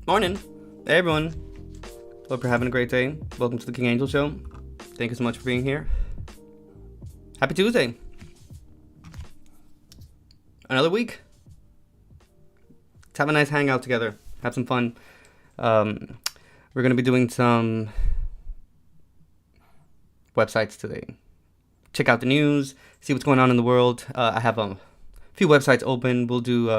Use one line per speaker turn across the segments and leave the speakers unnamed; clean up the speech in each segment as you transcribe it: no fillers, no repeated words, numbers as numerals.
Morning. Hey everyone. Hope you're having a great day. Welcome to the King Angel Show. Thank you so much for being here. Happy Tuesday. Another week. Let's have a nice hangout together. Have some fun. We're going to be doing some websites today. Check out the news. See what's going on in the world. I have a few websites open. We'll do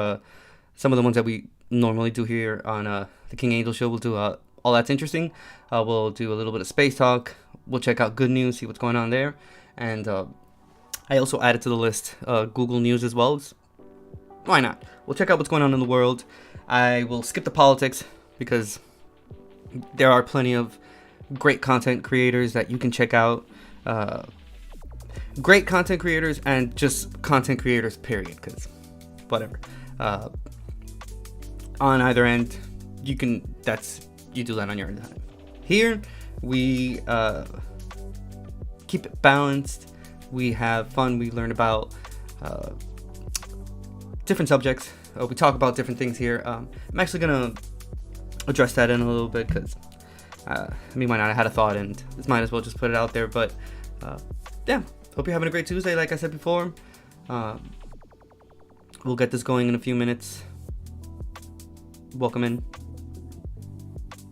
some of the ones that we normally do here on the King Angel Show. We'll do All That's Interesting. We'll do a little bit of space talk. We'll check out good news, see what's going on there. And I also added to the list Google News as well. Why not? We'll check out what's going on in the world. I will skip the politics because there are plenty of great content creators that you can check out. Great content creators and just content creators, period. Because whatever. On either end, you do that on your own time. Here, we keep it balanced. We have fun. We learn about different subjects. We talk about different things here. I'm actually gonna address that in a little bit because why not? I had a thought and this might as well just put it out there. But yeah, hope you're having a great Tuesday. Like I said before, we'll get this going in a few minutes. Welcome in.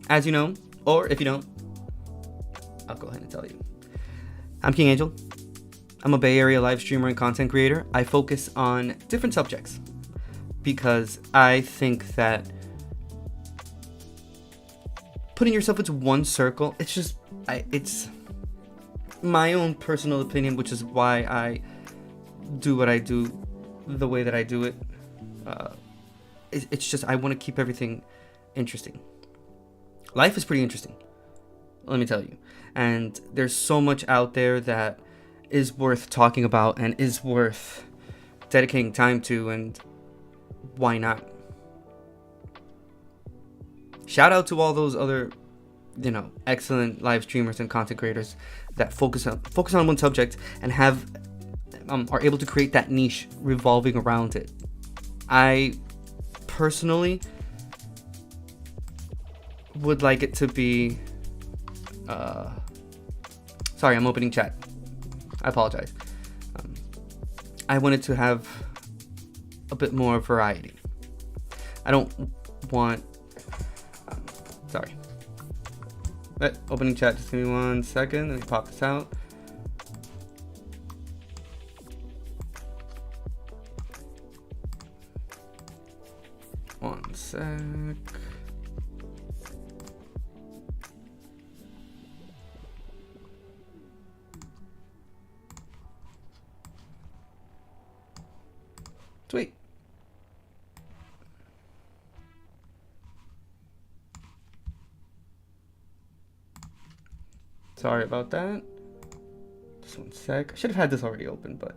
As you know, or if you don't, I'll go ahead and tell you. I'm King Angel. I'm a Bay Area live streamer and content creator. I focus on different subjects because I think that putting yourself into one circle, it's my own personal opinion, which is why I do what I do the way that I do it. It's just I want to keep everything interesting. Life is pretty interesting, let me tell you. And there's so much out there that is worth talking about and is worth dedicating time to, and why not? Shout out to all those other, excellent live streamers and content creators that focus on one subject and are able to create that niche revolving around it. I personally would like it to be sorry, I'm opening chat. I apologize. I wanted to have a bit more variety. I don't want sorry. Opening chat, just give me 1 second. Let me pop this out. One sec. Sweet. Sorry about that. Just 1 sec. I should have had this already open, but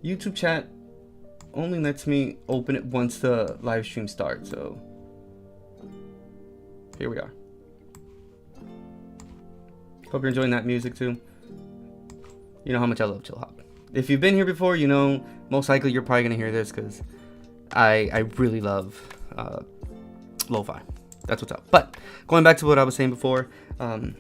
YouTube chat only lets me open it once the live stream starts, so here we are. Hope you're enjoying that music too. You know how much I love chill hop. If you've been here before, you know most likely you're probably gonna hear this because I really love lo-fi. That's what's up. But going back to what I was saying before, I'm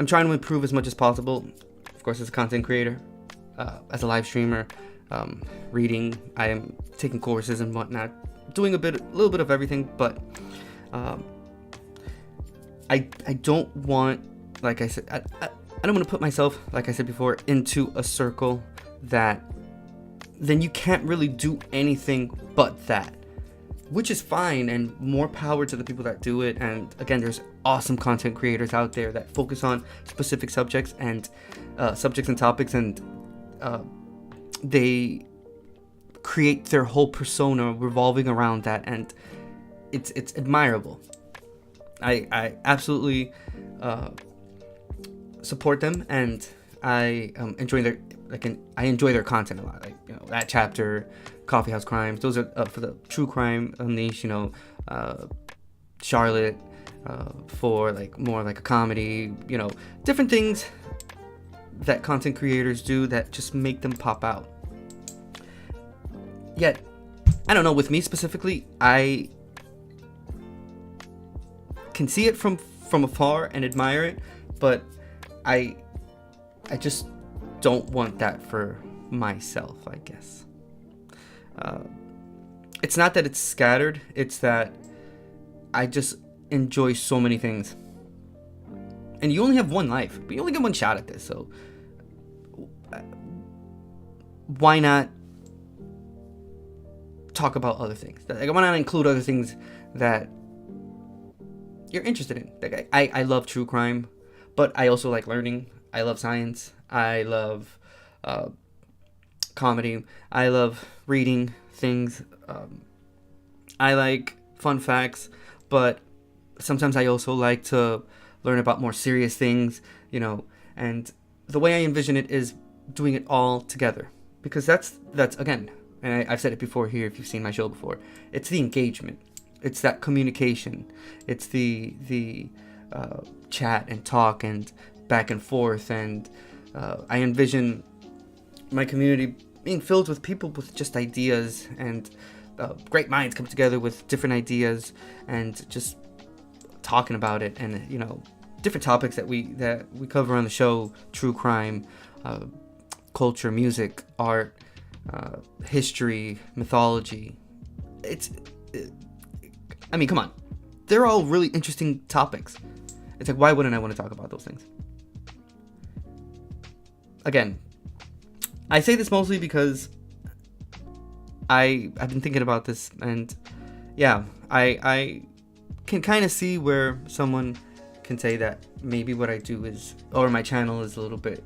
trying to improve as much as possible. Of course, as a content creator, as a live streamer, reading. I am taking courses and whatnot, doing a little bit of everything. But I don't want, like I said, I don't want to put myself, like I said before, into a circle that then you can't really do anything but that, which is fine, and more power to the people that do it. And again, there's awesome content creators out there that focus on specific subjects and topics, and they create their whole persona revolving around that, and it's admirable. I absolutely support them, and I enjoy their content a lot. Like, you know, that chapter, Coffee House Crimes, those are for the true crime niche. You know, Charlotte for like more like a comedy. You know, different things that content creators do that just make them pop out. Yet, I don't know, with me specifically, I can see it from afar and admire it, but I just don't want that for myself, I guess. It's not that it's scattered, it's that I just enjoy so many things. And you only have one life, but you only get one shot at this, so why not talk about other things? Like, why not include other things that you're interested in? Like, I love true crime, but I also like learning. I love science. I love comedy. I love reading things. I like fun facts, but sometimes I also like to learn about more serious things, you know. And the way I envision it is doing it all together, because that's again, and I've said it before here if you've seen my show before, it's the engagement, it's that communication, it's the chat and talk and back and forth, and I envision my community being filled with people with just ideas, and great minds come together with different ideas and just talking about it. And, you know, different topics that we cover on the show: true crime, culture, music, art, history, mythology. I mean, come on, they're all really interesting topics. It's like, why wouldn't I want to talk about those things? Again, I say this mostly because I've been thinking about this, and yeah, I can kind of see where someone can say that maybe what I do is, or my channel is a little bit,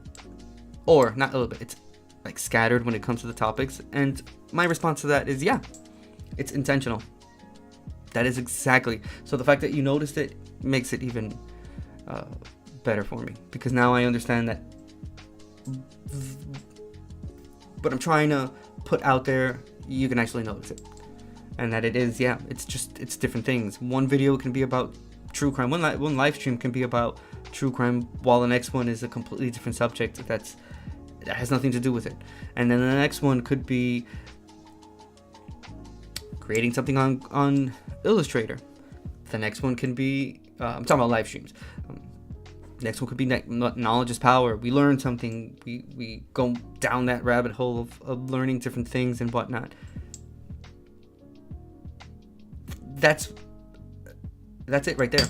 or not a little bit, it's like scattered when it comes to the topics. And my response to that is, yeah, it's intentional. That is exactly. So the fact that you noticed it makes it even better for me, because now I understand that what I'm trying to put out there, you can actually notice it, and that it is, yeah, it's different things. One video can be about true crime, one live stream can be about true crime, while the next one is a completely different subject that has nothing to do with it. And then the next one could be creating something on Illustrator. The next one can be I'm talking about live streams. Next one could be knowledge is power. We learn something. We go down that rabbit hole of learning different things and whatnot. That's it right there.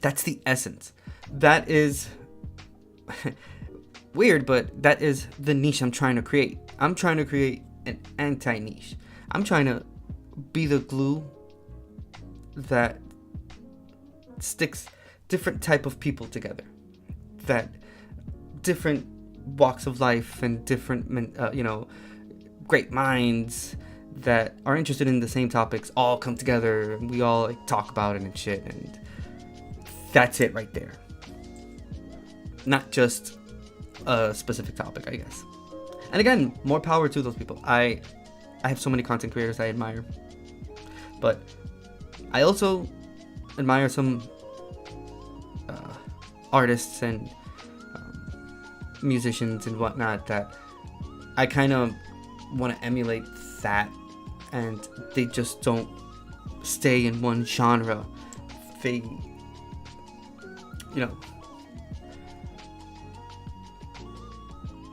That's the essence. That is weird, but that is the niche I'm trying to create. I'm trying to create an anti-niche. I'm trying to be the glue that sticks different type of people together, that different walks of life and different great minds that are interested in the same topics all come together, and we all like talk about it and shit. And that's it right there. Not just a specific topic, I guess. And again, more power to those people. I have so many content creators I admire, but I also admire some artists and musicians and whatnot that I kind of want to emulate that, and they just don't stay in one genre. They,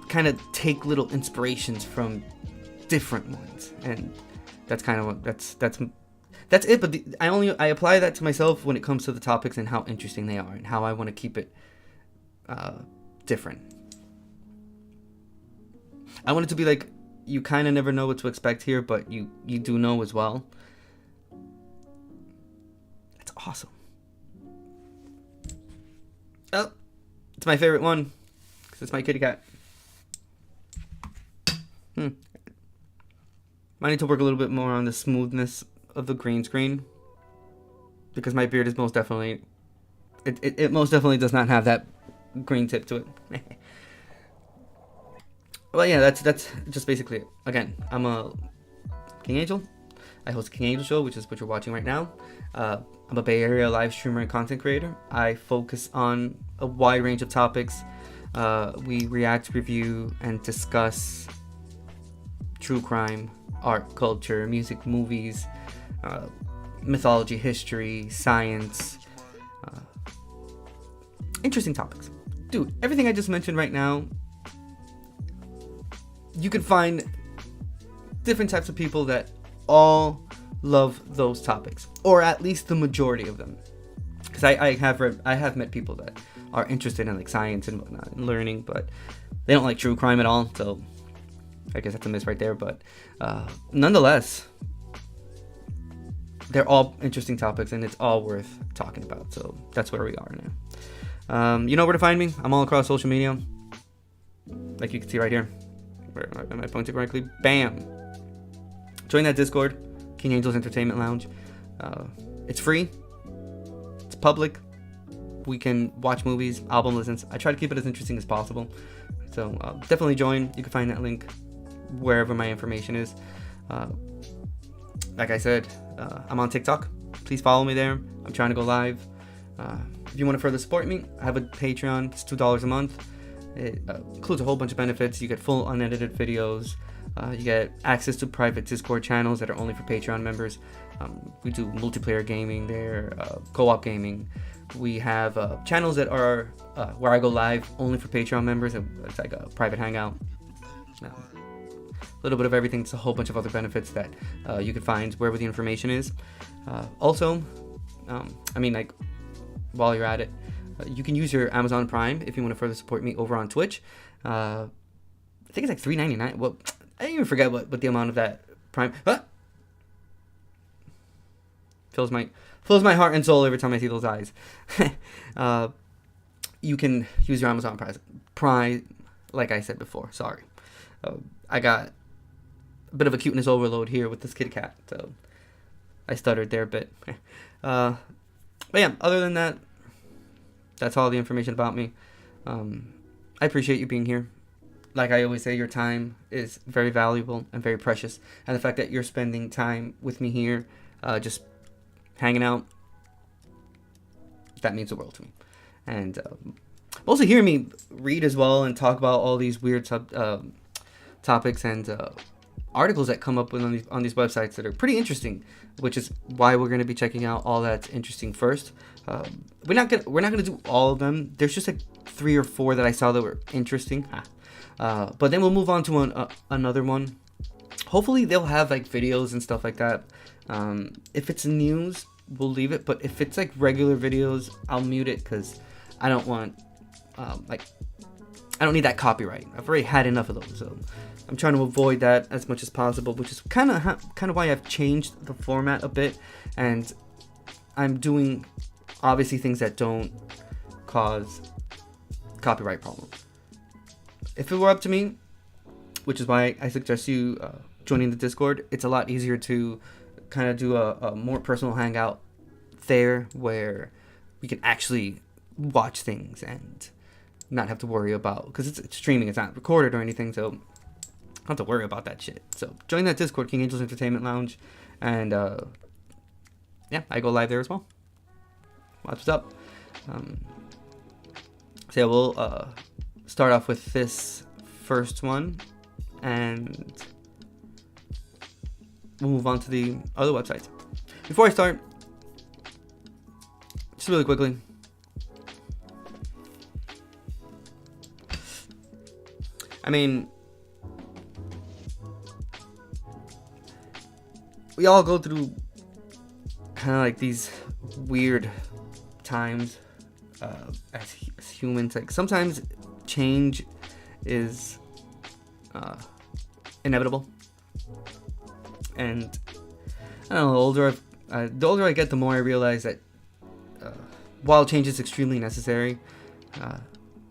kind of take little inspirations from different ones, and that's kind of what that's it. But I apply that to myself when it comes to the topics and how interesting they are and how I want to keep it different. I want it to be like you kind of never know what to expect here, but you do know as well. That's awesome. Oh, it's my favorite one because it's my kitty cat. I need to work a little bit more on the smoothness of the green screen because my beard is most definitely it most definitely does not have that green tip to it. Well, yeah, that's just basically it. Again, I'm a King Angel. I host the King Angel Show, which is what you're watching right now. I'm a Bay Area live streamer and content creator. I focus on a wide range of topics. We react, review, and discuss true crime, art, culture, music, movies, mythology, history, science, interesting topics. Dude, everything I just mentioned right now, you can find different types of people that all love those topics, or at least the majority of them. Because I have met people that are interested in like science and whatnot and learning, but they don't like true crime at all. So I guess that's a miss right there. But nonetheless, they're all interesting topics and it's all worth talking about. So that's where we are now. You know where to find me. I'm all across social media, like you can see right here. Where am I pointing correctly? Bam! Join that Discord, King Angel's Entertainment Lounge. It's free. It's public. We can watch movies, album listens. I try to keep it as interesting as possible. So definitely join. You can find that link wherever my information is. Like I said, I'm on TikTok. Please follow me there. I'm trying to go live. If you want to further support me, I have a Patreon. It's $2 a month. It includes a whole bunch of benefits. You get full unedited videos. You get access to private Discord channels that are only for Patreon members. We do multiplayer gaming there, co-op gaming. We have channels that are where I go live only for Patreon members. It's like a private hangout. A little bit of everything. It's a whole bunch of other benefits that you can find wherever the information is. Also, like while you're at it, you can use your Amazon Prime if you want to further support me over on Twitch. I think it's like $3.99. Well, I even forget what the amount of that Prime. Fills my heart and soul every time I see those eyes. You can use your Amazon Prime, like I said before. Sorry, I got a bit of a cuteness overload here with this kitty cat, so I stuttered there a bit. But yeah, other than that, that's all the information about me. I appreciate you being here. Like I always say, your time is very valuable and very precious. And the fact that you're spending time with me here, just hanging out, that means the world to me. And also hearing me read as well and talk about all these weird topics and articles that come up on these websites that are pretty interesting, which is why we're going to be checking out all that's interesting first. We're not gonna do all of them. There's just like 3 or 4 that I saw that were interesting. But then we'll move on to another one. Hopefully they'll have like videos and stuff like that. If it's news, we'll leave it. But if it's like regular videos, I'll mute it because I don't want I don't need that copyright. I've already had enough of those, so I'm trying to avoid that as much as possible. Which is kind of why I've changed the format a bit, and I'm doing obviously things that don't cause copyright problems. If it were up to me, which is why I suggest you joining the Discord, it's a lot easier to kind of do a more personal hangout there where we can actually watch things and not have to worry about, because it's streaming, it's not recorded or anything, so I don't have to worry about that shit. So join that Discord, King Angel's Entertainment Lounge, and yeah, I go live there as well. Watch what's up. So yeah, we'll start off with this first one, and we'll move on to the other websites. Before I start, just really quickly, I mean, we all go through kind of like these weird times as humans. Like sometimes change is inevitable, and I don't know. The older I get, the more I realize that while change is extremely necessary,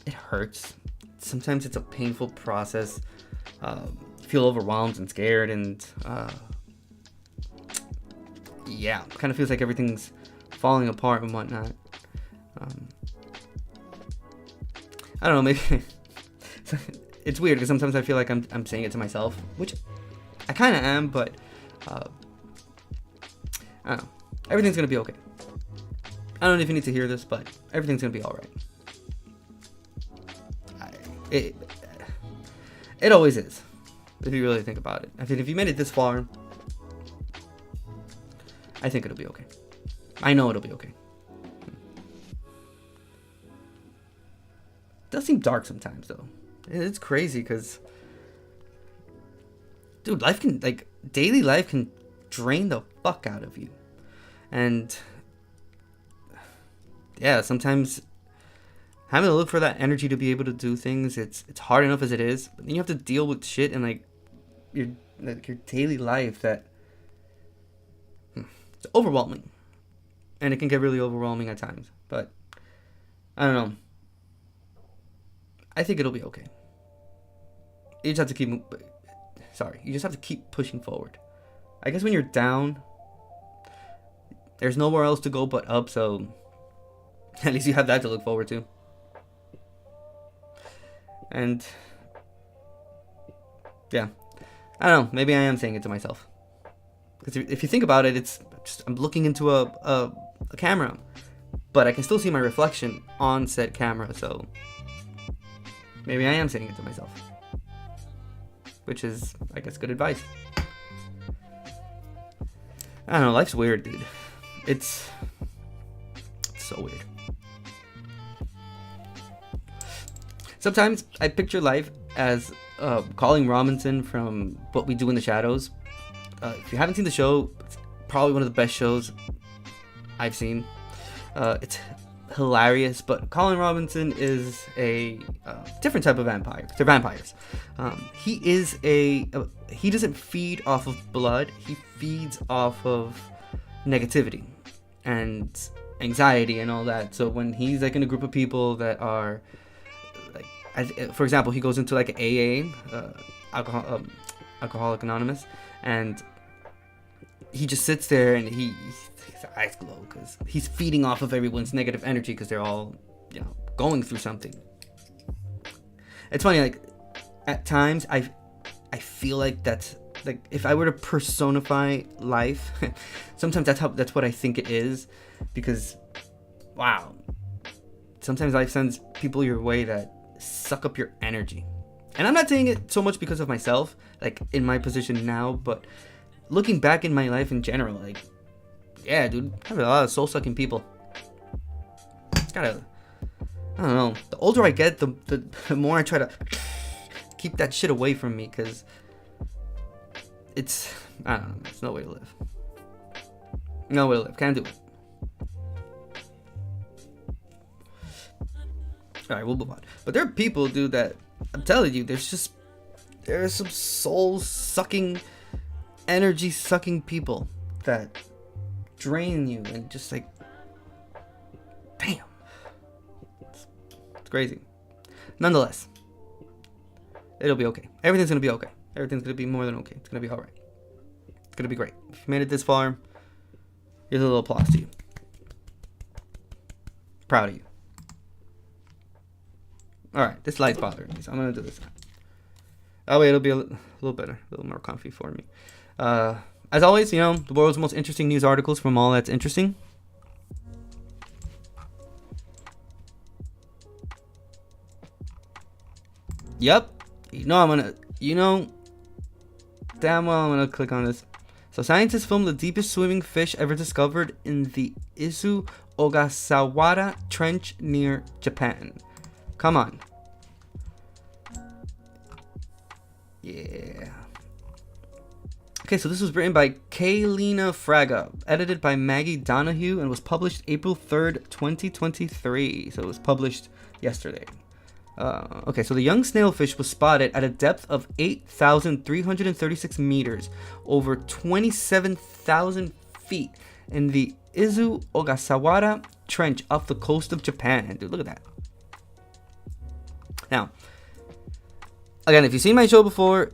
it hurts. Sometimes it's a painful process. You feel overwhelmed and scared, and yeah, kind of feels like everything's falling apart and whatnot. I don't know, maybe it's weird because sometimes I feel like I'm saying it to myself, which I kind of am, but I don't know. Everything's gonna be okay. I don't know if you need to hear this, but everything's gonna be all right. It always is, if you really think about it. I mean, if you made it this far, I think it'll be okay. I know it'll be okay. It does seem dark sometimes, though. It's crazy, because, dude, daily life can drain the fuck out of you. And, yeah, sometimes having to look for that energy to be able to do things, it's hard enough as it is. But then you have to deal with shit in, your daily life that it's overwhelming. And it can get really overwhelming at times. But, I don't know. I think it'll be okay. You just have to keep pushing forward. I guess when you're down, there's nowhere else to go but up, so at least you have that to look forward to. And yeah, I don't know, maybe I am saying it to myself. Because if you think about it, it's just, I'm looking into a camera, but I can still see my reflection on said camera, so maybe I am saying it to myself. Which is, I guess, good advice. I don't know, life's weird, dude. It's so weird. Sometimes I picture life as Colin Robinson from What We Do in the Shadows. If you haven't seen the show, it's probably one of the best shows I've seen. It's hilarious, but Colin Robinson is a different type of vampire. They're vampires. He doesn't feed off of blood. He feeds off of negativity and anxiety and all that. So when he's in a group of people that are for example, he goes into AA, Alcoholic Anonymous, and he just sits there and his eyes glow because he's feeding off of everyone's negative energy because they're all, going through something. It's funny, at times I feel like that's if I were to personify life, sometimes that's what I think it is, because wow, sometimes life sends people your way that suck up your energy. And I'm not saying it so much because of myself, in my position now, but looking back in my life in general, yeah, dude, I have a lot of soul-sucking people. I don't know, the older I get, the more I try to keep that shit away from me, because it's, I don't know, it's no way to live. No way to live, can't do it. Alright, we'll move on. But there are people, dude, that I'm telling you, there's some soul-sucking, energy-sucking people that drain you and just damn. It's crazy. Nonetheless, it'll be okay. Everything's gonna be okay. Everything's gonna be more than okay. It's gonna be alright. It's gonna be great. If you made it this far, here's a little applause to you. Proud of you. Alright, this light's bothering me, so I'm gonna do this. That way it'll be a little better, a little more comfy for me. As always, the world's most interesting news articles from all that's interesting. Yep. Damn well I'm gonna click on this. So scientists filmed the deepest swimming fish ever discovered in the Izu Ogasawara Trench near Japan. Come on. Yeah. Okay, so this was written by Kaylina Fraga, edited by Maggie Donahue, and was published April 3rd, 2023. So it was published yesterday. Okay, so the young snailfish was spotted at a depth of 8,336 meters, over 27,000 feet, in the Izu Ogasawara Trench off the coast of Japan. Dude, look at that. Now, again, if you've seen my show before,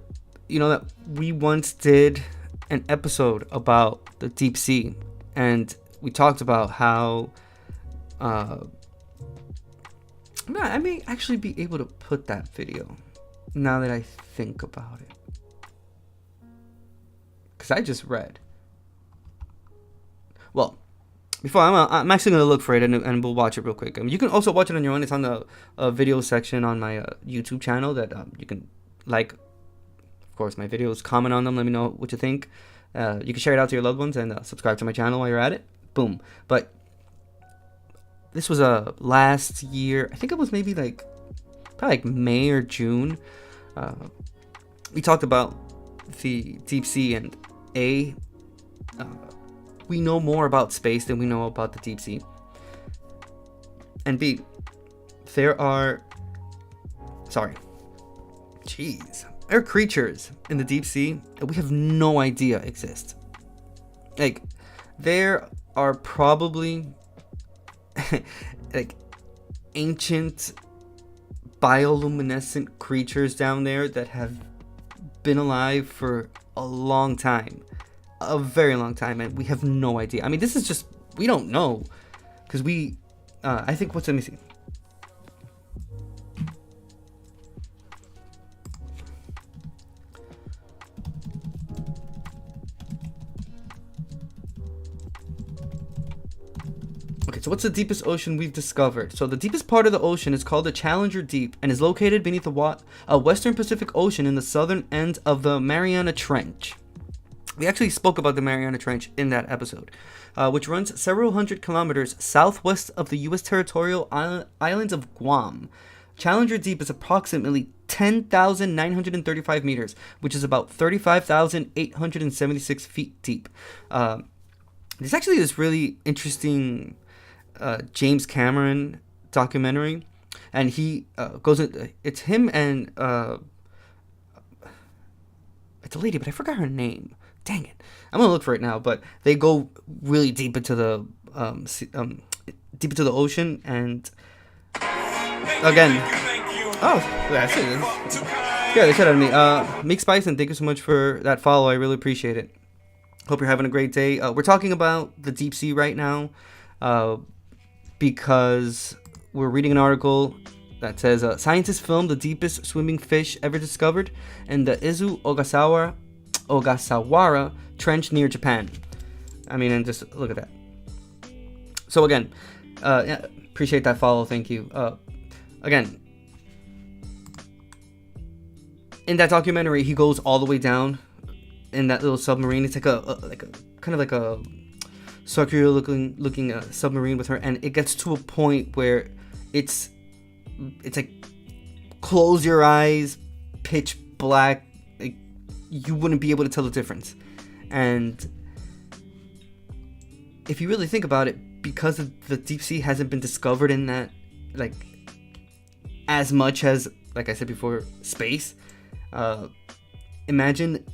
you know that we once did an episode about the deep sea, and we talked about how I may actually be able to put that video now that I think about it, because I just read. Well, before I'm actually gonna look for it, and we'll watch it real quick. You can also watch it on your own. It's on the video section on my YouTube channel that you can like. Of course, my videos, comment on them, let me know what you think. You can share it out to your loved ones, and subscribe to my channel while you're at it. Boom. But this was last year. I think it was maybe probably May or June. We talked about the deep sea, and we know more about space than we know about the deep sea. And B, there are creatures in the deep sea that we have no idea exist. Like, there are probably like ancient bioluminescent creatures down there that have been alive for a long time, a very long time, and we have no idea. I mean, this is just, we don't know, because I think, let me see. Okay, so what's the deepest ocean we've discovered? So the deepest part of the ocean is called the Challenger Deep and is located beneath the Western Pacific Ocean in the southern end of the Mariana Trench. We actually spoke about the Mariana Trench in that episode, which runs several hundred kilometers southwest of the U.S. territorial islands of Guam. Challenger Deep is approximately 10,935 meters, which is about 35,876 feet deep. There's actually this really interesting James Cameron documentary, and he goes in, it's him and it's a lady, but I forgot her name. Dang it, I'm gonna look for it now. But they go really deep into the ocean, and again, that's it. Yeah, they said it to me. Meek Spice, and thank you so much for that follow. I really appreciate it. Hope you're having a great day. We're talking about the deep sea right now because we're reading an article that says scientists filmed the deepest swimming fish ever discovered in the Izu Ogasawara Trench near Japan. I mean, and just look at that. So again, yeah, appreciate that follow. Thank you. Again, in that documentary, he goes all the way down in that little submarine. It's like a kind of like a circular looking submarine with her, and it gets to a point where it's like close your eyes, pitch black, like you wouldn't be able to tell the difference. And if you really think about it, because the deep sea hasn't been discovered in that, like, as much as, like I said before, space, imagine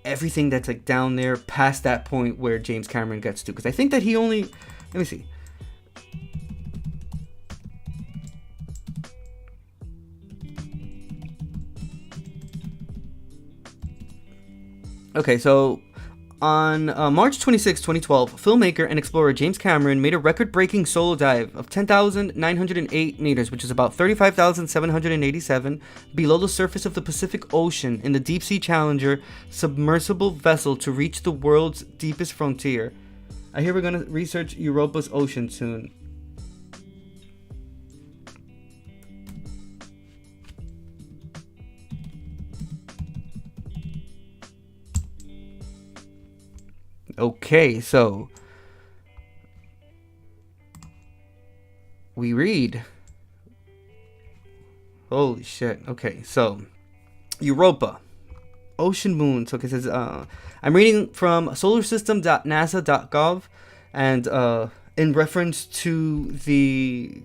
everything that's like down there past that point where James Cameron gets to, because I think that he only, let me see, okay, so on March 26, 2012, filmmaker and explorer James Cameron made a record-breaking solo dive of 10,908 meters, which is about 35,787, below the surface of the Pacific Ocean in the Deep Sea Challenger submersible vessel to reach the world's deepest frontier. I hear we're going to research Europa's ocean soon. Okay, so we read. Holy shit. Okay, so Europa, ocean moons. Okay, it says I'm reading from solarsystem.nasa.gov, and in reference to the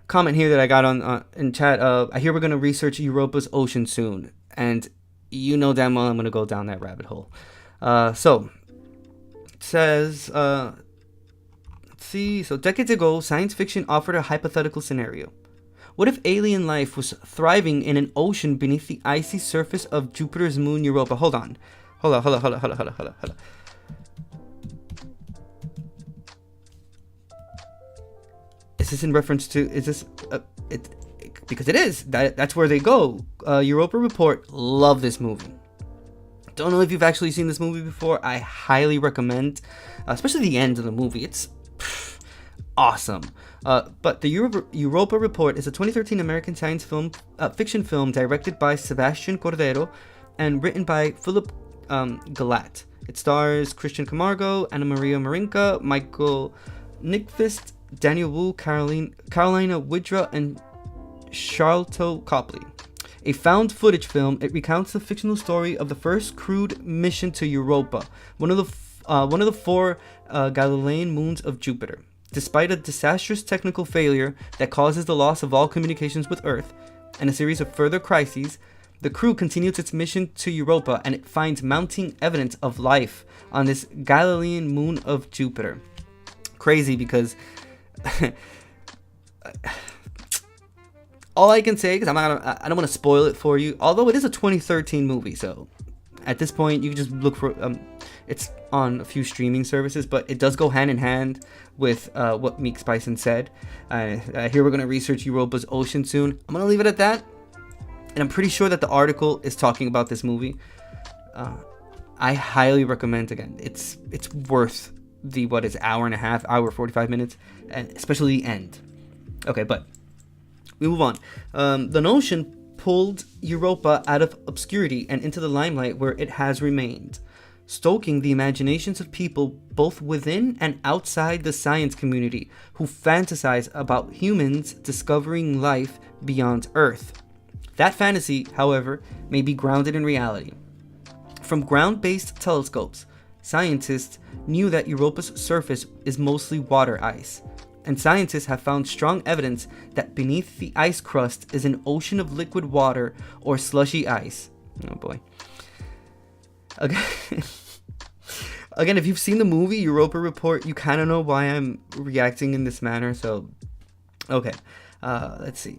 comment here that I got on in chat. I hear we're gonna research Europa's ocean soon, and you know damn well I'm gonna go down that rabbit hole. So it says, let's see. So decades ago, science fiction offered a hypothetical scenario. What if alien life was thriving in an ocean beneath the icy surface of Jupiter's moon Europa? Hold on. Is this in reference to? Is this? Because it is. That's where they go. Europa Report. Love this movie. Don't know if you've actually seen this movie before. I highly recommend, especially the end of the movie. It's awesome. But the Europa Report is a 2013 American science fiction film directed by Sebastian Cordero and written by Philip Galat. It stars Christian Camargo, Ana Maria Marinka, Michael Nyqvist, Daniel Wu, Carolina Widra, and Charlton Copley. A found footage film, it recounts the fictional story of the first crewed mission to Europa, one of the four Galilean moons of Jupiter. Despite a disastrous technical failure that causes the loss of all communications with Earth and a series of further crises, the crew continues its mission to Europa, and it finds mounting evidence of life on this Galilean moon of Jupiter. Crazy, because all I can say, because I don't want to spoil it for you, although it is a 2013 movie, so at this point you can just look for it's on a few streaming services, but it does go hand in hand with what Meek Bison said. Here we're going to research Europa's ocean soon. I'm going to leave it at that, and I'm pretty sure that the article is talking about this movie. I highly recommend. Again, it's worth the hour and a half, hour 45 minutes, and especially the end. Okay, but we move on. The notion pulled Europa out of obscurity and into the limelight, where it has remained, stoking the imaginations of people both within and outside the science community who fantasize about humans discovering life beyond Earth. That fantasy, however, may be grounded in reality. From ground-based telescopes, scientists knew that Europa's surface is mostly water ice, and scientists have found strong evidence that beneath the ice crust is an ocean of liquid water or slushy ice. Oh boy. Again, if you've seen the movie Europa Report, you kind of know why I'm reacting in this manner. So, okay, let's see.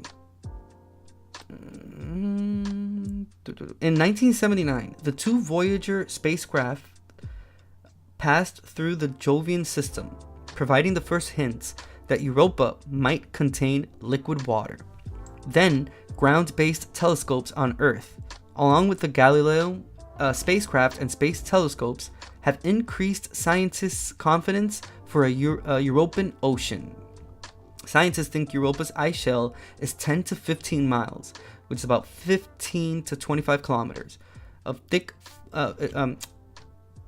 In 1979, the two Voyager spacecraft passed through the Jovian system, providing the first hints that Europa might contain liquid water. Then, ground-based telescopes on Earth, along with the Galileo spacecraft and space telescopes, have increased scientists' confidence for a European ocean. Scientists think Europa's ice shell is 10 to 15 miles, which is about 15 to 25 kilometers, of thick,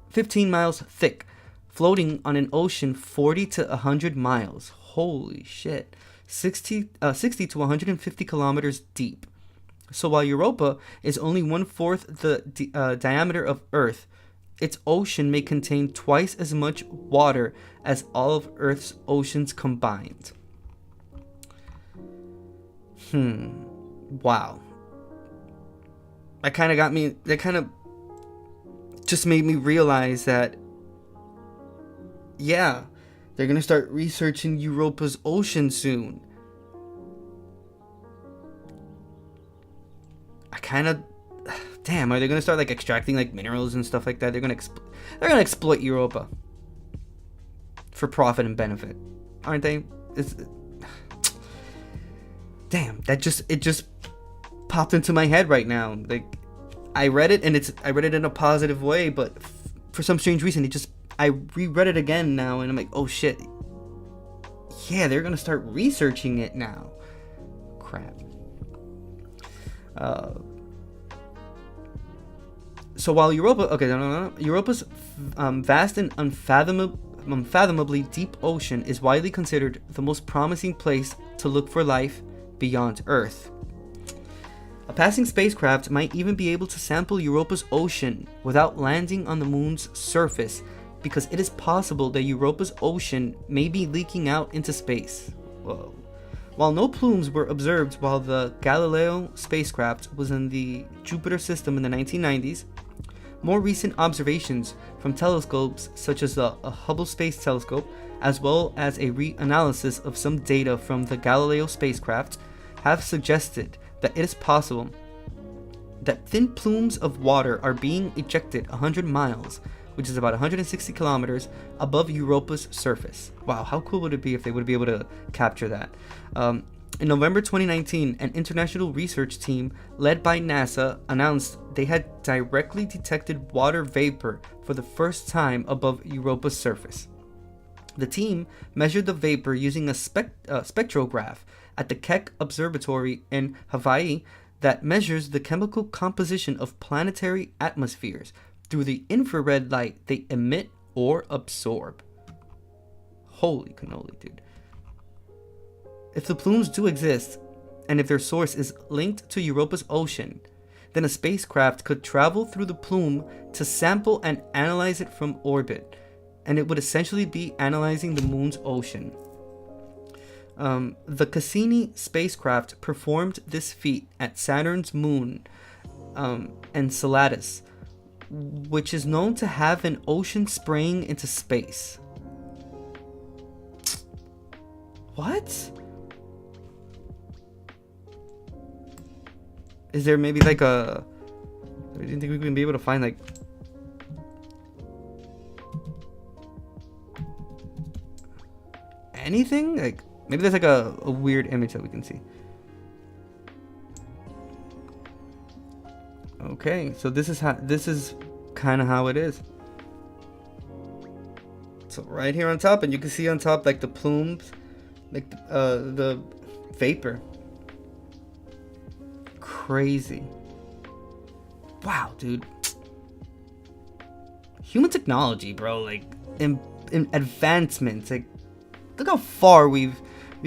15 miles thick, floating on an ocean 40 to 100 miles. Holy shit. 60 to 150 kilometers deep. So while Europa is only 1/4 the diameter of Earth, its ocean may contain twice as much water as all of Earth's oceans combined. Wow. That kind of just made me realize that, yeah, they're going to start researching Europa's ocean soon. Damn, are they going to start extracting minerals and stuff like that? They're going to exploit Europa for profit and benefit, aren't they? Damn, it just popped into my head right now. I read it and I read it in a positive way, but for some strange reason I reread it again now, and I'm like, oh shit. Yeah, they're going to start researching it now. Crap. So while Europa's vast and unfathomably deep ocean is widely considered the most promising place to look for life beyond Earth. A passing spacecraft might even be able to sample Europa's ocean without landing on the moon's surface, because it is possible that Europa's ocean may be leaking out into space. Whoa. While no plumes were observed while the Galileo spacecraft was in the Jupiter system in the 1990s, more recent observations from telescopes such as the Hubble Space Telescope, as well as a reanalysis of some data from the Galileo spacecraft, have suggested that it is possible that thin plumes of water are being ejected 100 miles, which is about 160 kilometers, above Europa's surface. Wow, how cool would it be if they would be able to capture that? In November 2019, an international research team led by NASA announced they had directly detected water vapor for the first time above Europa's surface. The team measured the vapor using a spectrograph at the Keck Observatory in Hawaii that measures the chemical composition of planetary atmospheres through the infrared light they emit or absorb. Holy cannoli, dude. If the plumes do exist, and if their source is linked to Europa's ocean, then a spacecraft could travel through the plume to sample and analyze it from orbit, and it would essentially be analyzing the moon's ocean. The Cassini spacecraft performed this feat at Saturn's moon, Enceladus, which is known to have an ocean spraying into space. What? Is there maybe like a... I didn't think we would be able to find like... anything? Like, maybe there's like a weird image that we can see. Okay, so this is kind of how it is. So right here on top, and you can see on top like the plumes, like the vapor. Crazy. Wow, dude. Human technology, bro. Like in advancements. Like, look how far we've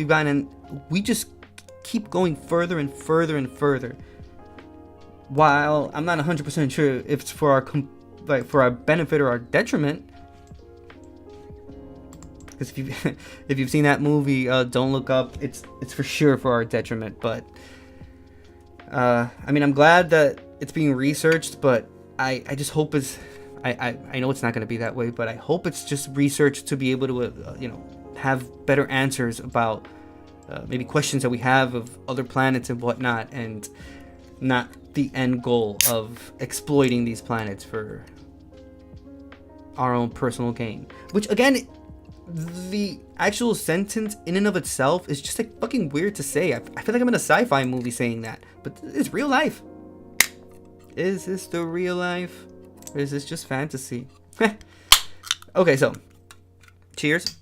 gotten, and we just keep going further and further and further. While I'm not 100% sure if it's for our benefit or our detriment. Because if you've seen that movie, Don't Look Up, it's for sure for our detriment. But I mean, I'm glad that it's being researched, but I just hope I know it's not going to be that way, but I hope it's just research to be able to have better answers about maybe questions that we have of other planets and whatnot, and not the end goal of exploiting these planets for our own personal gain. Which, again, the actual sentence in and of itself is just like fucking weird to say. I feel like I'm in a sci-fi movie saying that, but it's real life. Is this the real life, or is this just fantasy? Okay, so cheers.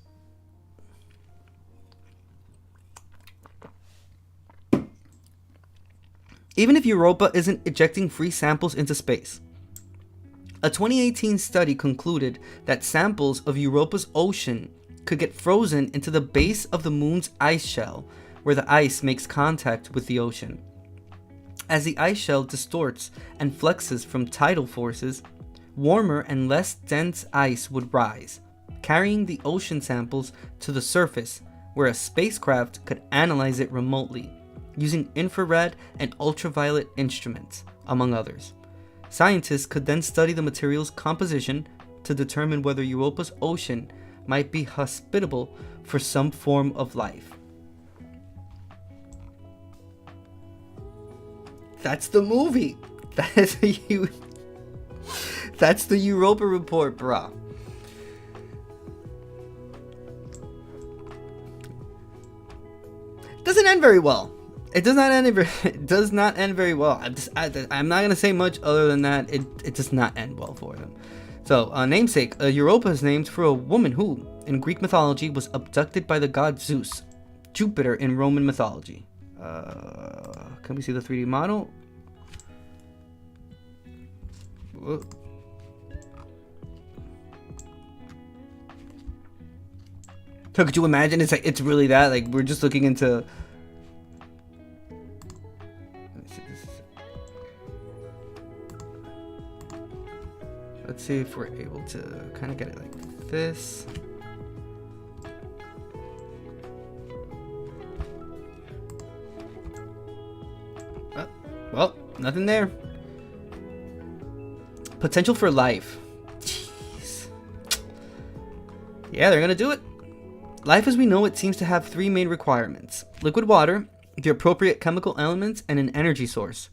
Even if Europa isn't ejecting free samples into space, a 2018 study concluded that samples of Europa's ocean could get frozen into the base of the moon's ice shell, where the ice makes contact with the ocean. As the ice shell distorts and flexes from tidal forces, warmer and less dense ice would rise, carrying the ocean samples to the surface, where a spacecraft could analyze it remotely, using infrared and ultraviolet instruments, among others. Scientists could then study the material's composition to determine whether Europa's ocean might be hospitable for some form of life. That's the movie. That's the Europa report, brah. Doesn't end very well. It does not end very well. I'm not gonna say much other than that. It does not end well for them. So, namesake. Europa is named for a woman who, in Greek mythology, was abducted by the god Zeus, Jupiter in Roman mythology. Can we see the 3D model? Whoa. So could you imagine? It's really that. Like, we're just looking into. Let me see this. see if we're able to kind of get it like this. Well, nothing there. Potential for life. Jeez. Yeah, they're gonna do it. Life as we know it seems to have three main requirements: liquid water, the appropriate chemical elements, and an energy source.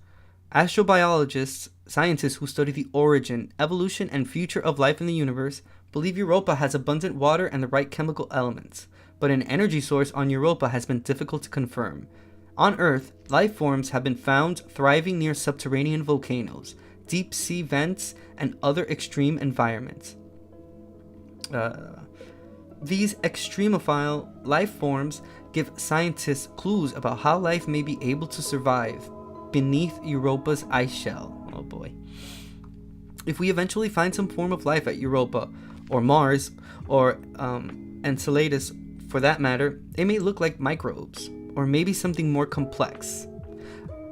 Astrobiologists, scientists who study the origin, evolution, and future of life in the universe, believe Europa has abundant water and the right chemical elements, but an energy source on Europa has been difficult to confirm. On Earth, life forms have been found thriving near subterranean volcanoes, deep sea vents, and other extreme environments. These extremophile life forms give scientists clues about how life may be able to survive beneath Europa's ice shell. Oh boy. If we eventually find some form of life at Europa, or Mars, or Enceladus for that matter, it may look like microbes, or maybe something more complex.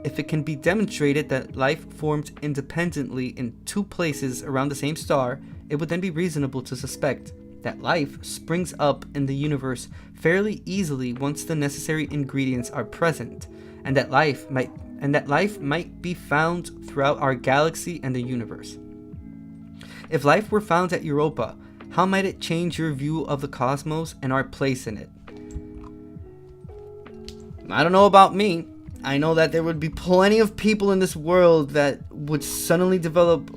If it can be demonstrated that life formed independently in two places around the same star, it would then be reasonable to suspect that life springs up in the universe fairly easily once the necessary ingredients are present, and that life might be found throughout our galaxy and the universe. If life were found at Europa, how might it change your view of the cosmos and our place in it? I don't know about me. I know that there would be plenty of people in this world that would suddenly develop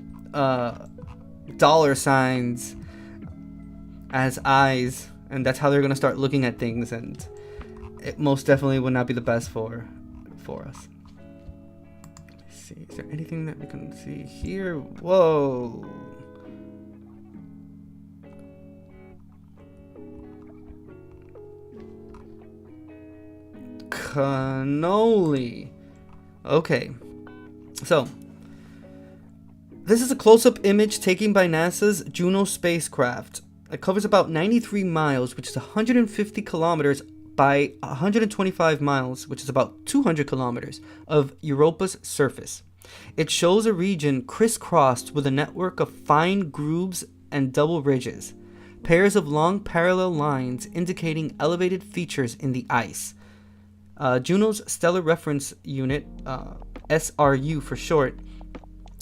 dollar signs as eyes, and that's how they're gonna start looking at things, and it most definitely would not be the best for us. Let's see, is there anything that we can see here? Whoa. Cannoli. Okay, so this is a close-up image taken by NASA's Juno spacecraft. It covers about 93 miles, which is 150 kilometers by 125 miles, which is about 200 kilometers of Europa's surface. It shows a region crisscrossed with a network of fine grooves and double ridges, pairs of long parallel lines indicating elevated features in the ice. Juno's Stellar Reference Unit, SRU for short,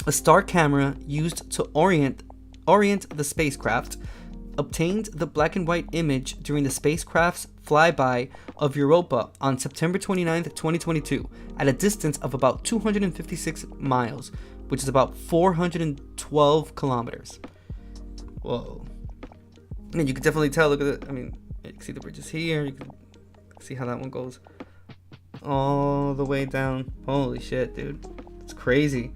a star camera used to orient the spacecraft, obtained the black and white image during the spacecraft's flyby of Europa on September 29, 2022, at a distance of about 256 miles, which is about 412 kilometers. Whoa. And you can definitely tell, look at it. I mean, you can see the bridges here. You can see how that one goes all the way down. Holy shit, dude. It's crazy.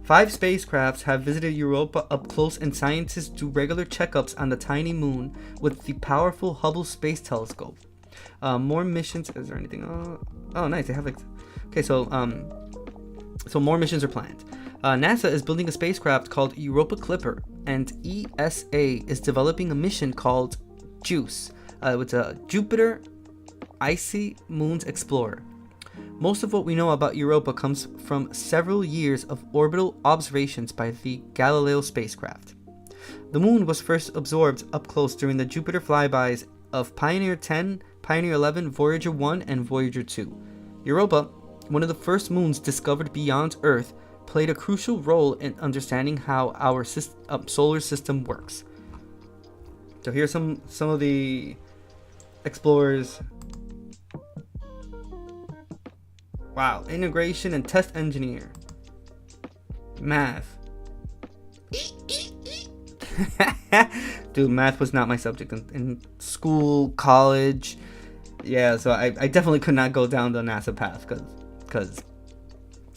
5 spacecrafts have visited Europa up close, and scientists do regular checkups on the tiny moon with the powerful Hubble Space Telescope. More missions. Is there anything? Oh, nice. They have like. Okay, so more missions are planned. NASA is building a spacecraft called Europa Clipper, and ESA is developing a mission called JUICE. It's a Jupiter Icy Moons Explorer. Most of what we know about Europa comes from several years of orbital observations by the Galileo spacecraft. The moon was first observed up close during the Jupiter flybys of Pioneer 10, Pioneer 11, Voyager 1, and Voyager 2. Europa, one of the first moons discovered beyond Earth, played a crucial role in understanding how our solar system works. So here's some of the explorers. Wow, integration and test engineer. Math. Dude, math was not my subject in school, college. Yeah, so I definitely could not go down the NASA path because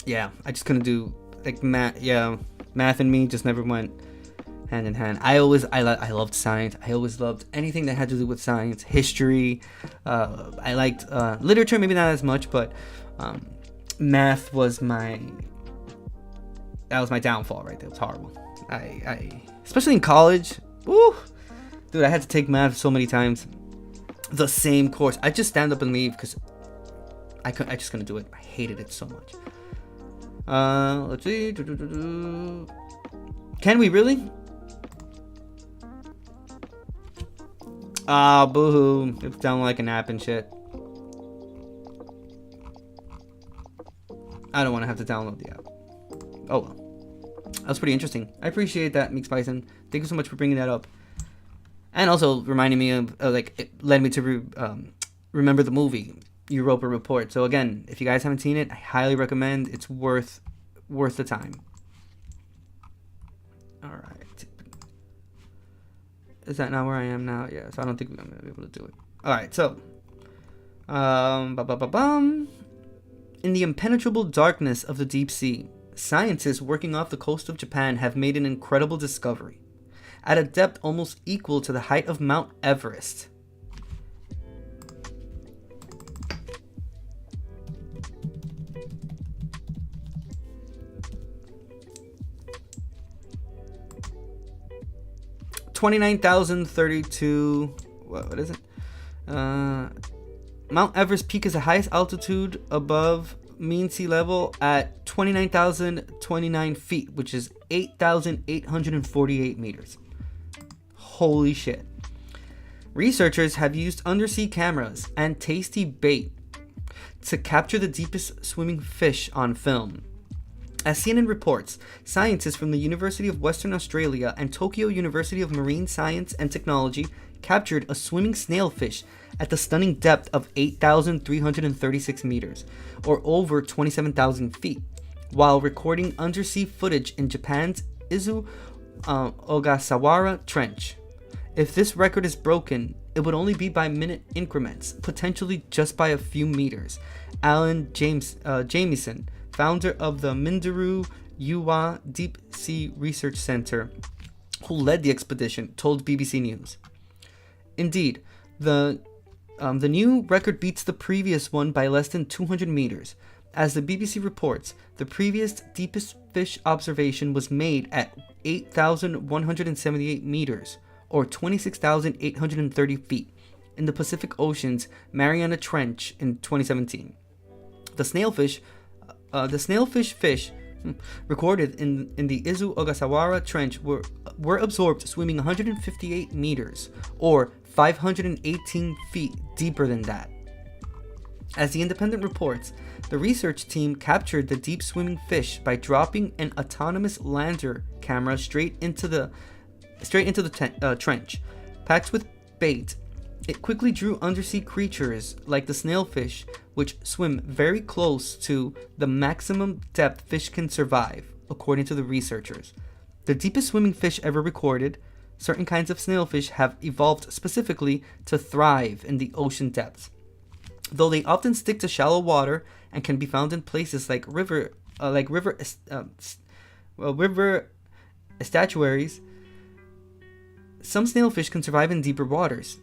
yeah, I just couldn't do like math. Yeah, math and me just never went hand in hand. I loved science. I always loved anything that had to do with science, history. I liked literature, maybe not as much, but math was my downfall right there. It was horrible. I especially in college. Woo, dude, I had to take math so many times. The same course. I just stand up and leave because I just couldn't do it. I hated it so much. Let's see. Can we really? Ah, boo-hoo. It's down like an app and shit. I don't want to have to download the app. Oh well. That was pretty interesting. I appreciate that, Meeks Bison. Thank you so much for bringing that up. And also reminding me of, like, it led me to remember the movie, Europa Report. So again, if you guys haven't seen it, I highly recommend. It's worth the time. Alright. Is that not where I am now? Yeah, so I don't think I'm going to be able to do it. Alright, so. In the impenetrable darkness of the deep sea, scientists working off the coast of Japan have made an incredible discovery. At a depth almost equal to the height of Mount Everest. (29,032). What is it? Mount Everest peak is the highest altitude above mean sea level at 29,029 feet, which is 8,848 meters. Holy shit. Researchers have used undersea cameras and tasty bait to capture the deepest swimming fish on film. As CNN reports, scientists from the University of Western Australia and Tokyo University of Marine Science and Technology captured a swimming snailfish at the stunning depth of 8,336 meters, or over 27,000 feet, while recording undersea footage in Japan's Izu Ogasawara Trench. If this record is broken, it would only be by minute increments, potentially just by a few meters. Alan Jamieson, founder of the Mindaru Yuwa Deep Sea Research Center, who led the expedition, told BBC News. Indeed, the new record beats the previous one by less than 200 meters. As the BBC reports, the previous deepest fish observation was made at 8,178 meters, or 26,830 feet, in the Pacific Ocean's Mariana Trench in 2017. The snailfish recorded in the Izu Ogasawara Trench were absorbed swimming 158 meters, or 518 feet deeper than that. As the Independent reports, the research team captured the deep swimming fish by dropping an autonomous lander camera straight into the trench. Packed with bait, it quickly drew undersea creatures like the snailfish, which swim very close to the maximum depth fish can survive, according to the researchers. The deepest swimming fish ever recorded, certain kinds of snailfish have evolved specifically to thrive in the ocean depths. Though they often stick to shallow water and can be found in places like river estuaries, some snailfish can survive in deeper waters.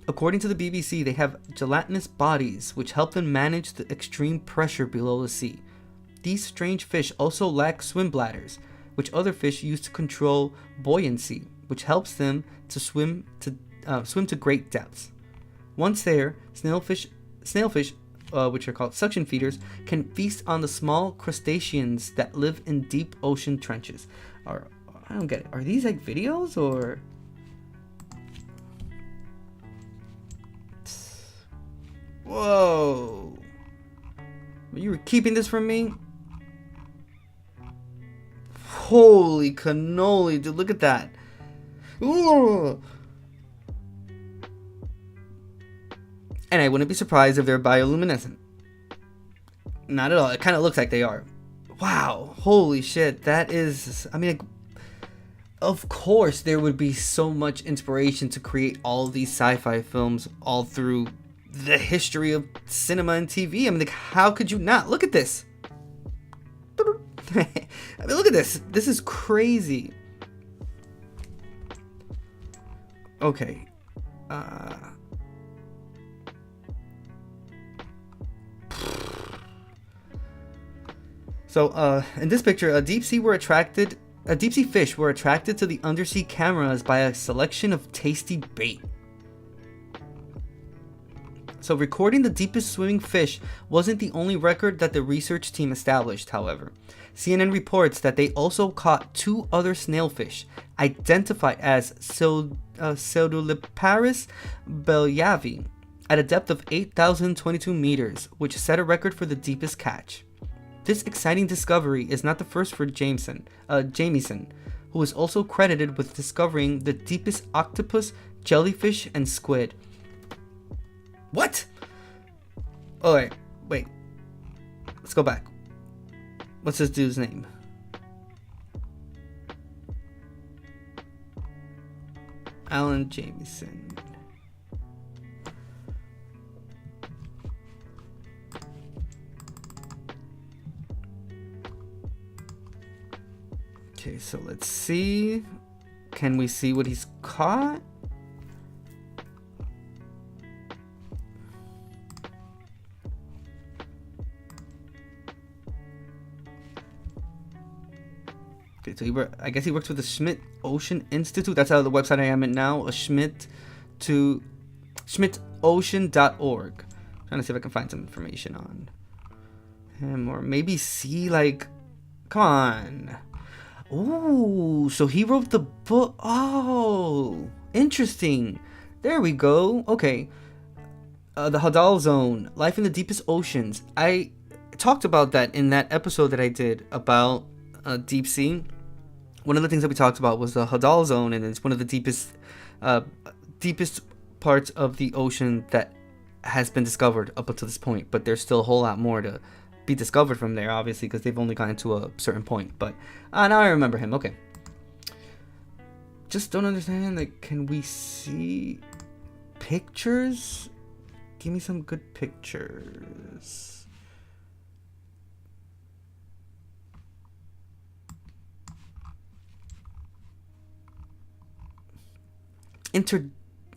According to the BBC, they have gelatinous bodies which help them manage the extreme pressure below the sea. These strange fish also lack swim bladders, which other fish use to control buoyancy, which helps them to swim to great depths. Once there, snailfish, which are called suction feeders, can feast on the small crustaceans that live in deep ocean trenches. I don't get it. Are these like videos or? Whoa! You were keeping this from me? Holy cannoli, dude, look at that. Ooh. And I wouldn't be surprised if they're bioluminescent. Not at all. It kind of looks like they are. Wow. Holy shit. That is... I mean, like, of course there would be so much inspiration to create all of these sci-fi films all through the history of cinema and TV. I mean, like, how could you not? Look at this. I mean, look at this. This is crazy. Okay. So, in this picture, deep sea fish were attracted to the undersea cameras by a selection of tasty bait. So recording the deepest swimming fish wasn't the only record that the research team established, however. CNN reports that they also caught 2 other snailfish, identified as Pseudoliparis belyavi, at a depth of 8,022 meters, which set a record for the deepest catch. This exciting discovery is not the first for Jamieson, who is also credited with discovering the deepest octopus, jellyfish, and squid. What? Oh, wait. Let's go back. What's this dude's name? Alan Jamieson. Okay, so let's see. Can we see what he's caught? Okay, so I guess he works with the Schmidt Ocean Institute. That's how the website I am at now. SchmidtOcean.org. Trying to see if I can find some information on him, or maybe see, like, come on. Ooh, so he wrote the book. Oh, interesting. There we go. Okay. The Hadal Zone, Life in the Deepest Oceans. I talked about that in that episode that I did about deep sea. One of the things that we talked about was the Hadal Zone, and it's one of the deepest parts of the ocean that has been discovered up until this point. But there's still a whole lot more to be discovered from there, obviously, because they've only gotten to a certain point. But now I remember him. Okay. Just don't understand. Like, can we see pictures? Give me some good pictures.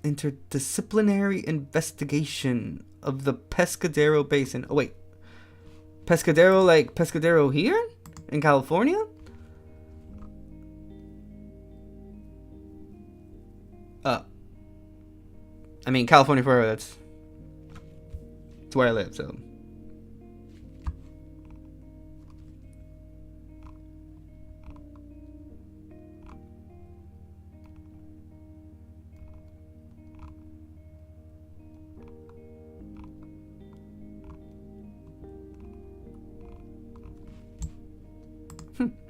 Interdisciplinary investigation of the Pescadero Basin. Oh, wait. Pescadero, like Pescadero here in California? I mean, California forever, that's where I live, so.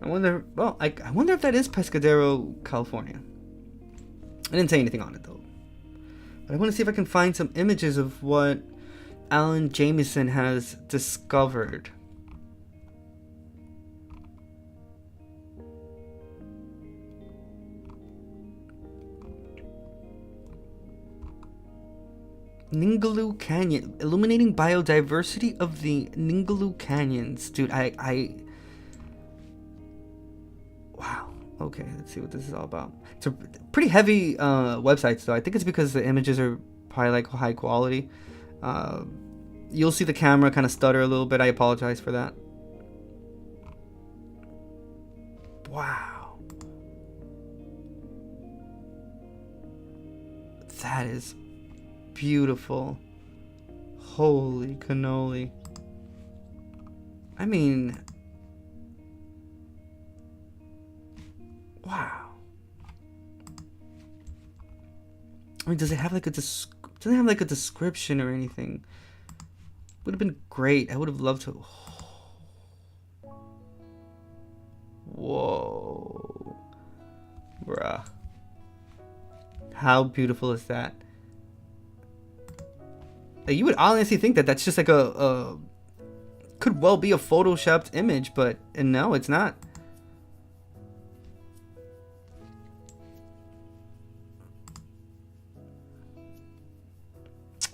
I wonder. Well, I wonder if that is Pescadero, California. I didn't say anything on it though. But I want to see if I can find some images of what Alan Jamieson has discovered. Ningaloo Canyon, illuminating biodiversity of the Ningaloo Canyons, dude. Wow. Okay, let's see what this is all about. It's a pretty heavy website, so I think it's because the images are probably like high quality. You'll see the camera kind of stutter a little bit. I apologize for that. Wow. That is beautiful. Holy cannoli. I mean, wow. I mean, does it have like a description or anything? Would have been great. I would have loved to. Whoa, bruh. How beautiful is that? Like, you would honestly think that that's just like a could well be a photoshopped image, but no, it's not.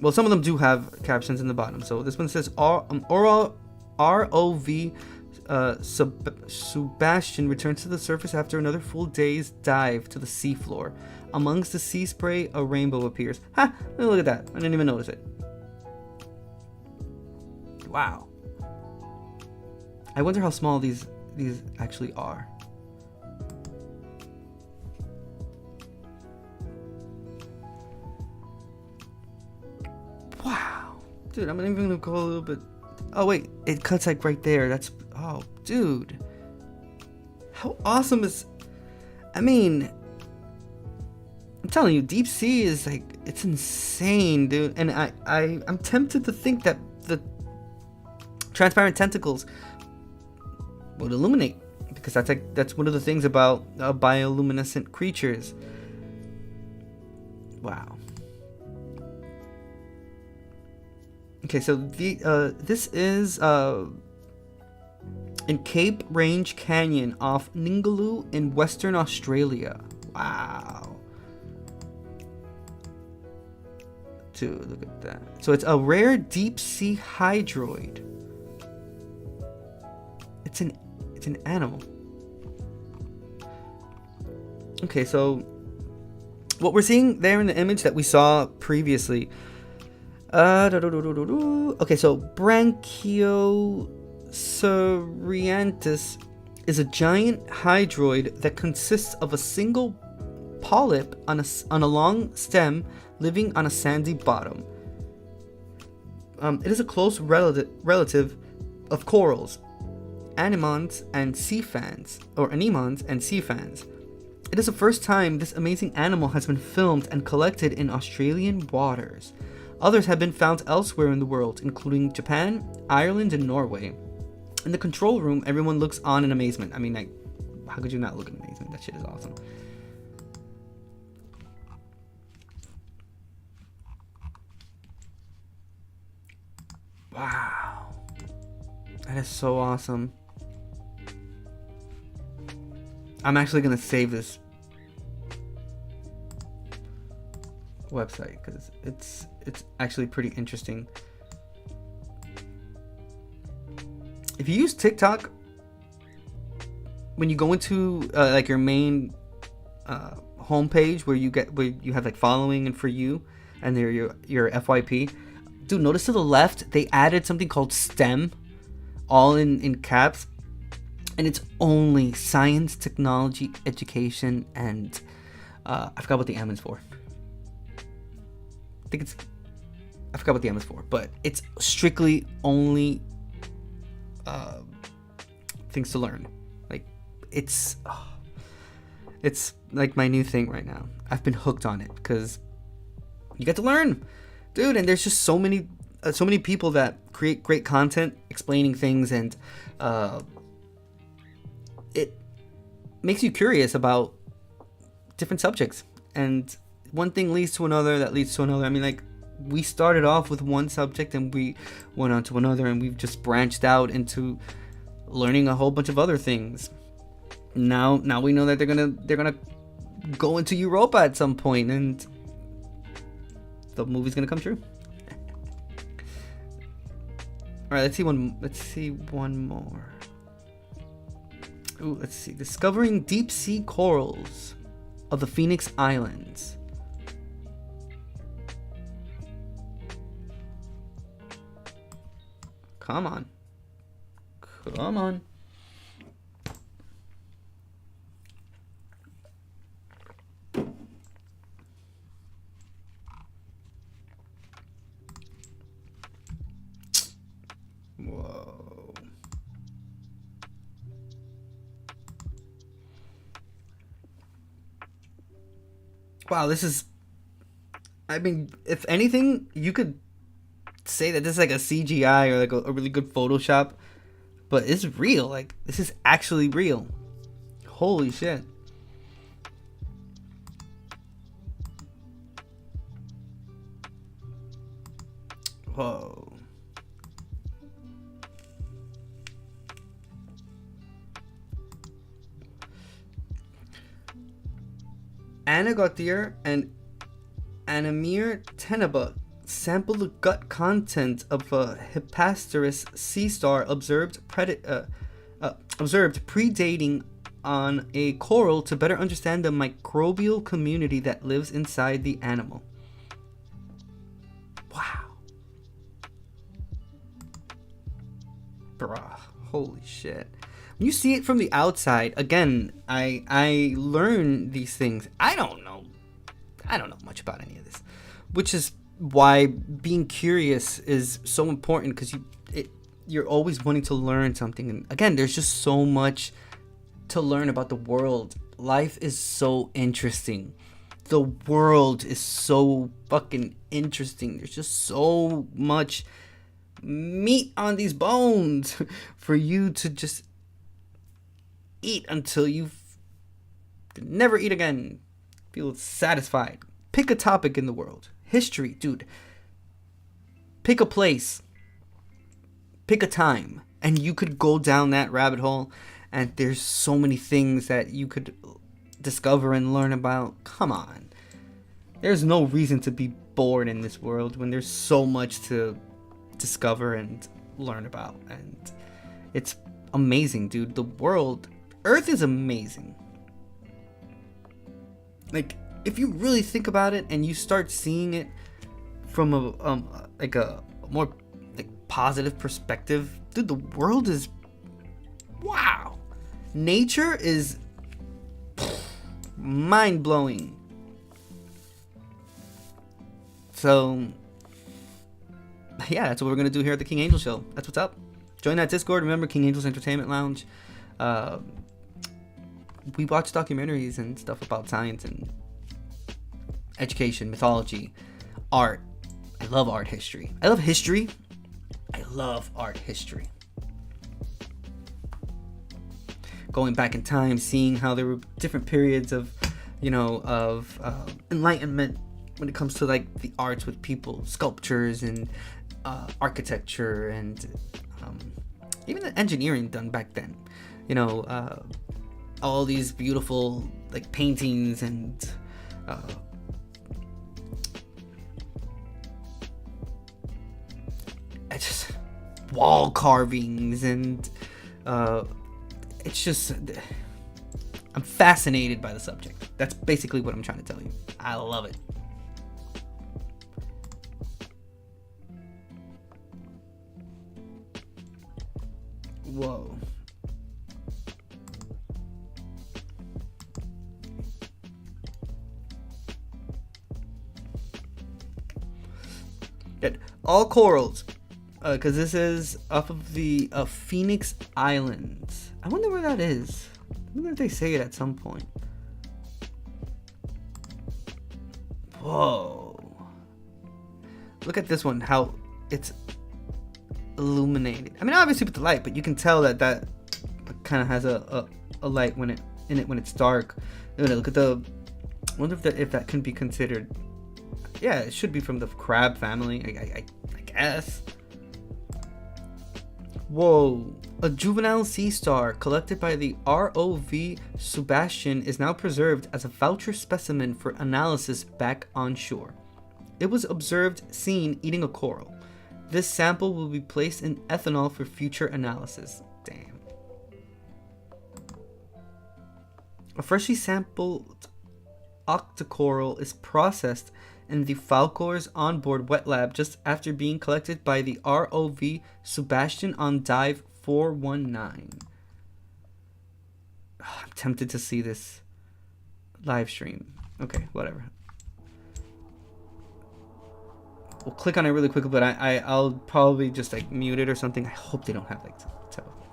Well, some of them do have captions in the bottom. So this one says ROV Sebastian returns to the surface after another full day's dive to the seafloor. Amongst the sea spray, a rainbow appears. Ha! Look at that. I didn't even notice it. Wow. I wonder how small these actually are. Wow. Dude, I'm even gonna go a little bit. Oh wait, it cuts like right there. That's, oh dude, how awesome is? I mean, I'm telling you, deep sea is like, it's insane, dude. And I'm tempted to think that the transparent tentacles would illuminate, because that's one of the things about bioluminescent creatures. Wow. Okay, so this is in Cape Range Canyon off Ningaloo in Western Australia. Wow. Dude, look at that. So it's a rare deep sea hydroid. It's an animal. Okay, so what we're seeing there in the image that we saw previously. Okay, so Branchiosaurantis is a giant hydroid that consists of a single polyp on a long stem living on a sandy bottom. It is a close relative of corals, anemones and sea fans. It is the first time this amazing animal has been filmed and collected in Australian waters. Others have been found elsewhere in the world, including Japan, Ireland, and Norway. In the control room, everyone looks on in amazement. I mean, like, how could you not look in amazement? That shit is awesome. Wow. That is so awesome. I'm actually going to save this website because it's actually pretty interesting. If you use TikTok, when you go into like your main homepage where you have like following and for you and your FYP, dude, notice to the left they added something called STEM, all in caps, and it's only science, technology, education, and I forgot what the M is for. I forgot what the M is for, but it's strictly only things to learn. Like, it's like my new thing right now. I've been hooked on it because you get to learn, dude. And there's just so many people that create great content explaining things, and it makes you curious about different subjects, and one thing leads to another that leads to another. I mean, like, we started off with one subject and we went on to another, and we've just branched out into learning a whole bunch of other things. Now we know that they're gonna go into Europa at some point, and the movie's gonna come true. All right, let's see one more. Ooh, let's see. Discovering deep sea corals of the Phoenix Islands. Come on. Whoa. Wow, this is... I mean, if anything, you could say that this is like a CGI or like a really good Photoshop, but it's real. Like, this is actually real. Holy shit. Whoa. Anna Gauthier and Anamir Tenaba sampled the gut content of a Hippasterus sea star observed predating on a coral to better understand the microbial community that lives inside the animal. Wow. Bruh, holy shit. When you see it from the outside, again, I learn these things. I don't know much about any of this, which is why being curious is so important, because you're always wanting to learn something. And again, there's just so much to learn about the world. Life is so interesting. The world is so fucking interesting. There's just so much meat on these bones for you to just eat until you never eat again. Feel satisfied. Pick a topic in the world. History, dude. Pick a place. Pick a time. And you could go down that rabbit hole. And there's so many things that you could discover and learn about. Come on. There's no reason to be bored in this world when there's so much to discover and learn about. And it's amazing, dude. The world, Earth is amazing. Like, if you really think about it and you start seeing it from a more like positive perspective, dude, the world is wow. Nature is mind-blowing. So yeah, that's what we're gonna do here at the King Angel Show. That's what's up. Join that Discord. Remember, King Angel's Entertainment Lounge. We watch documentaries and stuff about science and education, mythology, art. I love art history. I love history. I love art history. Going back in time, seeing how there were different periods of, enlightenment when it comes to like the arts with people, sculptures and architecture and even the engineering done back then. All these beautiful like paintings and just wall carvings and it's just, I'm fascinated by the subject. That's basically what I'm trying to tell you. I love it. Whoa. All corals, because this is off of the Phoenix Islands. I wonder where that is. I wonder if they say it at some point. Whoa. Look at this one, how it's illuminated. I mean, obviously with the light, but you can tell that kind of has a light when it's dark. Look at the. I wonder if that can be considered. Yeah, it should be from the crab family. I guess. Whoa. A juvenile sea star collected by the ROV Sebastian is now preserved as a voucher specimen for analysis back on shore. It was observed seen eating a coral. This sample will be placed in ethanol for future analysis. Damn. A freshly sampled octocoral is processed in the Falcor's onboard wet lab just after being collected by the ROV Sebastian on dive 419. I'm tempted to see this live stream. Okay, whatever. We'll click on it really quickly, but I'll probably just like mute it or something. I hope they don't have like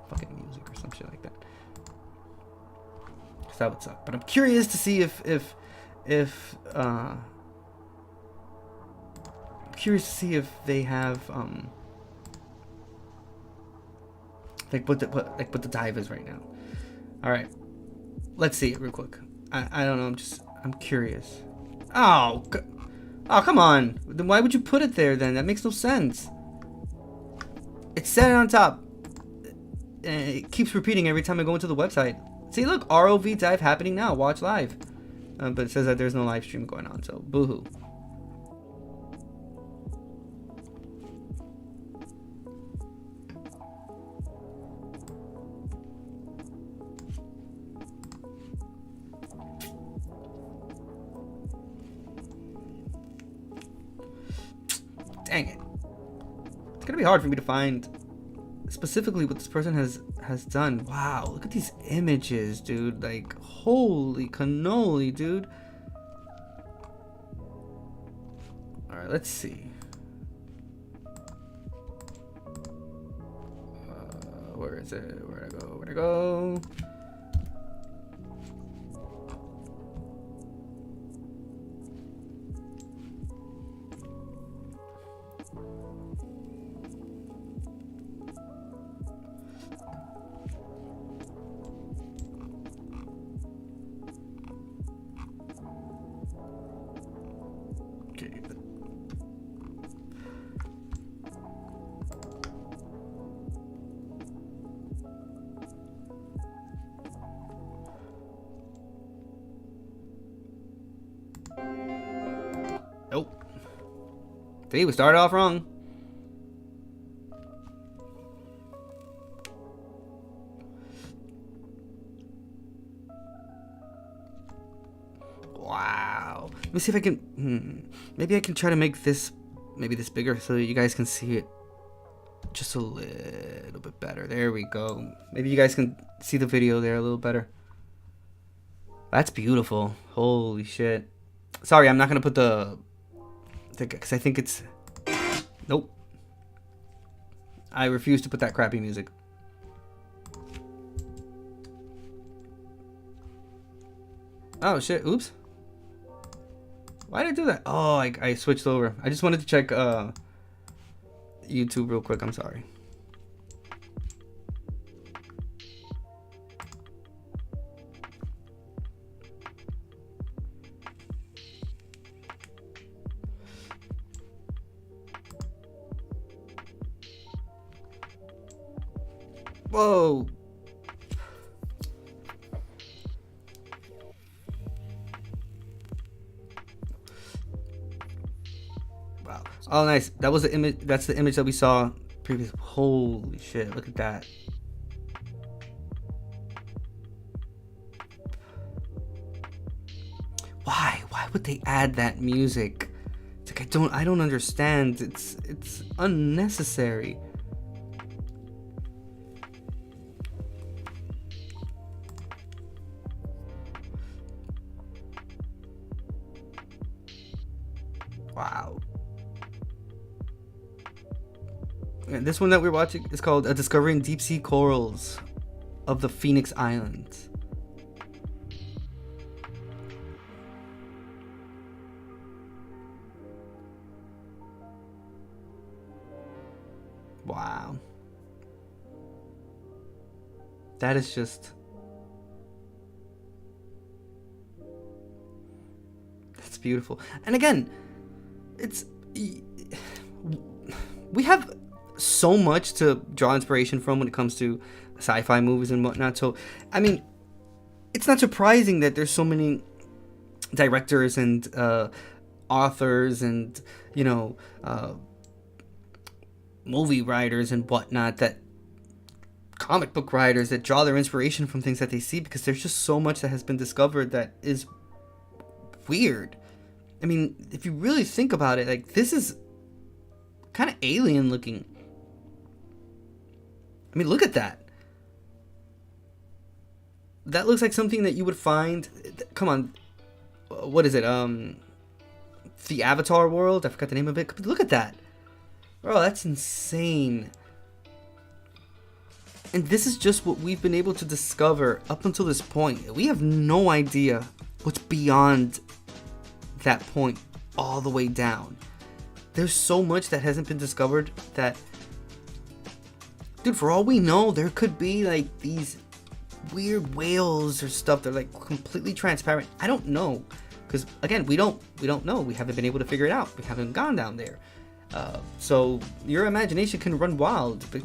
fucking music or some shit like that. Cause that would suck. But I'm curious to see if they have what the dive is right now. All right, let's see it real quick. I don't know. I'm curious. Oh, come on. Then why would you put it there then? That makes no sense. It's set on top. And it keeps repeating every time I go into the website. See, look, ROV dive happening now. Watch live. But it says that there's no live stream going on, so boo-hoo. Dang it. It's gonna be hard for me to find specifically what this person has done. Wow, look at these images, dude. Like, holy cannoli, dude. Alright, let's see. Where is it? Where'd I go? Where'd I go? Okay. Nope. See, we started off wrong. Wow. Let me see if I can. Maybe I can try to make this, maybe this bigger so that you guys can see it just a little bit better. There we go. Maybe you guys can see the video there a little better. That's beautiful. Holy shit. Sorry, I'm not gonna put the, because I think it's, nope. I refuse to put that crappy music. Oh shit, oops. Why did I do that? Oh, I switched over. I just wanted to check YouTube real quick, I'm sorry. Whoa. Wow. Oh, nice. That was the image. That's the image that we saw previous. Holy shit. Look at that. Why? Why would they add that music? It's like I don't understand. It's unnecessary. Wow. And this one that we're watching is called A Discovery in Deep Sea Corals of the Phoenix Islands. Wow. That is just... That's beautiful. And again, we have so much to draw inspiration from when it comes to sci-fi movies and whatnot. So, I mean, it's not surprising that there's so many directors and authors and, you know, movie writers and whatnot, that comic book writers that draw their inspiration from things that they see, because there's just so much that has been discovered that is weird. I mean, if you really think about it, like, this is kind of alien looking. I mean, look at that. That looks like something that you would find. Come on. What is it? The Avatar world? I forgot the name of it. Look at that. Bro, that's insane. And this is just what we've been able to discover up until this point. We have no idea what's beyond that point all the way down. There's so much that hasn't been discovered that, dude, for all we know, there could be like these weird whales or stuff that are like completely transparent. I don't know, because again, we don't know. We haven't been able to figure it out. We haven't gone down there. So your imagination can run wild. But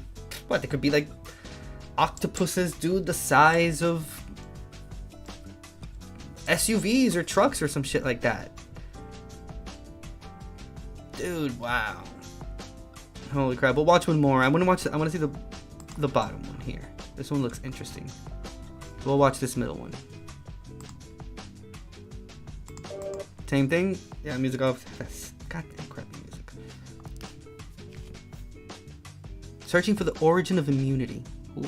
what, there could be like octopuses, dude, the size of SUVs or trucks or some shit like that. Dude, wow. Holy crap. We'll watch one more. I want to see the bottom one here. This one looks interesting. We'll watch this middle one. Same thing. Yeah, music off. That's goddamn crappy music. Searching for the origin of immunity. Ooh.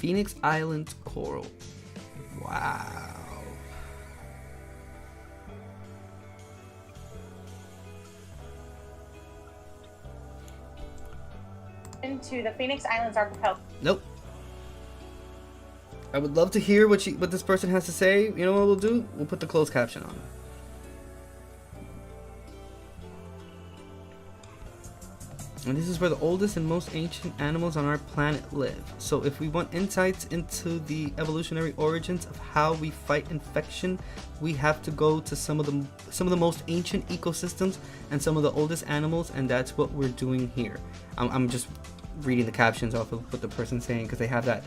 Phoenix Island coral. Wow.
Into the Phoenix Islands archipelago.
Nope. I would love to hear what this person has to say. You know what we'll do? We'll put the closed caption on. And this is where the oldest and most ancient animals on our planet live. So if we want insights into the evolutionary origins of how we fight infection, we have to go to some of the most ancient ecosystems and some of the oldest animals, and that's what we're doing here. I'm just reading the captions off of what the person's saying because they have that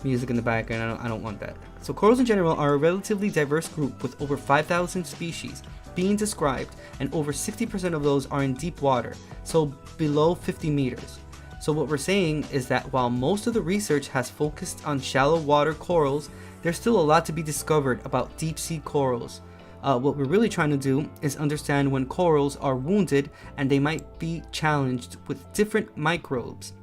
music in the background. I don't want that. So corals in general are a relatively diverse group with over 5,000 species being described, and over 60% of those are in deep water, so below 50 meters. So what we're saying is that while most of the research has focused on shallow water corals, there's still a lot to be discovered about deep sea corals. What we're really trying to do is understand when corals are wounded and they might be challenged with different microbes.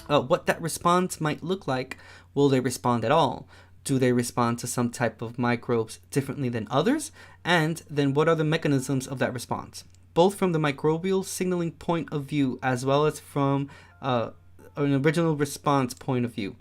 What that response might look like. Will they respond at all? Do they respond to some type of microbes differently than others? And then what are the mechanisms of that response? Both from the microbial signaling point of view as well as from an original response point of view.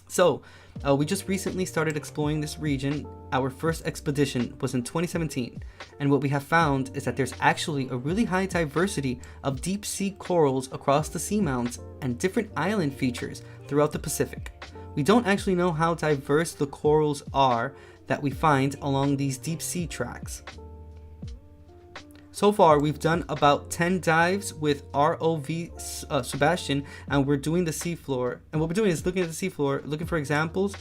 So we just recently started exploring this region. Our first expedition was in 2017, and what we have found is that there's actually a really high diversity of deep sea corals across the seamounts and different island features throughout the Pacific. We don't actually know how diverse the corals are that we find along these deep sea tracks. So far, we've done about 10 dives with ROV Sebastian, and we're doing the seafloor. And what we're doing is looking at the seafloor, looking for examples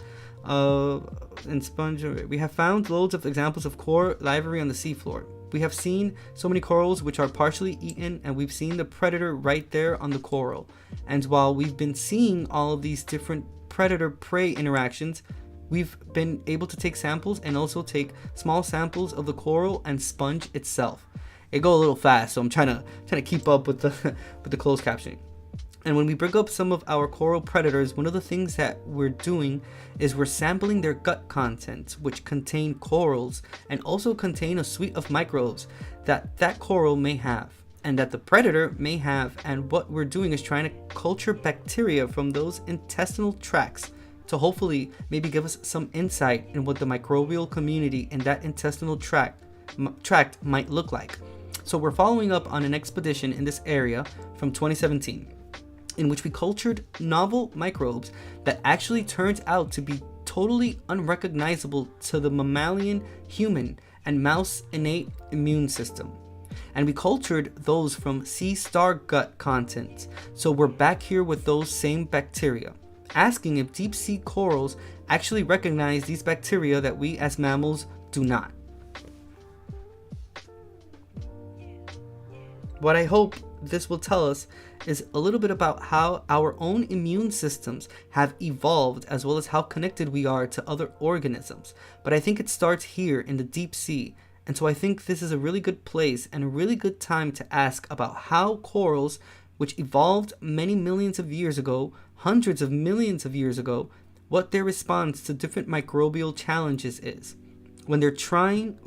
in sponge. We have found loads of examples of coral library on the seafloor. We have seen so many corals which are partially eaten, and we've seen the predator right there on the coral. And while we've been seeing all of these different predator-prey interactions, we've been able to take samples and also take small samples of the coral and sponge itself. It go a little fast, so I'm trying to keep up with the closed captioning. And when we bring up some of our coral predators, one of the things that we're doing is we're sampling their gut contents, which contain corals and also contain a suite of microbes that coral may have and that the predator may have. And what we're doing is trying to culture bacteria from those intestinal tracts to hopefully maybe give us some insight in what the microbial community in that intestinal tract might look like. So we're following up on an expedition in this area from 2017 in which we cultured novel microbes that actually turned out to be totally unrecognizable to the mammalian, human, and mouse innate immune system. And we cultured those from sea star gut contents. So we're back here with those same bacteria, asking if deep sea corals actually recognize these bacteria that we as mammals do not. What I hope this will tell us is a little bit about how our own immune systems have evolved, as well as how connected we are to other organisms. But I think it starts here in the deep sea. And so I think this is a really good place and a really good time to ask about how corals, which evolved many millions of years ago, hundreds of millions of years ago, what their response to different microbial challenges is. When they're trying,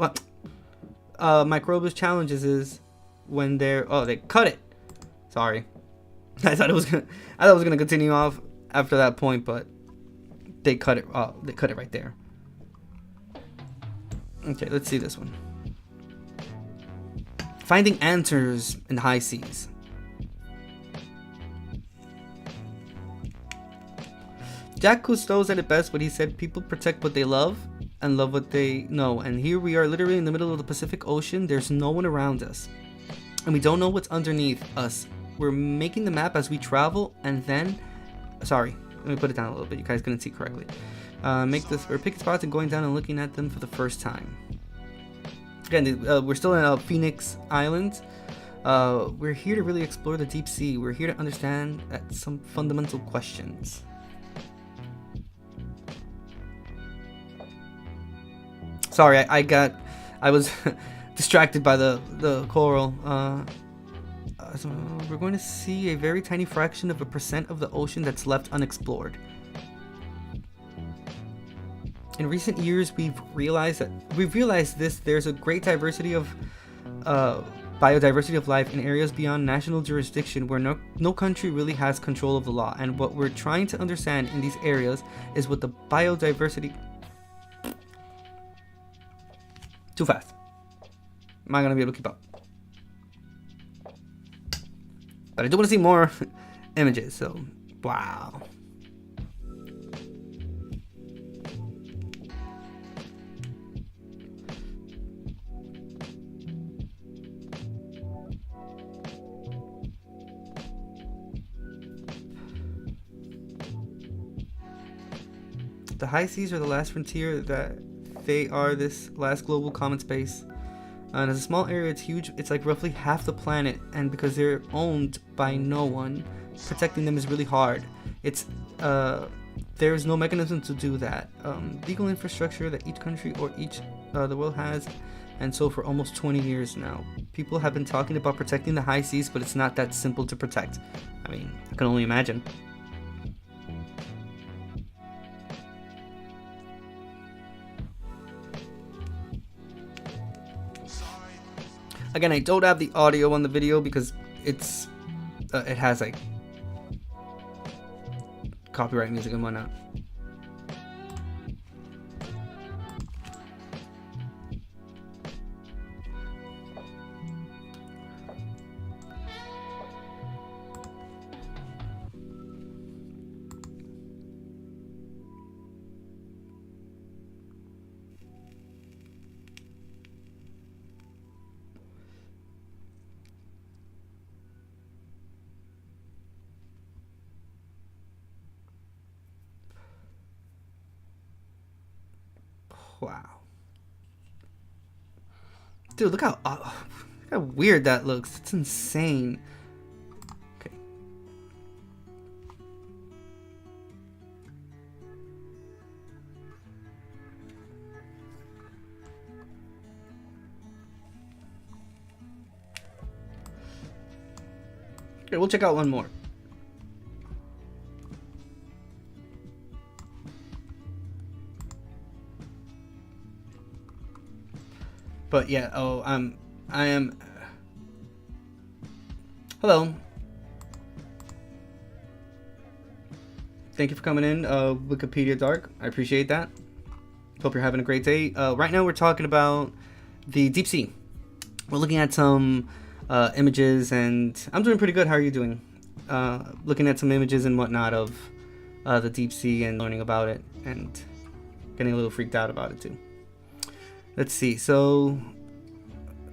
microbial challenges is when they cut it. Sorry. I thought it was gonna continue off after that point, but they cut it. They cut it right there. Okay, let's see this one. Finding answers in high seas. Jack Cousteau said it best when he said, "People protect what they love and love what they know." And here we are, literally in the middle of the Pacific Ocean. There's no one around us, and we don't know what's underneath us. We're making the map as we travel, and then, sorry, let me put it down a little bit. You guys couldn't see correctly. We're picking spots and going down and looking at them for the first time. Again, we're still in Phoenix Island. We're here to really explore the deep sea. We're here to understand some fundamental questions. Sorry, I was distracted by the coral. So we're going to see a very tiny fraction of a percent of the ocean that's left unexplored. In recent years, we've realized there's a great diversity of biodiversity of life in areas beyond national jurisdiction where no country really has control of the law. And what we're trying to understand in these areas is what the biodiversity... Too fast. Am I gonna be able to keep up? But I do want to see more images, so wow. The high seas are the last frontier, that they are this last global common space. And as a small area, it's huge. It's like roughly half the planet, and because they're owned by no one, protecting them is really hard. It's there's no mechanism to do that. Legal infrastructure that each country or each the world has, and so for almost 20 years now, people have been talking about protecting the high seas, but it's not that simple to protect. I mean, I can only imagine. Again, I don't have the audio on the video because it's it has like copyright music and whatnot. Wow. Dude, look how weird that looks. It's insane. Okay. Okay, we'll check out one more. But yeah, I am. Hello. Thank you for coming in, Wikipedia Dark. I appreciate that. Hope you're having a great day. Right now we're talking about the deep sea. We're looking at some images, and I'm doing pretty good. How are you doing? Looking at some images and whatnot of the deep sea and learning about it, and getting a little freaked out about it too. Let's see. So,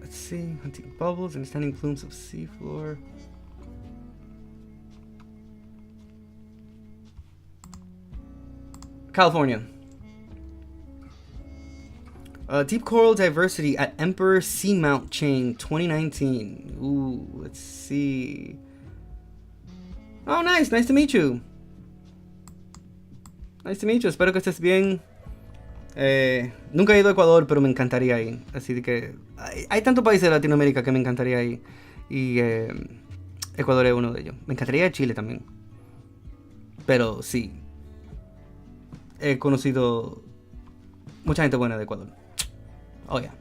let's see. Hunting bubbles, understanding plumes of seafloor. California. Deep coral diversity at Emperor Seamount Chain 2019. Ooh, let's see. Oh, nice. Nice to meet you. Nice to meet you. Espero que estés bien. Nunca he ido a Ecuador, pero me encantaría ir. Así que hay tantos países de Latinoamérica que me encantaría ir. Y Ecuador es uno de ellos. Me encantaría ir a Chile también. Pero sí. He conocido mucha gente buena de Ecuador. Oh, yeah.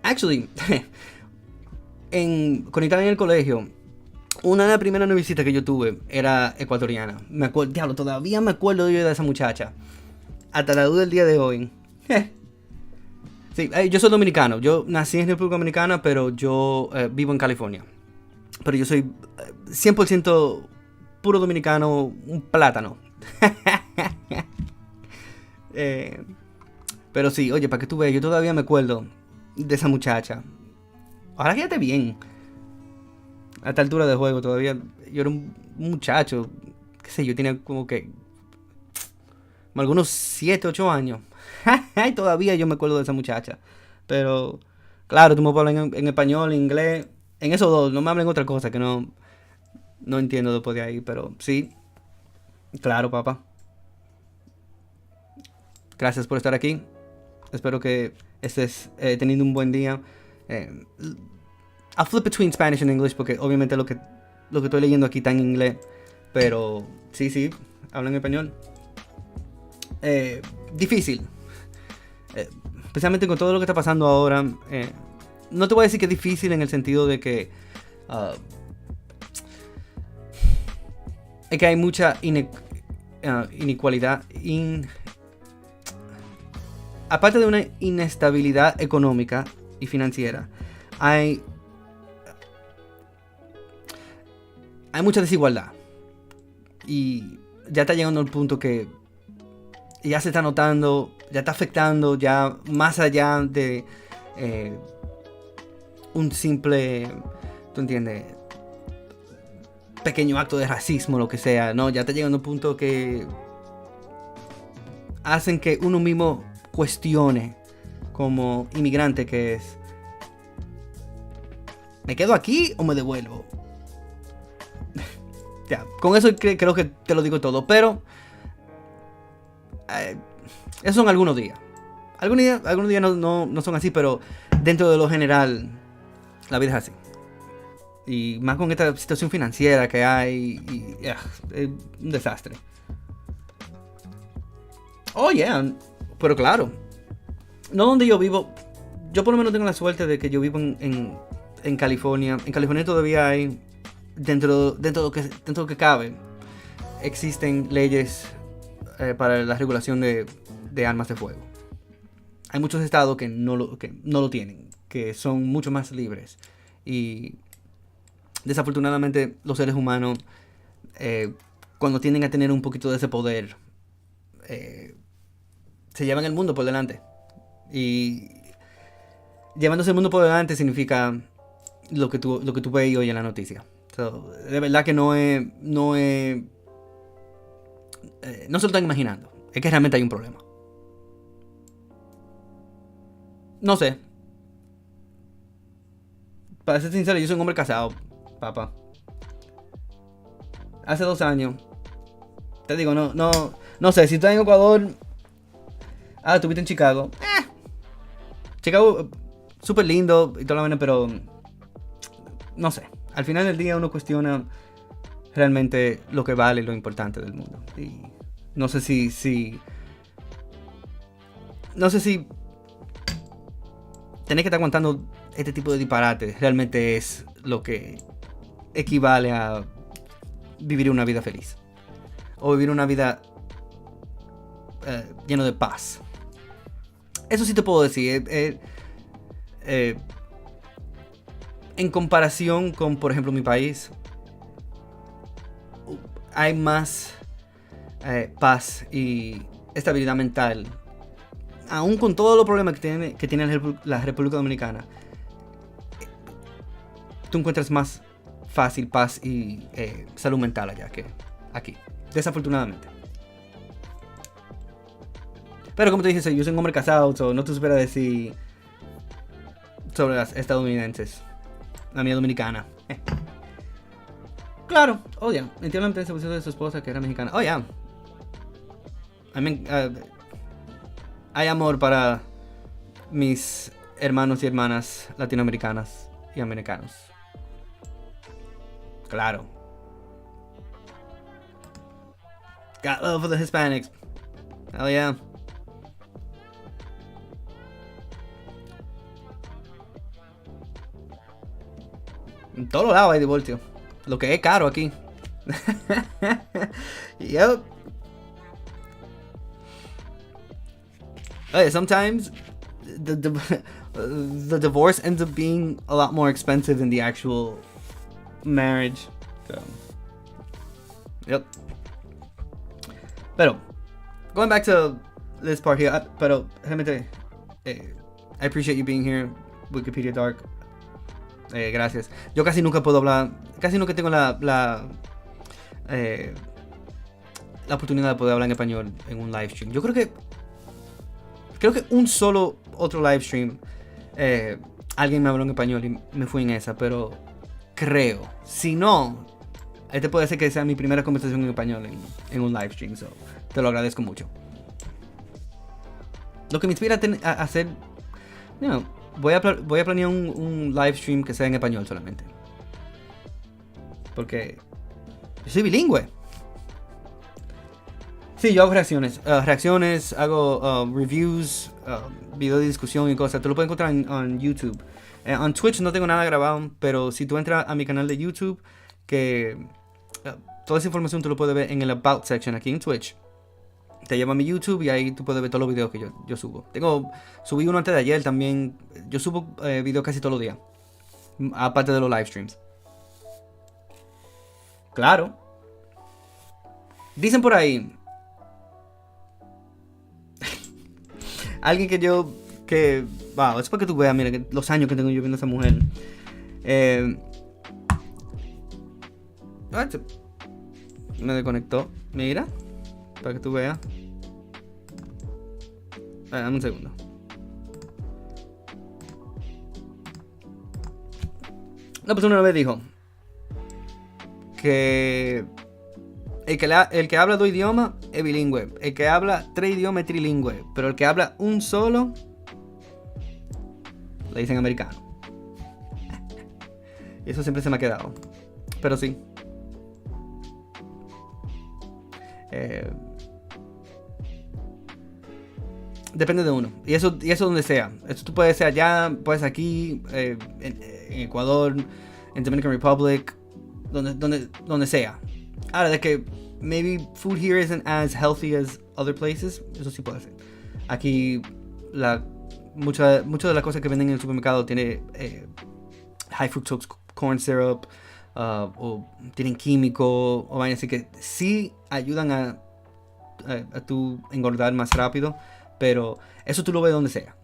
Actually, cuando estaba en el colegio, una de las primeras novicitas que yo tuve era ecuatoriana. Me acuerdo, diablo, todavía me acuerdo yo de esa muchacha. Hasta la duda del día de hoy. Sí, yo soy dominicano. Yo nací en República Dominicana, pero yo vivo en California. Pero yo soy 100% puro dominicano, un plátano. Pero sí, oye, para que tú veas, yo todavía me acuerdo de esa muchacha. Ahora que ya esté bien. A esta altura del juego todavía. Yo era un muchacho. Qué sé yo, tenía como que algunos 7, 8 años. Y todavía yo me acuerdo de esa muchacha. Pero, claro, tú me puedes hablar en español, en inglés. En esos dos, no me hablen otra cosa que no entiendo después de ahí. Pero sí, claro, papá. Gracias por estar aquí. Espero que estés teniendo un buen día. I'll flip between Spanish and English porque obviamente lo que estoy leyendo aquí está en inglés. Pero sí, hablan español. difícil. Especialmente con todo lo que está pasando ahora. No te voy a decir que es difícil en el sentido de que es que hay mucha inequalidad. Aparte de una inestabilidad económica y financiera, hay mucha desigualdad. Y ya está llegando al punto que ya se está notando, ya está afectando, ya más allá de un simple, ¿tú entiendes? Pequeño acto de racismo, lo que sea, ¿no? Ya está llegando a un punto que hacen que uno mismo cuestione como inmigrante, que es: ¿me quedo aquí o me devuelvo? Ya, con eso creo que te lo digo todo, pero esos son algunos días. Algunos días no son así, pero dentro de lo general, la vida es así. Y más con esta situación financiera que hay, es un desastre. Oh, yeah, pero claro, no donde yo vivo. Yo por lo menos tengo la suerte de que yo vivo en California. En California todavía hay, dentro de lo que cabe, existen leyes para la regulación de armas de fuego. Hay muchos estados que no lo tienen, que son mucho más libres. Y desafortunadamente los seres humanos, cuando tienden a tener un poquito de ese poder, se llevan el mundo por delante. Y llevándose el mundo por delante significa lo que tú ves hoy en la noticia. So, de verdad que no se lo están imaginando. Es que realmente hay un problema. No sé. Para ser sincero, yo soy un hombre casado, papá. Hace 2 años. Te digo, no sé, si estás en Ecuador. Estuviste en Chicago. Chicago, súper lindo y toda la vaina, pero no sé. Al final del día uno cuestiona realmente lo que vale, lo importante del mundo. Y no sé si tener que estar aguantando este tipo de disparates realmente es lo que equivale a vivir una vida feliz. O vivir una vida lleno de paz. Eso sí te puedo decir. En comparación con, por ejemplo, mi país, hay más paz y estabilidad mental. Aún con todos los problemas que tiene la República Dominicana, tú encuentras más fácil paz y salud mental allá que aquí, desafortunadamente. Pero como te dije, yo soy un hombre casado, no te supiera decir sobre las estadounidenses. La mía dominicana. Claro, oh yeah. Entiendo la empresa de su esposa que era mexicana. Oh yeah. Hay amor para mis hermanos y hermanas latinoamericanas y americanos. Claro. Got love for the Hispanics. Hell yeah. En todos lados hay divorcio. Lo que es caro aquí. Yep. Sometimes the divorce ends up being a lot more expensive than the actual marriage. So, yep. Pero, going back to this part here. Pero, realmente, I appreciate you being here, Wikipedia Dark. Gracias. Yo casi nunca puedo hablar. Casi nunca tengo la oportunidad de poder hablar en español en un live stream. Yo creo que un solo otro live stream alguien me habló en español y me fui en esa, pero creo. Si no, este puede ser que sea mi primera conversación en español en un live stream. So, te lo agradezco mucho. Lo que me inspira a hacer, voy a planear un live stream que sea en español solamente. Porque yo soy bilingüe. Sí, yo hago reacciones, hago reviews, video de discusión y cosas. Tú lo puedes encontrar en YouTube. En Twitch no tengo nada grabado, pero si tú entras a mi canal de YouTube, que toda esa información tú lo puedes ver en el About section aquí en Twitch. Te lleva a mi YouTube y ahí tú puedes ver todos los videos que yo subo. Subí uno antes de ayer también. Yo subo videos casi todos los días. Aparte de los live streams. Claro. Dicen por ahí. Alguien wow, es para que tú veas, mira, los años que tengo yo viendo a esa mujer. Me desconectó. Mira. Para que tú veas. Dame un segundo. Una persona una vez dijo que el que habla dos idiomas es bilingüe. El que habla tres idiomas es trilingüe. Pero el que habla un solo le dicen americano. Y eso siempre se me ha quedado. Pero sí. Depende de uno. Y eso donde sea. Esto tú puedes ser allá, puedes aquí, en Ecuador, en Dominican Republic, donde sea. Ahora, de que maybe food here isn't as healthy as other places, eso sí puede ser. Aquí, muchas de las cosas que venden en el supermercado tiene high fructose corn syrup, o tienen químico, o vainas así que sí ayudan a tu engordar más rápido, pero eso tú lo ves donde sea.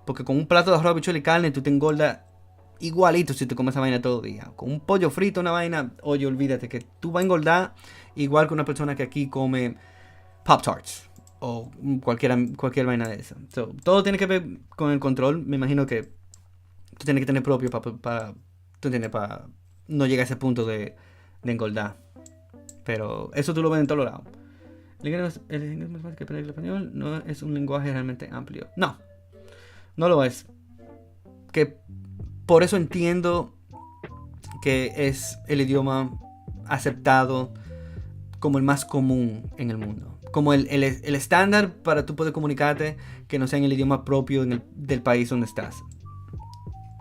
Porque con un plato de arroz, habichuela y carne tú te engordas igualito si te comes esa vaina todo el día. Con un pollo frito, una vaina, oye, olvídate que tú vas a engordar igual que una persona que aquí come Pop Tarts o cualquier vaina de esa. So, todo tiene que ver con el control. Me imagino que tú tienes que tener propio para no llegar a ese punto de engordar. Pero eso tú lo ves en todos lados. El inglés más fácil que aprender el español no es un lenguaje realmente amplio. No lo es. Que por eso entiendo que es el idioma aceptado como el más común en el mundo. Como el estándar para tú poder comunicarte que no sea en el idioma propio del país donde estás.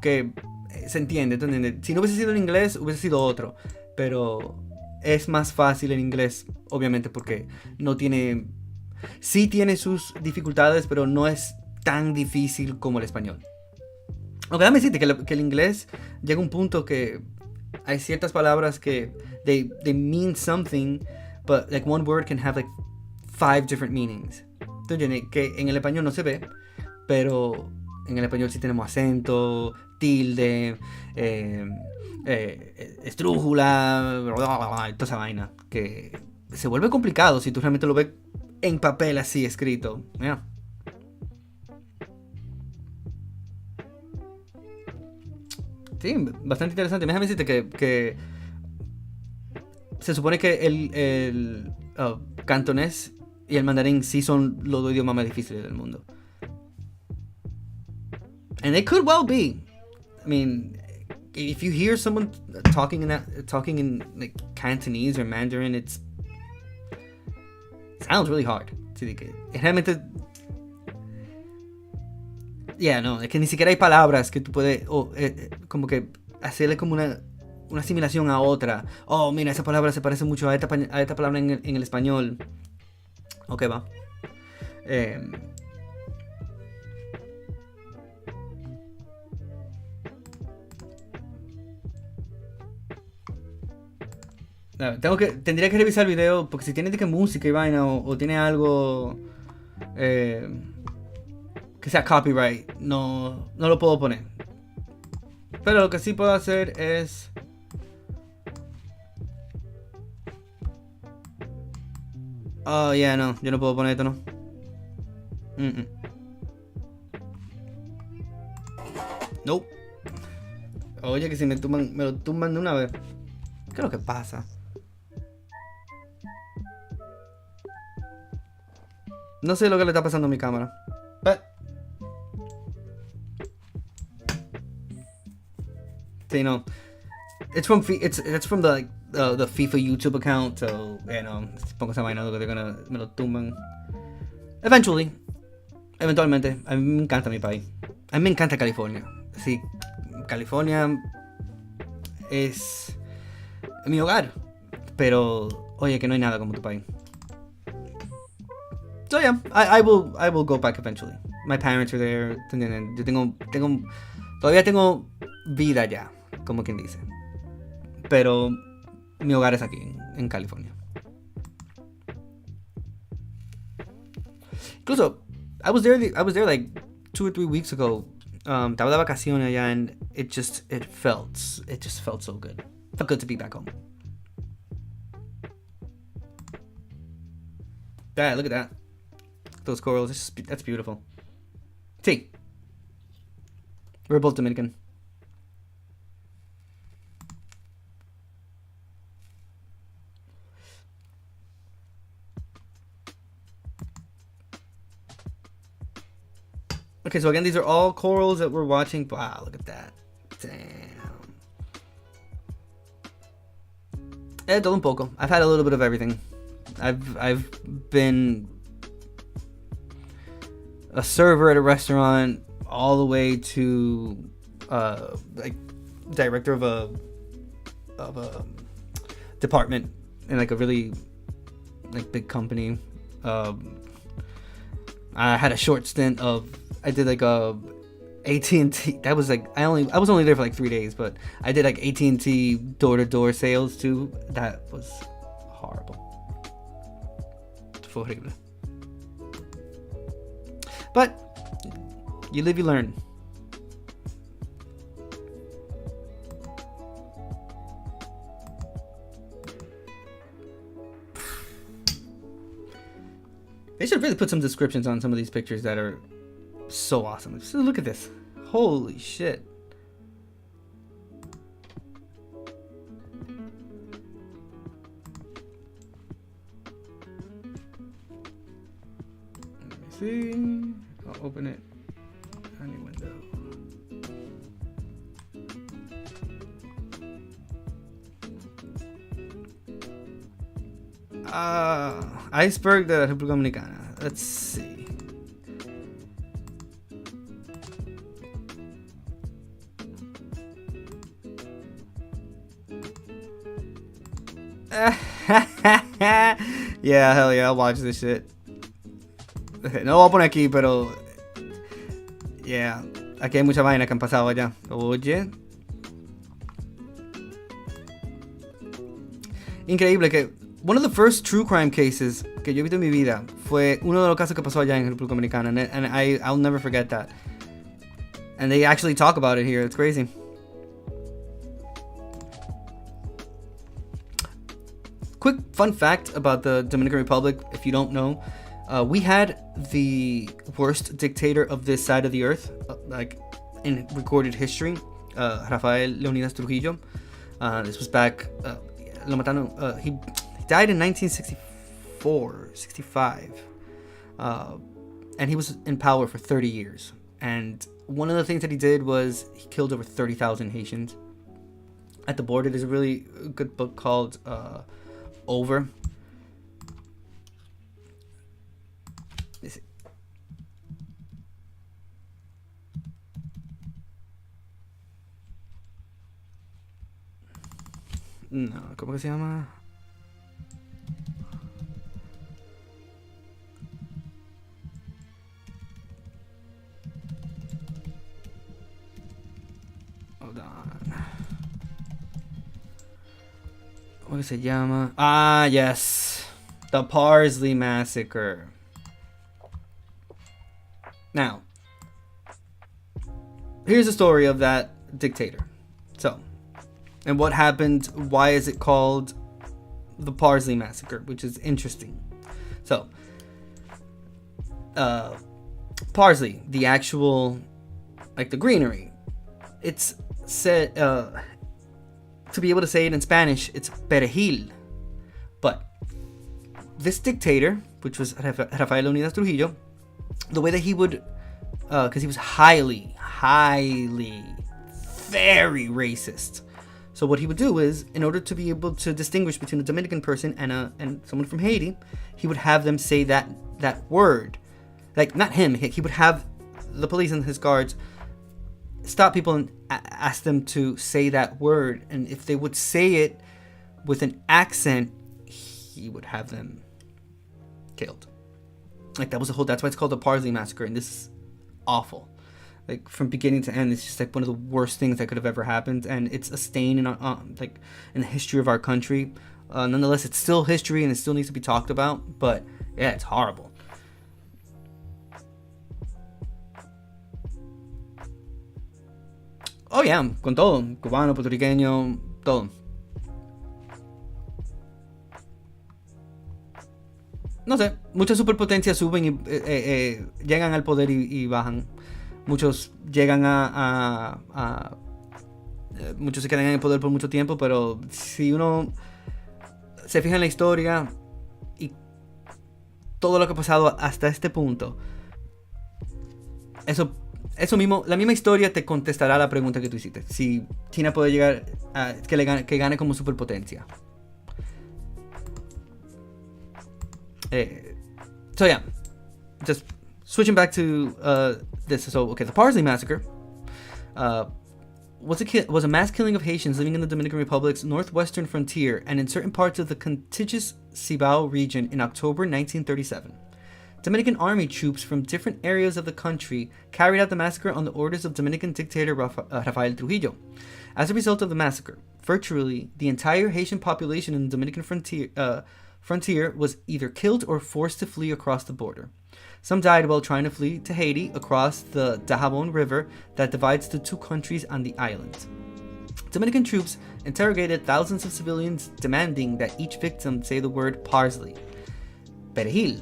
Que se entiende, ¿tú entiendes? Si no hubiese sido en inglés, hubiese sido otro. Pero es más fácil en inglés, obviamente, porque sí tiene sus dificultades, pero no es tan difícil como el español. Aunque déjame decirte que el inglés llega a un punto que hay ciertas palabras que they mean something, but like one word can have like 5 different meanings. ¿Tú entiendes? Que en el español no se ve, pero en el español sí tenemos acento, tilde, estrújula, toda esa vaina. Que se vuelve complicado si tú realmente lo ves en papel así escrito. Mira. Sí, bastante interesante. Déjame decirte que se supone que el cantonés y el mandarín sí son los dos idiomas más difíciles del mundo. And they could well be. I mean, if you hear someone talking in like Cantonese or Mandarin, it sounds really hard. Sí, que realmente, no, es que ni siquiera hay palabras que tú puedes como que hacerle como una asimilación a otra. Oh, mira, esa palabra se parece mucho a esta palabra en el español. Ok, va. Tendría que revisar el video, porque si tiene de que música y vaina o tiene algo que sea copyright, no lo puedo poner. Pero lo que sí puedo hacer es oh, no, yo no puedo poner esto, ¿no? No. Oye, que si me lo tumban de una vez. ¿Qué es lo que pasa? No sé lo que le está pasando a mi cámara. Sí, no. It's from the like the FIFA YouTube account. So, pongo esa vaina, they're gonna me lo tumban. Eventualmente, a mí me encanta mi país. A mí me encanta California. Sí, California es mi hogar. Pero, oye, que no hay nada como tu país. So yeah, I will go back eventually. My parents are there. Yo todavía tengo vida allá, como quien dice. Pero mi hogar es aquí, en California. Incluso, I was there like 2 or 3 weeks ago. Estaba de vacaciones allá, and it just felt so good. It felt good to be back home. Yeah, look at that. Those corals, that's beautiful. See, we're both Dominican. Okay, so again, these are all corals that we're watching. Wow, look at that. Damn. Todo un poco. I've had a little bit of everything. I've been a server at a restaurant, all the way to like director of a department in like a really like big company. I had a short stint of I did like a AT&T. That was like I was only there for like 3 days, but I did like AT&T door-to-door sales too. That was horrible. Horrible. But you live, you learn. They should really put some descriptions on some of these pictures that are so awesome. Just look at this. Holy shit. Let me see. I'll open it. Any window. Iceberg de la República Dominicana. Let's see. Yeah, hell yeah, I'll watch this shit. No voy a poner aquí, pero yeah, aquí hay mucha vaina que han pasado allá. Oye, increíble que one of the first true crime cases que yo he visto en mi vida fue uno de los casos que pasó allá en República Dominicana, and I'll never forget that. And they actually talk about it here. It's crazy. Quick fun fact about the Dominican Republic, if you don't know, we had the worst dictator of this side of the earth, like in recorded history, Rafael Leonidas Trujillo. This was back, lo mataron, he died in 1964, 65, and he was in power for 30 years. And one of the things that he did was he killed over 30,000 Haitians. At the border, there's a really good book called Over. No, ¿cómo que se llama? Hold on. ¿Cómo que se llama? Ah, yes. The Parsley Massacre. Now, here's the story of that dictator. So, and what happened, why is it called the Parsley Massacre, which is interesting. So, parsley, the actual, like the greenery, it's said, to be able to say it in Spanish, it's perejil. But this dictator, which was Rafael Leonidas Trujillo, the way that he would, because he was highly, very racist. So what he would do is, in order to be able to distinguish between a Dominican person and someone from Haiti, he would have them say that word. Like, not him, he would have the police and his guards stop people and ask them to say that word. And if they would say it with an accent, he would have them killed. Like, that was that's why it's called the Parsley Massacre. And this is awful. Like, from beginning to end, it's just like one of the worst things that could have ever happened, and it's a stain in like in the history of our country. Nonetheless, it's still history and it still needs to be talked about. But yeah, it's horrible. Oh yeah, con todo, cubano, puertorriqueño, todo. No sé, muchas superpotencias suben y llegan al poder y bajan. Muchos llegan muchos se quedan en el poder por mucho tiempo, pero si uno se fija en la historia y todo lo que ha pasado hasta este punto, eso mismo, la misma historia te contestará la pregunta que tú hiciste. Si China puede llegar a que gane como superpotencia. So yeah, just switching back to this. So okay, the Parsley Massacre was a mass killing of Haitians living in the Dominican Republic's northwestern frontier and in certain parts of the contiguous Cibao region in October 1937. Dominican army troops from different areas of the country carried out the massacre on the orders of Dominican dictator Rafael Trujillo. As a result of the massacre, virtually the entire Haitian population in the Dominican frontier was either killed or forced to flee across the border. Some died while trying to flee to Haiti across the Dajabon River that divides the two countries on the island. Dominican troops interrogated thousands of civilians, demanding that each victim say the word parsley, perejil.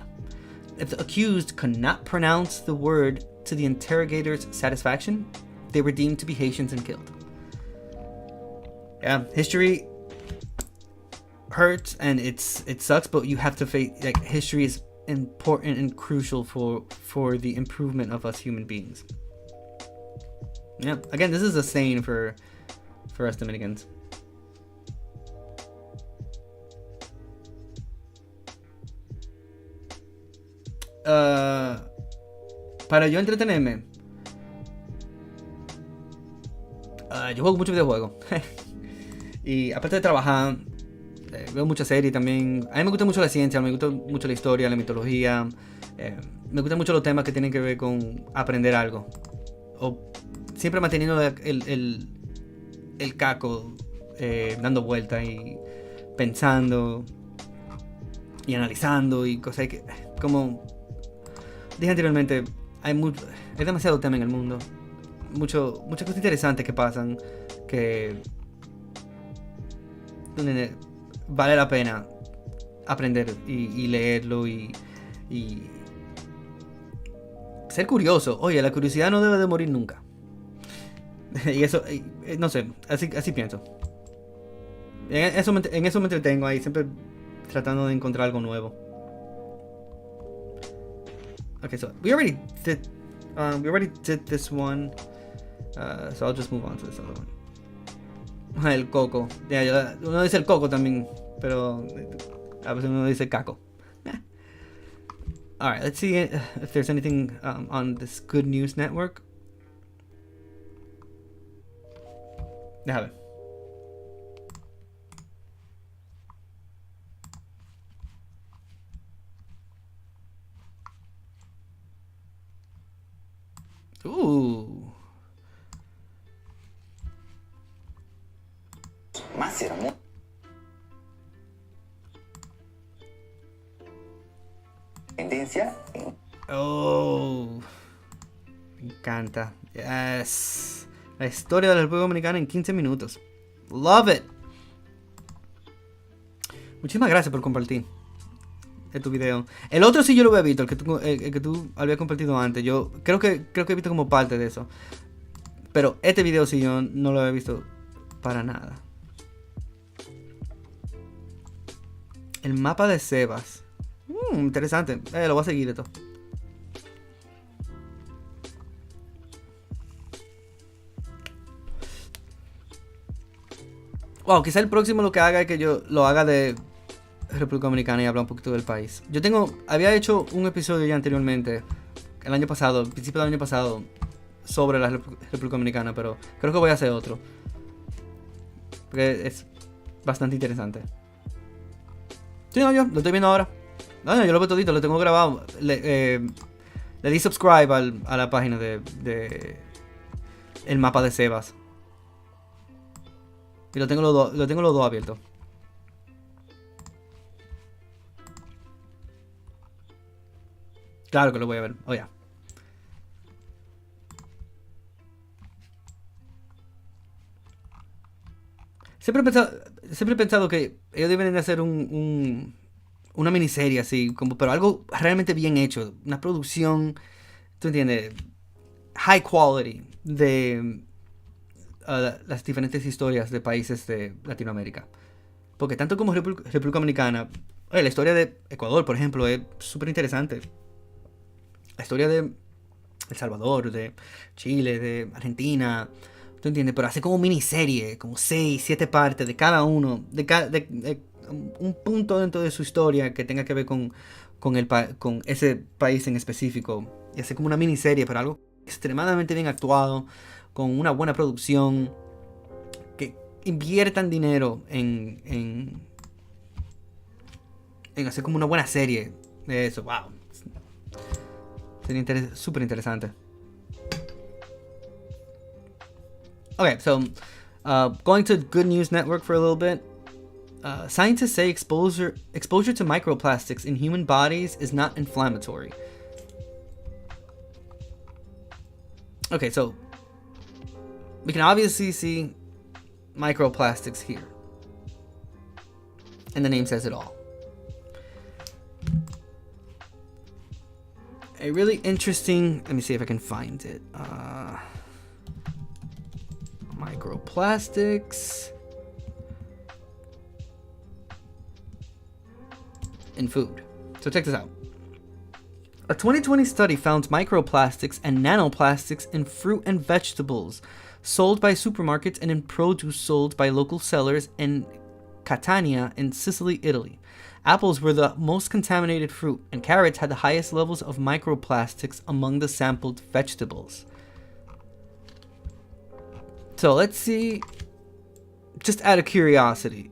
If the accused could not pronounce the word to the interrogator's satisfaction, they were deemed to be Haitians and killed. Yeah, history hurts and it sucks, but you have to face, like, history is important and crucial for the improvement of us human beings. Yeah, again, this is a stain for us Dominicans. Para yo entretenerme, yo juego mucho videojuegos. Y aparte de trabajar, veo mucha serie también. A mí me gusta mucho la ciencia, me gusta mucho la historia, la mitología. Me gustan mucho los temas que tienen que ver con aprender algo. O siempre manteniendo el caco dando vueltas y pensando y analizando y cosas que, como dije anteriormente, hay demasiado tema en el mundo. Muchas cosas interesantes que pasan que vale la pena aprender y leerlo y ser curioso. Oye, la curiosidad no debe de morir nunca. Y eso, no sé, así pienso. En eso me entretengo ahí, siempre tratando de encontrar algo nuevo. Okay, so we already did this one, so I'll just move on to this other one. El coco. Yeah, uno dice el coco también, pero a veces uno dice caco. Alright, let's see if there's anything on this Good News Network. Déjame ver.
Más hermoso. Tendencia.
Oh, me encanta. Yes. La historia de la República Dominicana en 15 minutos. Love it. Muchísimas gracias por compartir tu video. El otro sí yo lo había visto, el que tú habías compartido antes. Yo creo que he visto como parte de eso. Pero este video sí yo no lo había visto para nada. El mapa de Sebas. Interesante. Lo voy a seguir esto. Wow, quizá el próximo lo que haga es que yo lo haga de República Dominicana y habla un poquito del país. Había hecho un episodio ya anteriormente, el año pasado, al principio del año pasado, sobre la República Dominicana, pero creo que voy a hacer otro. Porque es bastante interesante. Sí, no, yo lo estoy viendo ahora. No, yo lo veo todito, lo tengo grabado. Le di subscribe a la página de el mapa de Sebas. Y lo tengo los dos abiertos. Claro que lo voy a ver. Oh, ya. Siempre he pensado que ellos deben de hacer una miniserie así, como, pero algo realmente bien hecho. Una producción, ¿tú entiendes? High quality de las diferentes historias de países de Latinoamérica. Porque tanto como República Dominicana, la historia de Ecuador, por ejemplo, es súper interesante. La historia de El Salvador, de Chile, de Argentina, ¿tú entiendes? Pero hace como miniserie, como 6, 7 partes de cada uno, de un punto dentro de su historia que tenga que ver con ese país en específico. Y hace como una miniserie, pero algo extremadamente bien actuado, con una buena producción, que inviertan dinero en hacer como una buena serie de eso. Wow. Sería súper interesante. Okay, so going to Good News Network for a little bit. Scientists say exposure to microplastics in human bodies is not inflammatory. Okay, so we can obviously see microplastics here. And the name says it all. A really interesting, let me see if I can find it. Microplastics in food. So check this out. A 2020 study found microplastics and nanoplastics in fruit and vegetables sold by supermarkets and in produce sold by local sellers in Catania in Sicily, Italy. Apples were the most contaminated fruit, and carrots had the highest levels of microplastics among the sampled vegetables. So let's see, just out of curiosity,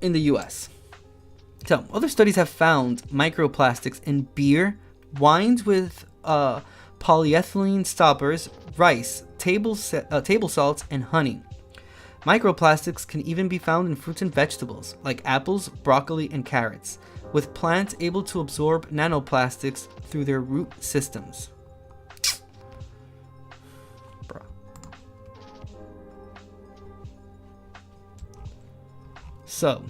in the US. So other studies have found microplastics in beer, wines with polyethylene stoppers, rice, table salts, and honey. Microplastics can even be found in fruits and vegetables, like apples, broccoli, and carrots, with plants able to absorb nanoplastics through their root systems. Bruh. So,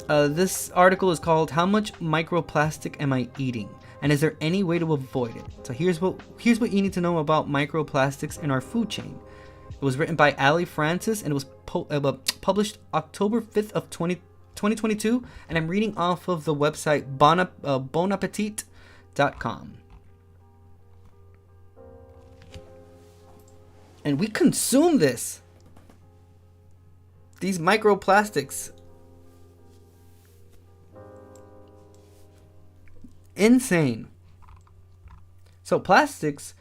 this article is called "How Much Microplastic Am I Eating? And is there any way to avoid it?" So here's what you need to know about microplastics in our food chain. It was written by Ali Francis and it was published October 5th of 2022, and I'm reading off of the website bonappetit.com. And we consume these microplastics. Insane. So plastics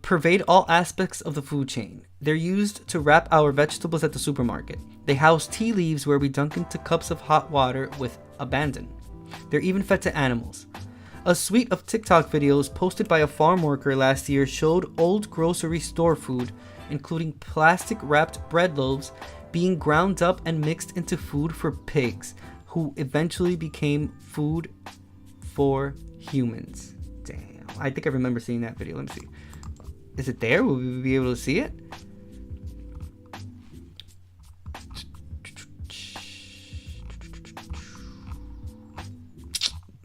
pervade all aspects of the food chain. They're used to wrap our vegetables at the supermarket. They house tea leaves where we dunk into cups of hot water with abandon. They're even fed to animals. A suite of TikTok videos posted by a farm worker last year showed old grocery store food, including plastic-wrapped bread loaves, being ground up and mixed into food for pigs, who eventually became food for humans. Damn, I think I remember seeing that video. Let me see. Is it there? Will we be able to see it?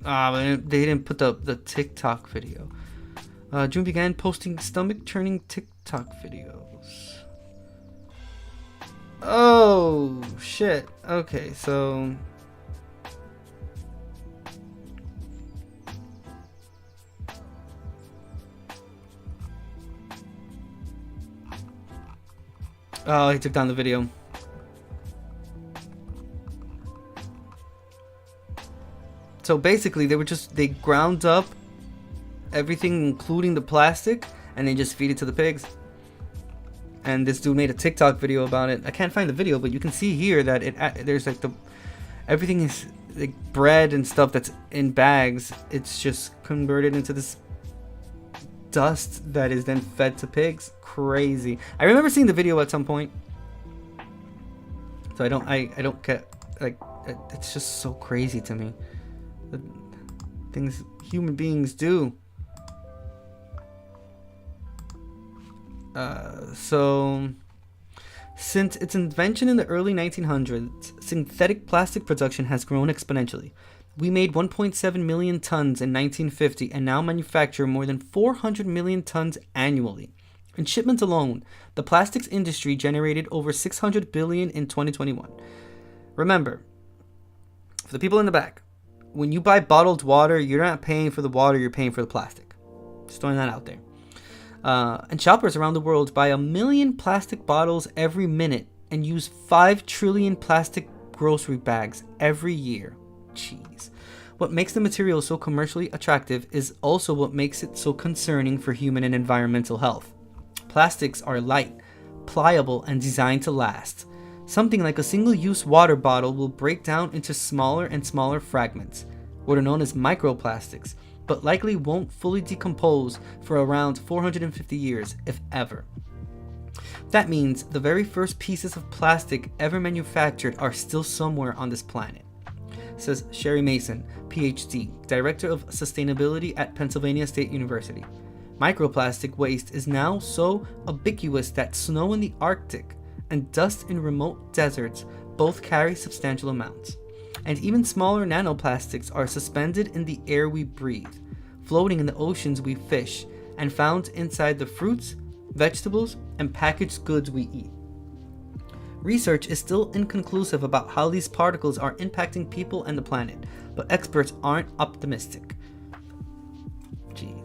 But they didn't put the TikTok video. June began posting stomach-turning TikTok videos. Oh, shit. Okay, so... Oh, he took down the video. So basically, they ground up everything, including the plastic, and they just feed it to the pigs. And this dude made a TikTok video about it. I can't find the video, but you can see here that there's like everything is like bread and stuff that's in bags. It's just converted into this dust that is then fed to pigs. Crazy. I remember seeing the video at some point. So I don't get, like, it's just so crazy to me. The things human beings do. So since its invention in the early 1900s, synthetic plastic production has grown exponentially. We made 1.7 million tons in 1950 and now manufacture more than 400 million tons annually. In shipments alone, the plastics industry generated over 600 billion in 2021. Remember, for the people in the back, when you buy bottled water, you're not paying for the water, you're paying for the plastic. Just throwing that out there. And shoppers around the world buy 1 million plastic bottles every minute and use 5 trillion plastic grocery bags every year. Jeez. What makes the material so commercially attractive is also what makes it so concerning for human and environmental health. Plastics are light, pliable, and designed to last. Something like a single-use water bottle will break down into smaller and smaller fragments, what are known as microplastics, but likely won't fully decompose for around 450 years, if ever. That means the very first pieces of plastic ever manufactured are still somewhere on this planet, says Sherry Mason, PhD, Director of Sustainability at Pennsylvania State University. Microplastic waste is now so ubiquitous that snow in the Arctic and dust in remote deserts both carry substantial amounts. And even smaller nanoplastics are suspended in the air we breathe, floating in the oceans we fish, and found inside the fruits, vegetables, and packaged goods we eat. Research is still inconclusive about how these particles are impacting people and the planet, but experts aren't optimistic. Jeez.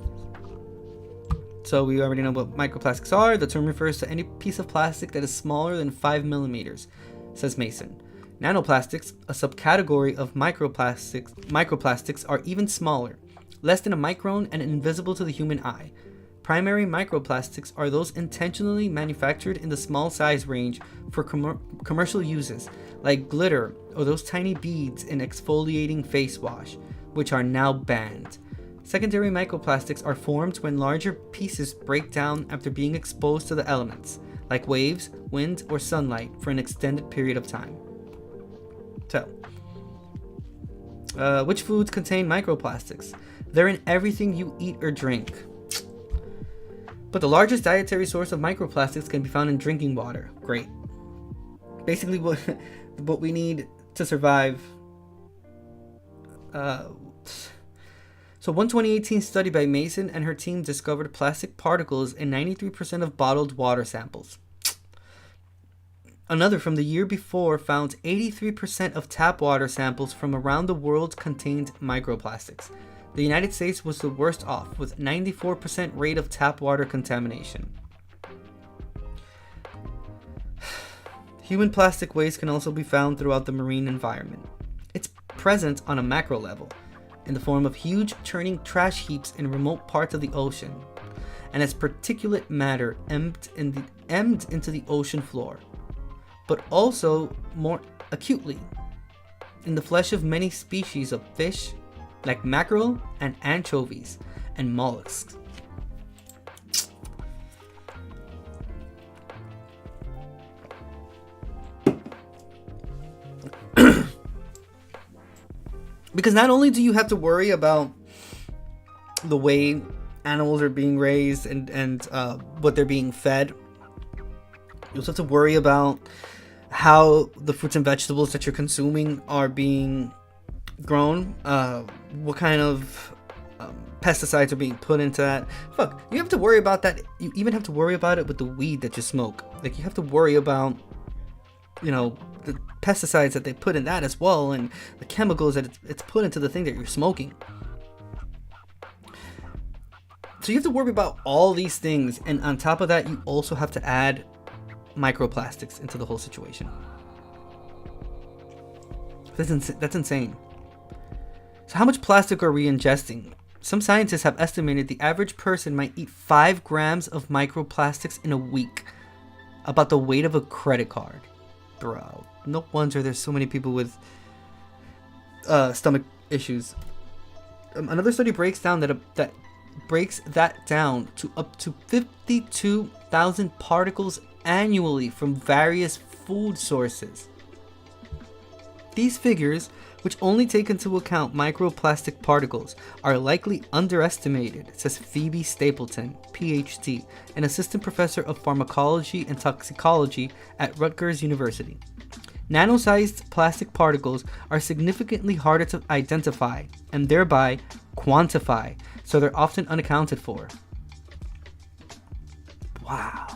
So we already know what microplastics are. The term refers to any piece of plastic that is smaller than 5 millimeters, says Mason. Nanoplastics, a subcategory of microplastics, are even smaller, less than a micron and invisible to the human eye. Primary microplastics are those intentionally manufactured in the small size range for commercial uses, like glitter or those tiny beads in exfoliating face wash, which are now banned. Secondary microplastics are formed when larger pieces break down after being exposed to the elements, like waves, wind, or sunlight for an extended period of time. So, which foods contain microplastics? They're in everything you eat or drink. But the largest dietary source of microplastics can be found in drinking water. Great. Basically, what we need to survive. So one 2018 study by Mason and her team discovered plastic particles in 93% of bottled water samples. Another from the year before found 83% of tap water samples from around the world contained microplastics. The United States was the worst off, with 94% rate of tap water contamination. Human plastic waste can also be found throughout the marine environment. It's present on a macro level, in the form of huge churning trash heaps in remote parts of the ocean, and as particulate matter emmed into the ocean floor, but also more acutely in the flesh of many species of fish, like mackerel and anchovies, and mollusks. Because not only do you have to worry about the way animals are being raised and what they're being fed, you also have to worry about how the fruits and vegetables that you're consuming are being grown, what kind of pesticides are being put into that. Fuck, you have to worry about that. You even have to worry about it with the weed that you smoke. Like, you have to worry about, you know, the pesticides that they put in that as well, and the chemicals that it's put into the thing that you're smoking. So you have to worry about all these things, and on top of that, you also have to add microplastics into the whole situation. That's insane. So how much plastic are we ingesting? Some scientists have estimated the average person might eat 5 grams of microplastics in a week. About the weight of a credit card. Bro, no wonder there's so many people with stomach issues. Another study breaks that down to up to 52,000 particles annually from various food sources. These figures, which only take into account microplastic particles, are likely underestimated, says Phoebe Stapleton, PhD, an assistant professor of pharmacology and toxicology at Rutgers University. Nano-sized plastic particles are significantly harder to identify and thereby quantify, so they're often unaccounted for. Wow.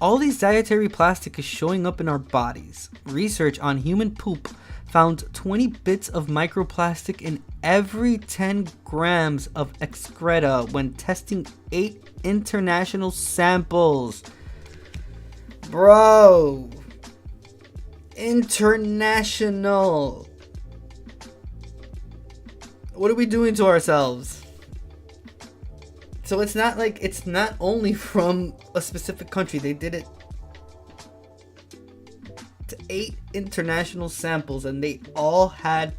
All these dietary plastic is showing up in our bodies. Research on human poop found 20 bits of microplastic in every 10 grams of excreta when testing 8 international samples. Bro. International. What are we doing to ourselves? So it's not only from a specific country. They did it to 8 international samples and they all had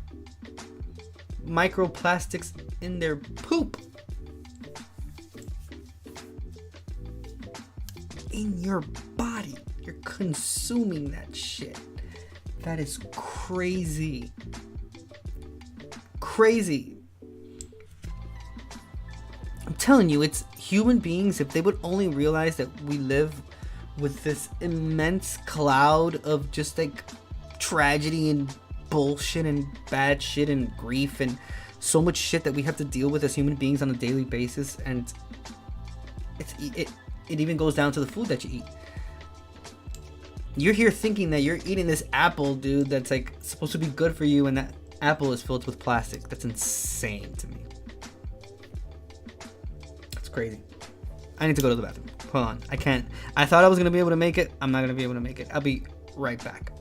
microplastics in their poop. In your body. You're consuming that shit. That is crazy. Crazy. I'm telling you, it's human beings, if they would only realize that we live with this immense cloud of just like tragedy and bullshit and bad shit and grief and so much shit that we have to deal with as human beings on a daily basis, and it even goes down to the food that you eat. You're here thinking that you're eating this apple, dude, that's like supposed to be good for you, and that apple is filled with plastic. That's insane to me. That's crazy. I need to go to the bathroom. Hold on. I can't. I thought I was going to be able to make it. I'm not going to be able to make it. I'll be right back.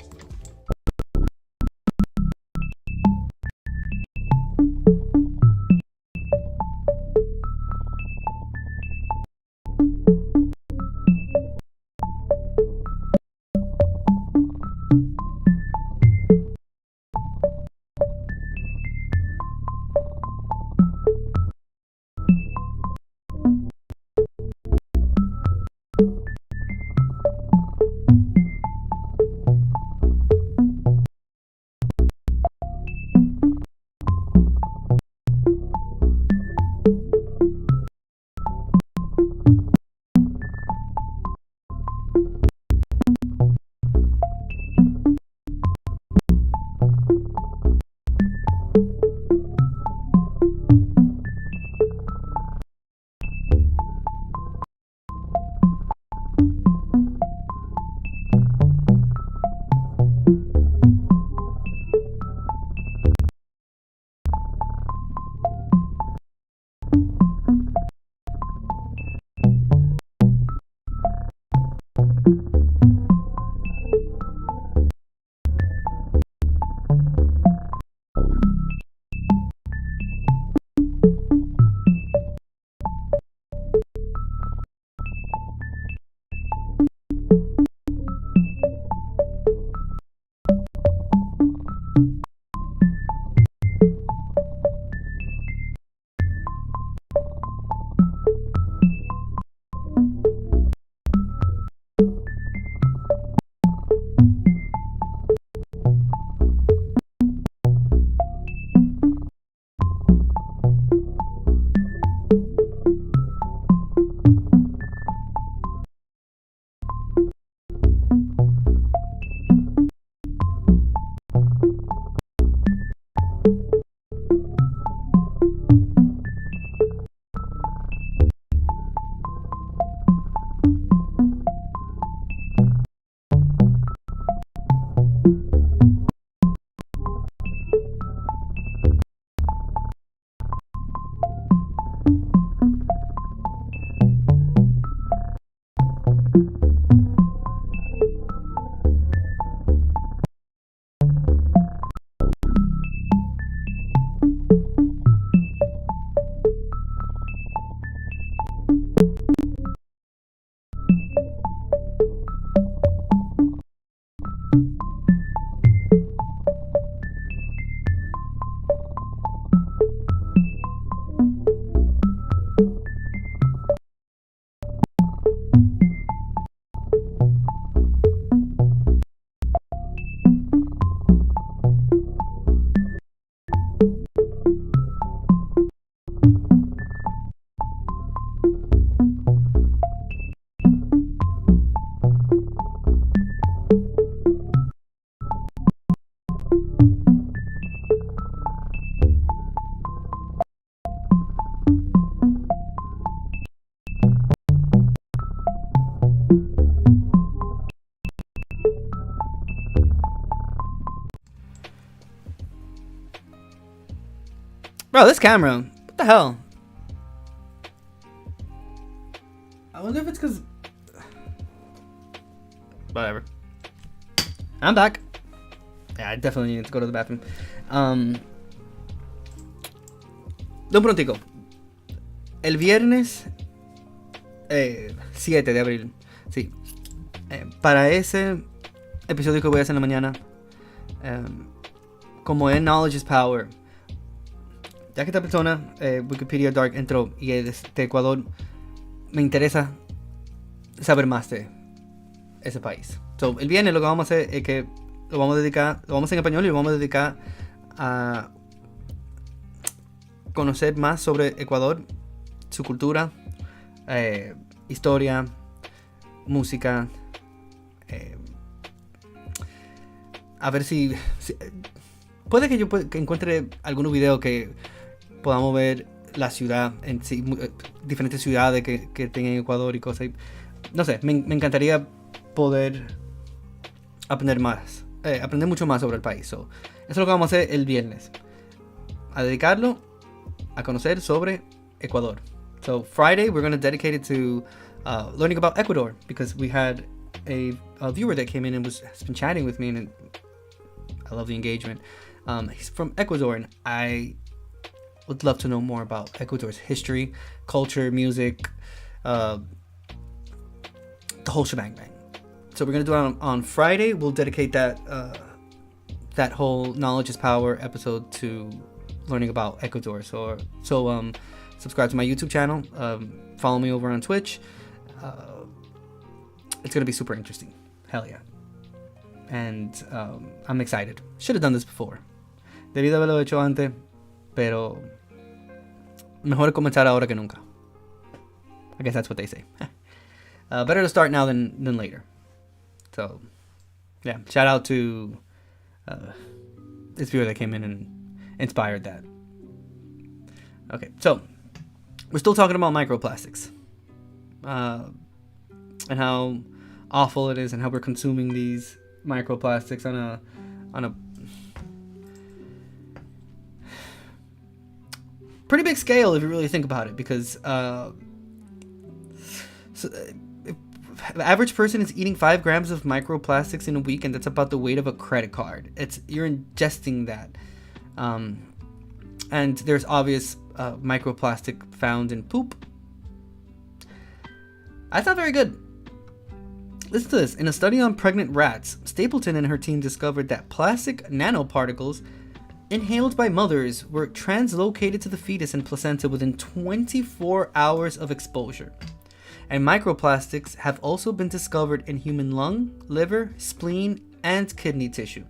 Bro, this camera. What the hell? I wonder if it's because... Whatever. I'm back. Yeah, I definitely need to go to the bathroom. De un prontico. El viernes 7 de abril. Sí. Para ese episodio que voy a hacer en la mañana, como es Knowledge is Power, ya que esta persona, Wikipedia Dark, entró y es de Ecuador, me interesa saber más de ese país. So, el viernes lo que vamos a hacer es que lo vamos a hacer en español y lo vamos a dedicar a conocer más sobre Ecuador, su cultura, historia, música. A ver si puede que yo que encuentre algunos videos que podamos ver la ciudad en sí, diferentes ciudades que tengan en Ecuador y cosas. No sé, me encantaría poder aprender más, aprender mucho más sobre el país. So, eso es lo que vamos a hacer el viernes, a dedicarlo a conocer sobre Ecuador. So Friday we're going to dedicate it to learning about Ecuador, because we had a viewer that came in and has been chatting with me, and I love the engagement. He's from Ecuador, and I would love to know more about Ecuador's history, culture, music, the whole shebang bang. So we're gonna do it on Friday. We'll dedicate that whole Knowledge is Power episode to learning about Ecuador. So subscribe to my YouTube channel. Follow me over on Twitch. It's gonna be super interesting. Hell yeah. And I'm excited. Should have done this before. Debí de haberlo hecho antes, pero mejor comenzar ahora que nunca. I guess that's what they say. Better to start now than later. So, yeah, shout out to this viewer that came in and inspired that. Okay, so we're still talking about microplastics and how awful it is, and how we're consuming these microplastics on a pretty big scale if you really think about it, because the average person is eating 5 grams of microplastics in a week, and that's about the weight of a credit card. You're ingesting that, and there's obvious microplastic found in poop. That's not very good. Listen to this. In a study on pregnant rats, Stapleton and her team discovered that plastic nanoparticles inhaled by mothers were translocated to the fetus and placenta within 24 hours of exposure. And microplastics have also been discovered in human lung, liver, spleen, and kidney tissue.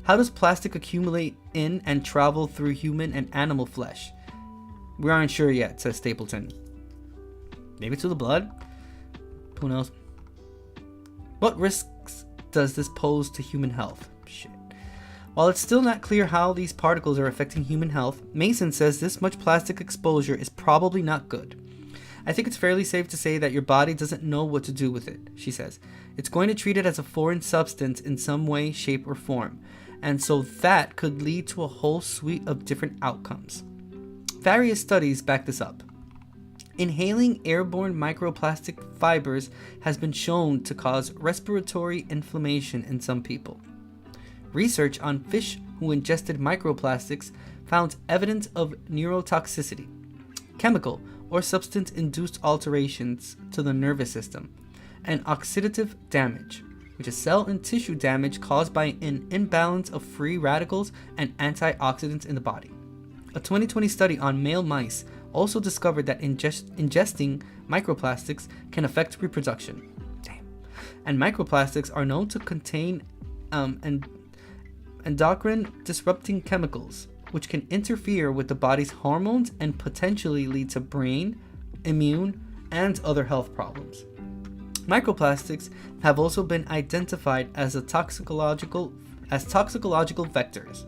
How does plastic accumulate in and travel through human and animal flesh? We aren't sure yet, says Stapleton. Maybe through the blood? Who knows? What risks does this pose to human health? Shit. While it's still not clear how these particles are affecting human health, Mason says this much plastic exposure is probably not good. I think it's fairly safe to say that your body doesn't know what to do with it, she says. It's going to treat it as a foreign substance in some way, shape, or form. And so that could lead to a whole suite of different outcomes. Various studies back this up. Inhaling airborne microplastic fibers has been shown to cause respiratory inflammation in some people. Research on fish who ingested microplastics found evidence of neurotoxicity, chemical or substance-induced alterations to the nervous system, and oxidative damage, which is cell and tissue damage caused by an imbalance of free radicals and antioxidants in the body. A 2020 study on male mice also discovered that ingesting microplastics can affect reproduction. Damn. And microplastics are known to contain endocrine disrupting chemicals, which can interfere with the body's hormones and potentially lead to brain, immune, and other health problems. Microplastics have also been identified as toxicological vectors.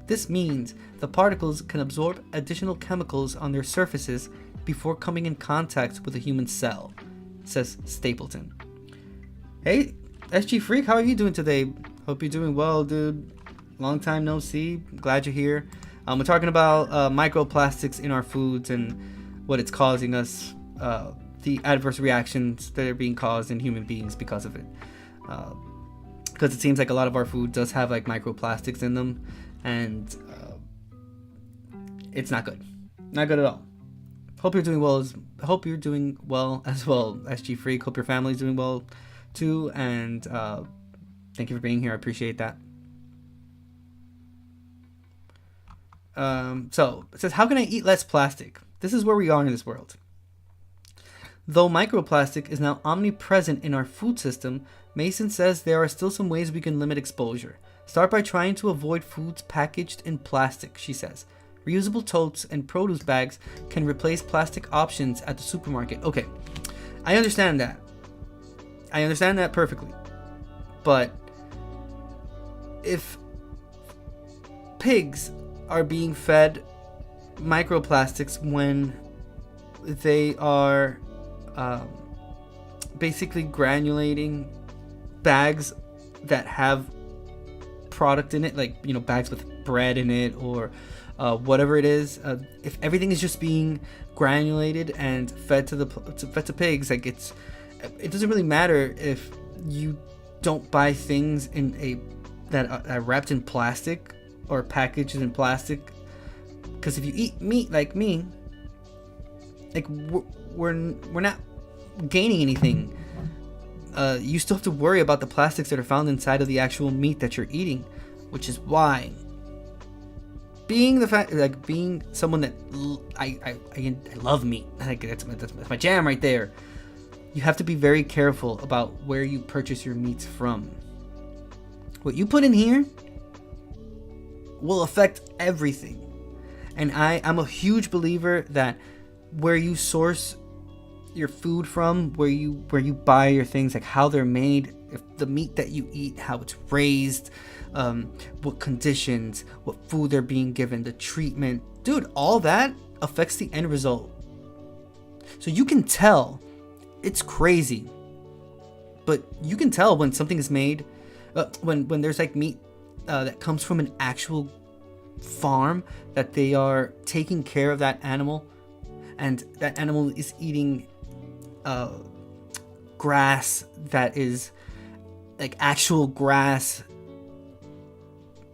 This means the particles can absorb additional chemicals on their surfaces before coming in contact with a human cell, says Stapleton. Hey, SG Freak, how are you doing today? Hope you're doing well, dude. Long time no see. Glad you're here. We're talking about microplastics in our foods and what it's causing us, the adverse reactions that are being caused in human beings because of it. Because it seems like a lot of our food does have like microplastics in them, and it's not good. Not good at all. Hope you're doing well as well, SG Freak. Hope your family's doing well too, and thank you for being here. I appreciate that. So it says, how can I eat less plastic? This is where we are in this world. Though microplastic is now omnipresent in our food system, Mason says there are still some ways we can limit exposure. Start by trying to avoid foods packaged in plastic, she says. Reusable totes and produce bags can replace plastic options at the supermarket. Okay, I understand that. I understand that perfectly. But if pigs are being fed microplastics when they are basically granulating bags that have product in it, like, you know, bags with bread in it or whatever it is, if everything is just being granulated and fed to pigs, like it doesn't really matter if you don't buy things that are wrapped in plastic or packaged in plastic, because if you eat meat like me, like we're not gaining anything. You still have to worry about the plastics that are found inside of the actual meat that you're eating, which is why being someone that I love meat, like that's my jam right there. You have to be very careful about where you purchase your meats from. What you put in here will affect everything, and I'm a huge believer that where you source your food from, where you buy your things, like how they're made, if the meat that you eat, how it's raised, what conditions, what food they're being given, the treatment, dude, all that affects the end result. So you can tell, it's crazy, but you can tell when something is made, when there's like meat that comes from an actual farm, that they are taking care of that animal, and that animal is eating grass that is like actual grass,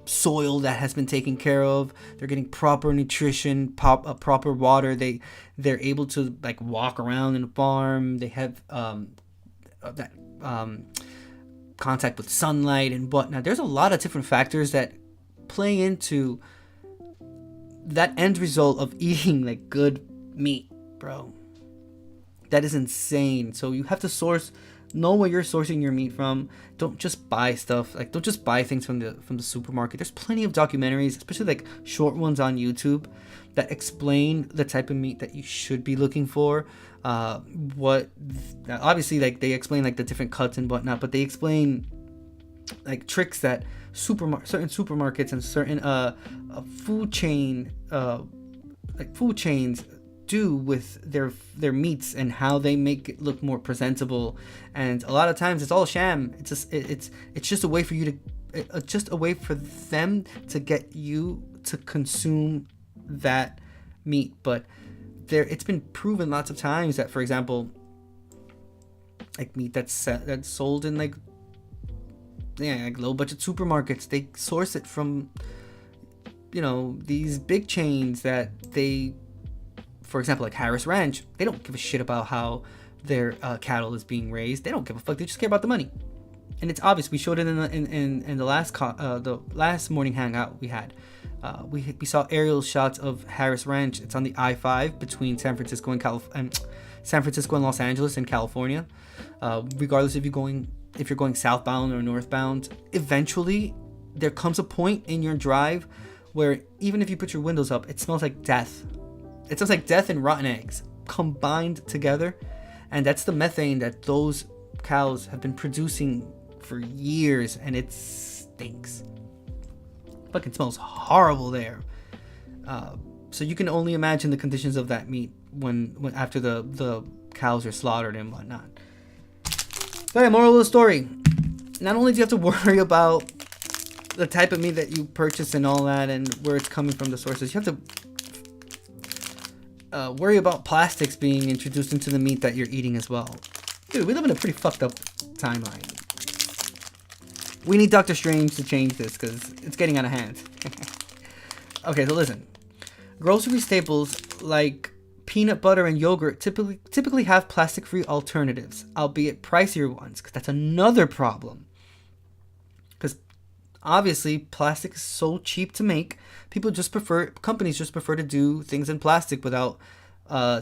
soil that has been taken care of. They're getting proper nutrition, proper water. They're able to like walk around in a farm. They have that contact with sunlight and whatnot. There's a lot of different factors that play into that end result of eating like good meat, bro. That is insane. So you have to know where you're sourcing your meat from. Don't just buy stuff, like don't just buy things from the supermarket. There's plenty of documentaries, especially like short ones on YouTube, that explain the type of meat that you should be looking for. Obviously, like they explain like the different cuts and whatnot, but they explain like tricks that certain supermarkets and certain food chains do with their meats, and how they make it look more presentable. And a lot of times it's all sham. It's just a way for you to just a way for them to get you to consume that meat. But it's been proven lots of times that, for example, like meat that's sold in like low budget supermarkets, they source it from, you know, these big chains that they, for example, like Harris Ranch, they don't give a shit about how their cattle is being raised. They don't give a fuck. They just care about the money. And it's obvious. We showed it in the last morning hangout we had. We saw aerial shots of Harris Ranch. It's on the I-5 between San Francisco and Los Angeles in California. Regardless if you're going southbound or northbound, eventually there comes a point in your drive where even if you put your windows up, it smells like death. It smells like death and rotten eggs combined together. And that's the methane that those cows have been producing for years, and it stinks. Fucking smells horrible there. So you can only imagine the conditions of that meat when after the cows are slaughtered and whatnot. But yeah, moral of the story: not only do you have to worry about the type of meat that you purchase and all that, and where it's coming from, the sources. You have to worry about plastics being introduced into the meat that you're eating as well. Dude, we live in a pretty fucked up timeline. We need Doctor Strange to change this because it's getting out of hand. Okay, so listen. Grocery staples like peanut butter and yogurt typically have plastic-free alternatives, albeit pricier ones, because that's another problem. Because obviously plastic is so cheap to make, companies just prefer to do things in plastic without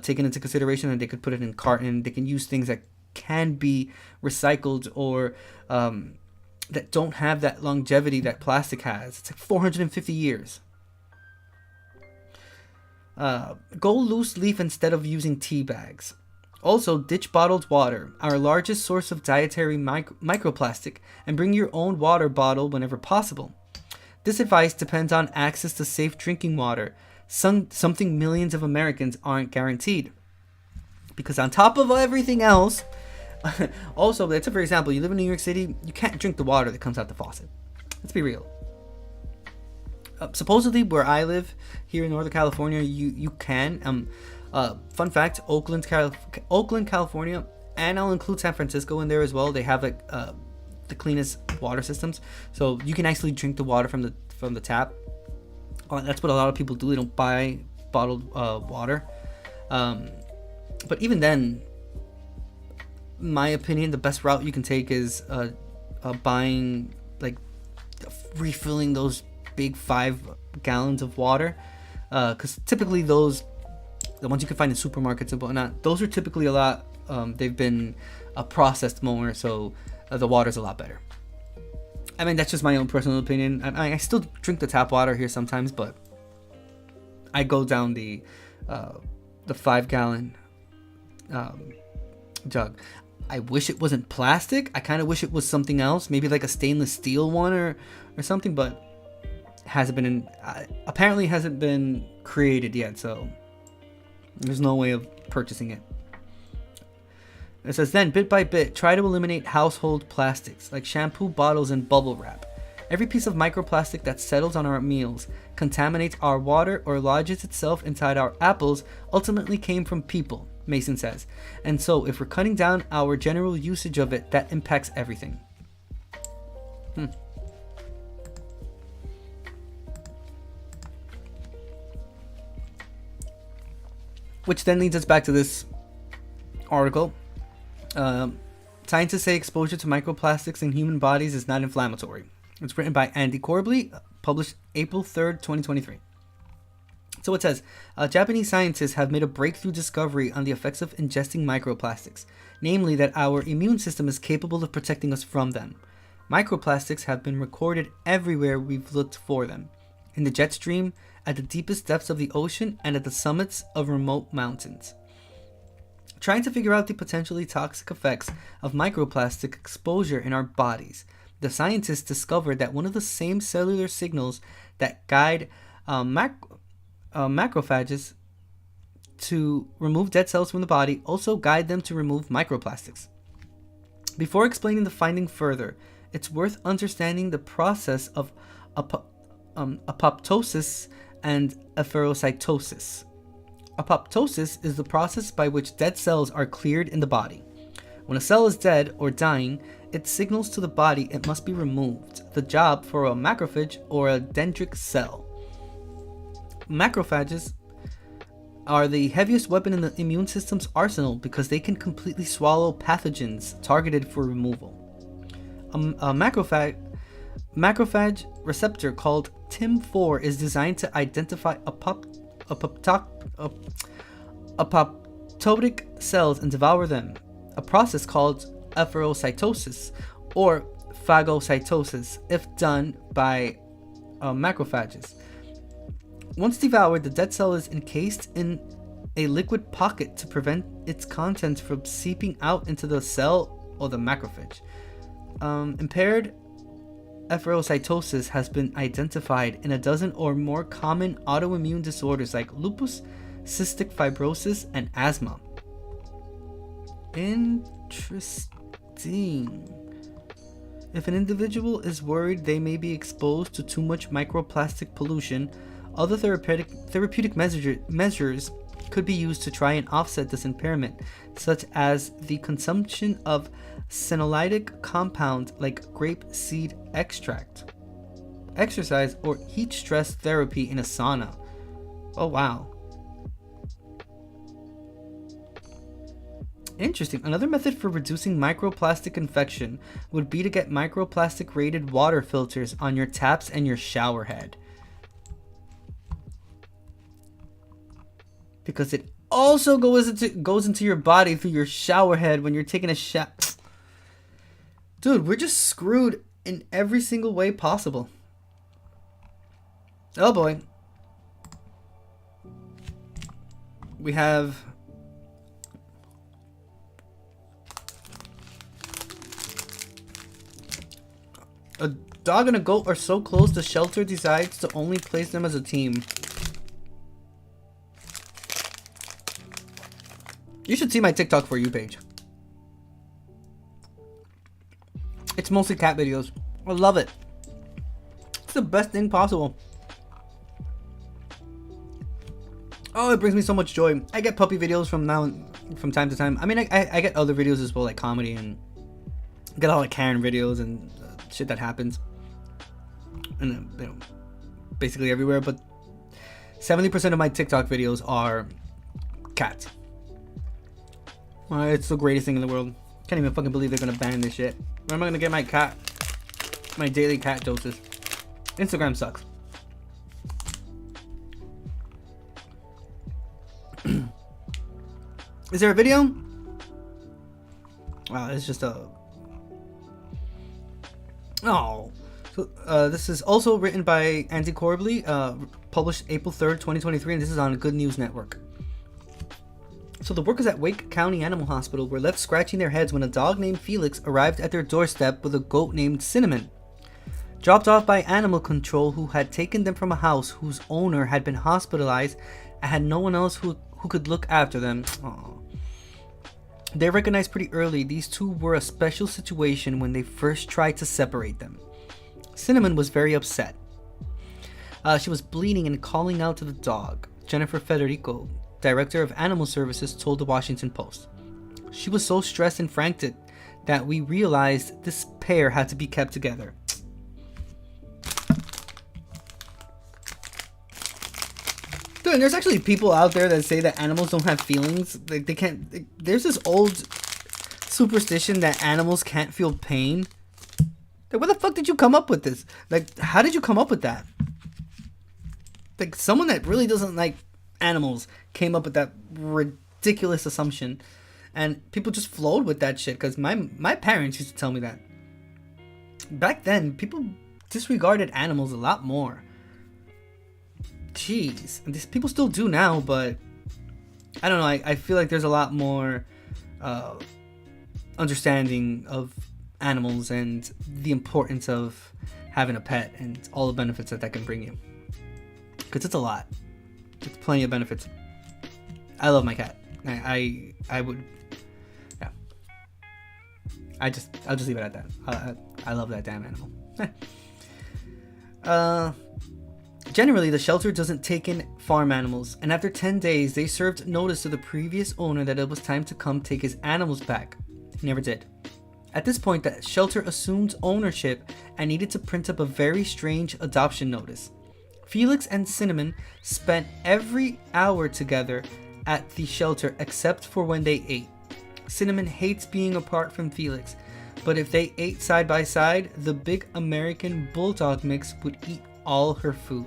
taking into consideration that they could put it in carton, they can use things that can be recycled or that don't have that longevity that plastic has. It's like 450 years. Go loose leaf instead of using tea bags. Also, ditch bottled water, our largest source of dietary microplastic, and bring your own water bottle whenever possible. This advice depends on access to safe drinking water, something millions of Americans aren't guaranteed. Because on top of everything else, also, let's say for example, you live in New York City, you can't drink the water that comes out the faucet. Let's be real. Supposedly, where I live here in Northern California, you can. Fun fact: Oakland, California, and I'll include San Francisco in there as well. They have like the cleanest water systems, so you can actually drink the water from the tap. That's what a lot of people do. They don't buy bottled water. But even then, in my opinion, the best route you can take is buying, like, refilling those big 5 gallons of water, because typically the ones you can find in supermarkets and whatnot, those are typically a lot, they've been processed more, so the water's a lot better. I mean, that's just my own personal opinion. I still drink the tap water here sometimes, but I go down the 5 gallon jug. I wish it wasn't plastic. I kind of wish it was something else, maybe like a stainless steel one or something, but apparently hasn't been created yet, so there's no way of purchasing it. It says, then bit by bit, try to eliminate household plastics like shampoo bottles and bubble wrap. Every piece of microplastic that settles on our meals, contaminates our water, or lodges itself inside our apples ultimately came from people, Mason says. And so if we're cutting down our general usage of it, that impacts everything. Which then leads us back to this article. Scientists say exposure to microplastics in human bodies is not inflammatory. It's written by Andy Corbley, published April 3rd, 2023. So it says, Japanese scientists have made a breakthrough discovery on the effects of ingesting microplastics, namely that our immune system is capable of protecting us from them. Microplastics have been recorded everywhere we've looked for them. In the jet stream, at the deepest depths of the ocean, and at the summits of remote mountains. Trying to figure out the potentially toxic effects of microplastic exposure in our bodies, the scientists discovered that one of the same cellular signals that guide macrophages to remove dead cells from the body also guide them to remove microplastics. Before explaining the finding further, it's worth understanding the process of apoptosis and efferocytosis. Apoptosis is the process by which dead cells are cleared in the body. When a cell is dead or dying, it signals to the body it must be removed, the job for a macrophage or a dendritic cell. Macrophages are the heaviest weapon in the immune system's arsenal because they can completely swallow pathogens targeted for removal. A macrophage receptor called TIM4 is designed to identify apoptotic cells and devour them, a process called efferocytosis or phagocytosis if done by macrophages. Once devoured, the dead cell is encased in a liquid pocket to prevent its contents from seeping out into the cell or the macrophage. Impaired efferocytosis has been identified in a dozen or more common autoimmune disorders like lupus, cystic fibrosis, and asthma. Interesting. If an individual is worried they may be exposed to too much microplastic pollution, other therapeutic measures could be used to try and offset this impairment, such as the consumption of senolytic compounds like grape seed extract, exercise, or heat stress therapy in a sauna. Oh wow. Interesting. Another method for reducing microplastic infection would be to get microplastic rated water filters on your taps and your shower head. Because it also goes into your body through your shower head when you're taking a shower. Dude, we're just screwed in every single way possible. Oh boy. We have a dog and a goat are so close the shelter decides to only place them as a team. You should see my TikTok For You page. It's mostly cat videos. I love it. It's the best thing possible. Oh, it brings me so much joy. I get puppy videos from time to time. I mean, I get other videos as well, like comedy, and I get all like Karen videos and shit that happens, and you know, basically everywhere. But 70% of my TikTok videos are cats. It's the greatest thing in the world. Can't even fucking believe they're gonna ban this shit. Where am I gonna get my daily cat doses? Instagram sucks. Is there a video? Wow, it's just a... Oh. So, this is also written by Andy Corbly, published April 3rd, 2023, and this is on Good News Network. So the workers at Wake County Animal Hospital were left scratching their heads when a dog named Felix arrived at their doorstep with a goat named Cinnamon. Dropped off by animal control who had taken them from a house whose owner had been hospitalized and had no one else who could look after them. Aww. They recognized pretty early these two were a special situation when they first tried to separate them. Cinnamon was very upset. She was bleeding and calling out to the dog. Jennifer Federico, director of animal services, told the Washington Post. She was so stressed and frantic that we realized this pair had to be kept together. Dude, and there's actually people out there that say that animals don't have feelings. Like, they can't... There's this old superstition that animals can't feel pain. Like, where the fuck did you come up with this? Like, how did you come up with that? Like, someone that really doesn't like animals came up with that ridiculous assumption. And people just flowed with that shit. Because my parents used to tell me that. Back then, people disregarded animals a lot more. Jeez, and these people still do now, but I don't know. I feel like there's a lot more understanding of animals and the importance of having a pet and all the benefits that can bring you. Because it's a lot. It's plenty of benefits. I love my cat. I would, yeah. I'll just leave it at that. I love that damn animal. Generally, the shelter doesn't take in farm animals, and after 10 days, they served notice to the previous owner that it was time to come take his animals back. He never did. At this point, the shelter assumed ownership and needed to print up a very strange adoption notice. Felix and Cinnamon spent every hour together at the shelter except for when they ate. Cinnamon hates being apart from Felix, but if they ate side by side, the big American Bulldog mix would eat all her food.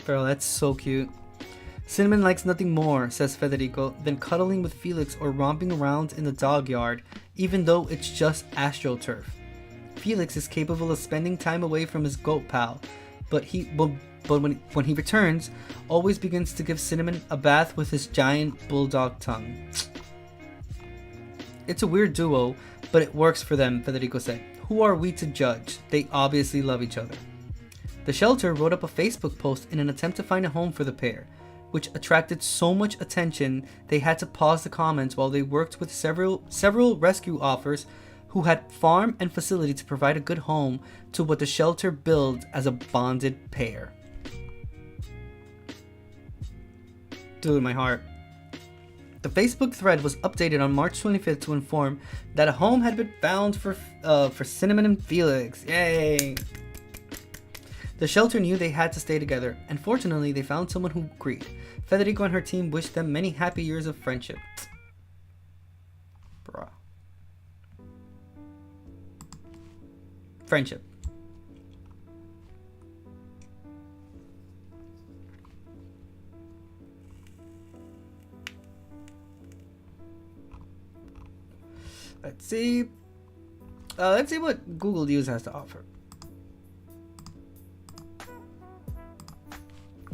Bro, that's so cute. Cinnamon likes nothing more, says Federico, than cuddling with Felix or romping around in the dog yard, even though it's just AstroTurf. Felix is capable of spending time away from his goat pal, but when he returns, always begins to give Cinnamon a bath with his giant bulldog tongue. It's a weird duo, but it works for them, Federico said. Who are we to judge? They obviously love each other. The shelter wrote up a Facebook post in an attempt to find a home for the pair, which attracted so much attention they had to pause the comments while they worked with several rescue offers who had farm and facility to provide a good home to what the shelter billed as a bonded pair. Dude, my heart. The Facebook thread was updated on March 25th to inform that a home had been found for Cinnamon and Felix. Yay! The shelter knew they had to stay together, and fortunately, they found someone who agreed. Federico and her team wished them many happy years of friendship. Bruh. Friendship. Let's see. Let's see what Google News has to offer.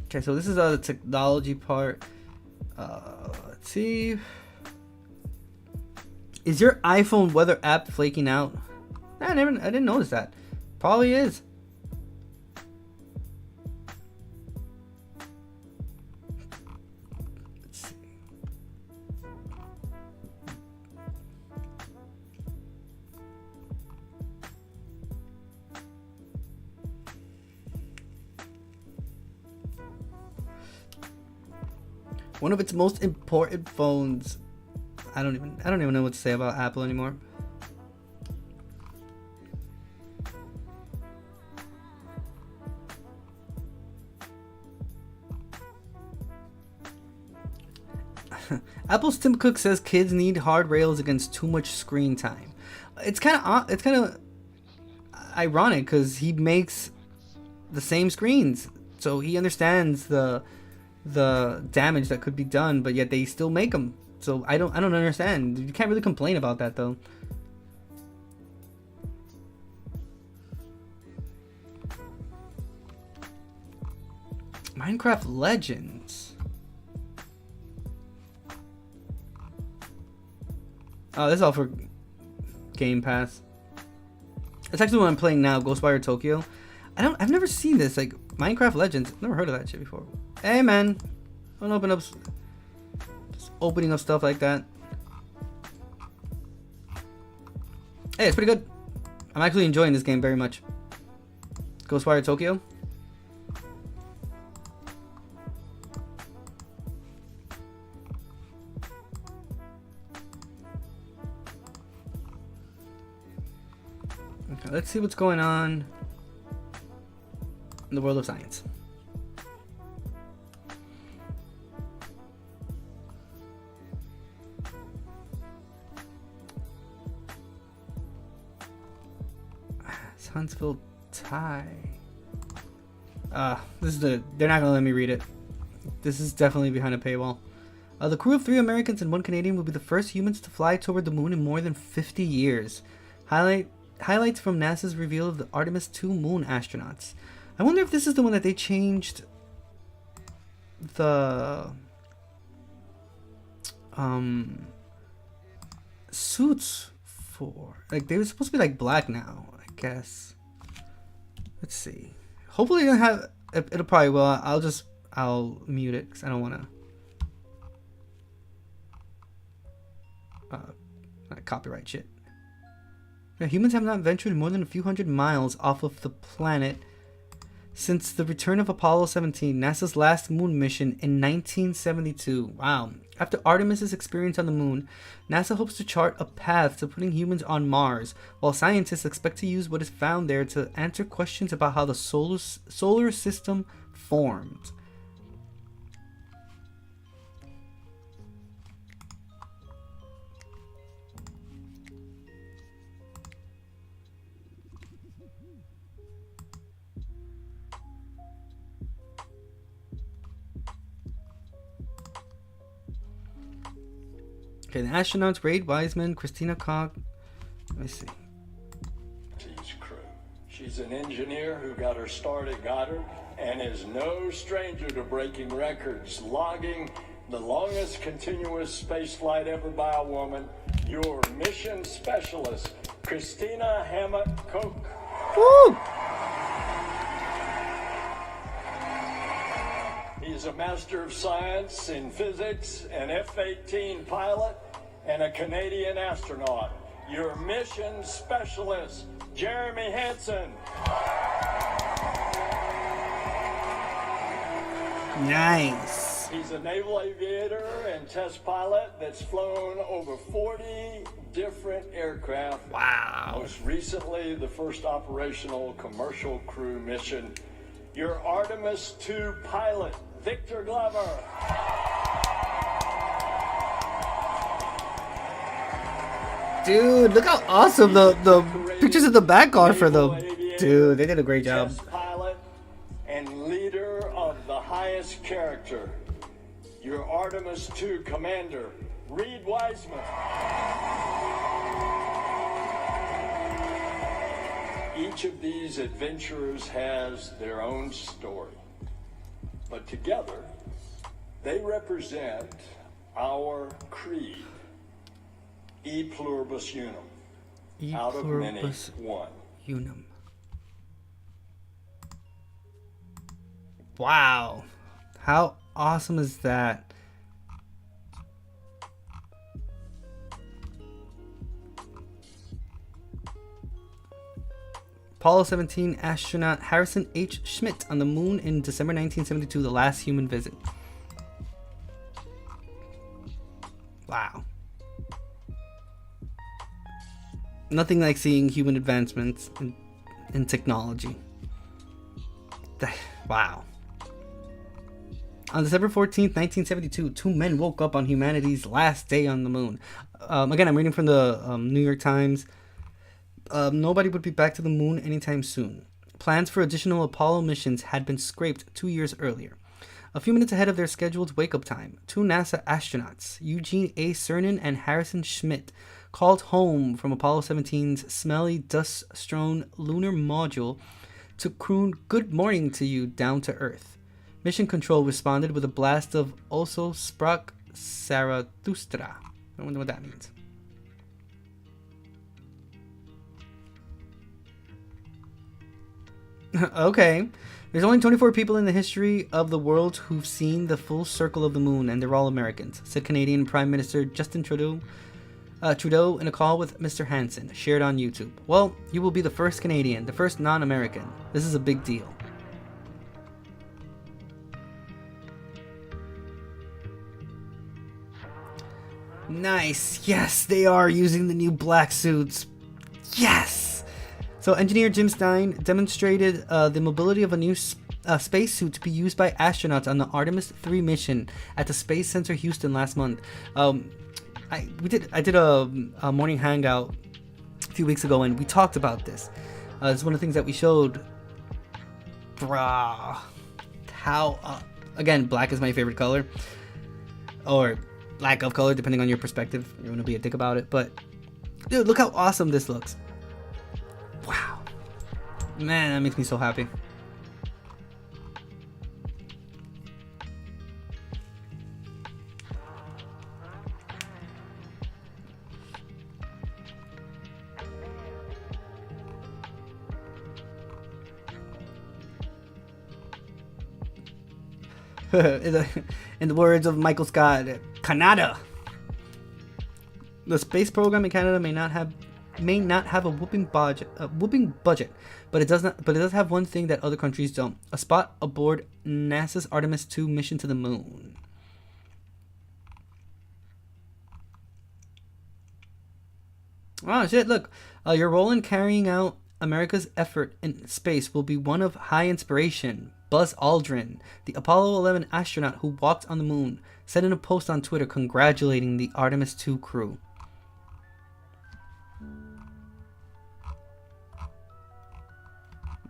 Okay, so this is the technology part. Let's see. Is your iPhone weather app flaking out? I didn't notice that. Probably is. Let's see. One of its most important phones. I don't even know what to say about Apple anymore. Apple's Tim Cook says kids need hard rails against too much screen time. It's kind of ironic because he makes the same screens, so he understands the damage that could be done, but yet they still make them. So I don't understand. You can't really complain about that though. Minecraft Legends. Oh, this is all for Game Pass. It's actually what I'm playing now, Ghostwire Tokyo. I've never seen this, like Minecraft Legends. Never heard of that shit before. Hey man, don't open up, just opening up stuff like that. Hey, it's pretty good. I'm actually enjoying this game very much. Ghostwire Tokyo. Okay, let's see what's going on in the world of science. Huntsville tie. This is they're not gonna let me read it. This is definitely behind a paywall. The crew of 3 Americans and 1 Canadian will be the first humans to fly toward the moon in more than 50 years. Highlights from NASA's reveal of the Artemis 2 moon astronauts. I wonder if this is the one that they changed the suits for. Like they were supposed to be like black now, I guess. Let's see. Hopefully it'll have. It'll probably will. I'll mute it because I don't want to copyright shit. Yeah, humans have not ventured more than a few hundred miles off of the planet since the return of Apollo 17, NASA's last moon mission in 1972. Wow. After Artemis's experience on the moon, NASA hopes to chart a path to putting humans on Mars, while scientists expect to use what is found there to answer questions about how the solar system formed. Okay, the astronauts Wade Wiseman, Christina Koch. Let me see.
Crew. She's an engineer who got her start at Goddard and is no stranger to breaking records, logging the longest continuous space flight ever by a woman. Your mission specialist, Christina Hammett-Koch.
Woo!
He's a Master of Science in Physics, an F-18 pilot, and a Canadian astronaut. your mission specialist, Jeremy Hansen.
Nice.
He's a naval aviator and test pilot that's flown over 40 different aircraft.
Wow.
Most recently, the first operational commercial crew mission. Your Artemis II pilot, Victor Glover.
Dude, look how awesome the pictures in the back are for them. Dude, they did a great job.
Test pilot and leader of the highest character. Your Artemis II commander, Reed Wiseman. Each of these adventurers has their own story, but together they represent our creed, E pluribus unum,
E
out of many,
pluribus
one.
unum. Wow. How awesome is that? Apollo 17 astronaut Harrison H. Schmitt on the moon in December 1972, the last human visit. Wow. Nothing like seeing human advancements in technology. Wow. On December 14th, 1972, two men woke up on humanity's last day on the moon. Again, I'm reading from the New York Times. Nobody would be back to the moon anytime soon. Plans for additional Apollo missions had been scrapped 2 years earlier. A few minutes ahead of their scheduled wake-up time, two NASA astronauts, Eugene A. Cernan and Harrison Schmitt, called home from Apollo 17's smelly, dust-strewn lunar module to croon "Good morning" to you down to Earth. Mission Control responded with a blast of "Oso Sprach Zarathustra." I wonder what that means. Okay. There's only 24 people in the history of the world who've seen the full circle of the moon, and they're all Americans, said Canadian Prime Minister Justin Trudeau in a call with Mr. Hansen, shared on YouTube. Well, you will be the first Canadian, the first non-American. This is a big deal. Nice. Yes, they are using the new black suits. Yes. So engineer Jim Stein demonstrated the mobility of a new spacesuit to be used by astronauts on the Artemis III mission at the Space Center Houston last month. I did a morning hangout a few weeks ago, and we talked about this. It's one of the things that we showed. Bruh, how again, black is my favorite color, or lack of color, depending on your perspective. You're gonna be a dick about it, but dude, look how awesome this looks. Wow, man, that makes me so happy. In the words of Michael Scott, Canada. The space program in Canada may not have a whooping budget, but it does have one thing that other countries don't: a spot aboard NASA's Artemis II mission to the moon. Oh shit! Look, your role in carrying out America's effort in space will be one of high inspiration. Buzz Aldrin, the Apollo 11 astronaut who walked on the moon, said in a post on Twitter congratulating the Artemis II crew.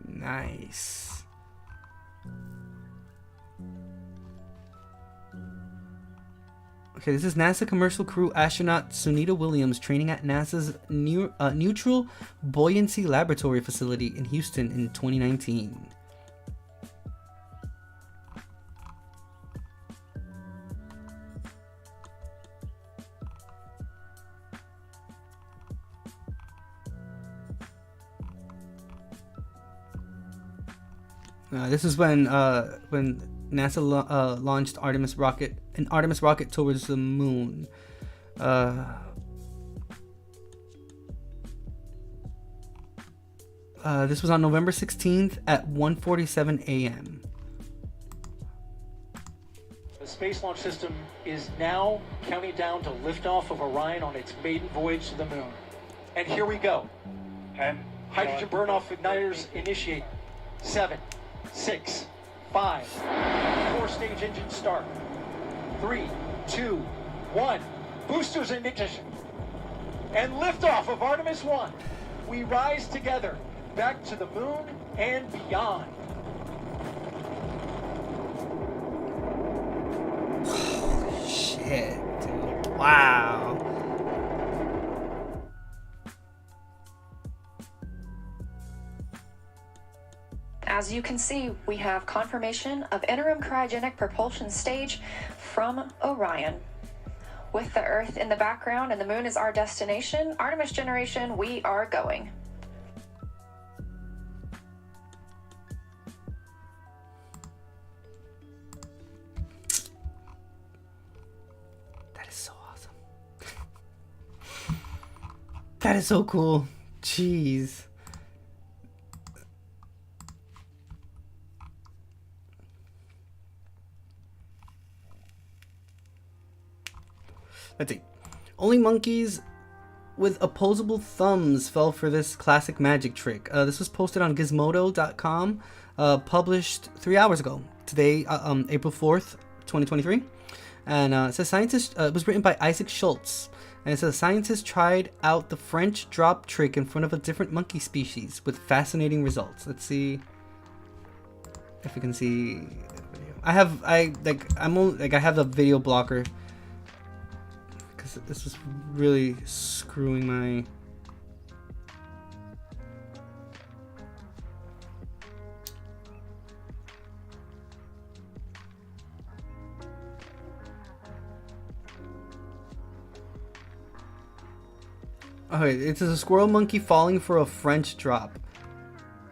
Nice. Okay, this is NASA commercial crew astronaut Sunita Williams training at NASA's Neutral Buoyancy Laboratory facility in Houston in 2019. This is when NASA launched an Artemis rocket towards the moon. This was on November 16th at 1:47 a.m.
The Space Launch System is now counting down to liftoff of Orion on its maiden voyage to the moon. And here we go.
10.
Hydrogen burn-off igniters initiate. 7, 6, 5. 4-stage engine start. 3, 2, 1. Boosters in ignition. And liftoff of Artemis 1. We rise together back to the moon and beyond.
Shit, dude. Wow.
As you can see, we have confirmation of interim cryogenic propulsion stage from Orion. With the Earth in the background and the moon is our destination, Artemis generation, we are going.
That is so awesome. That is so cool. Jeez. Let's see. Only monkeys with opposable thumbs fell for this classic magic trick. This was posted on Gizmodo.com, published 3 hours ago. Today, April 4th, 2023. And it says scientists. It was written by Isaac Schultz. And it says scientists tried out the French drop trick in front of a different monkey species with fascinating results. Let's see if we can see the video. I have the video blocker. This is really screwing my... Okay, it's a squirrel monkey falling for a French drop.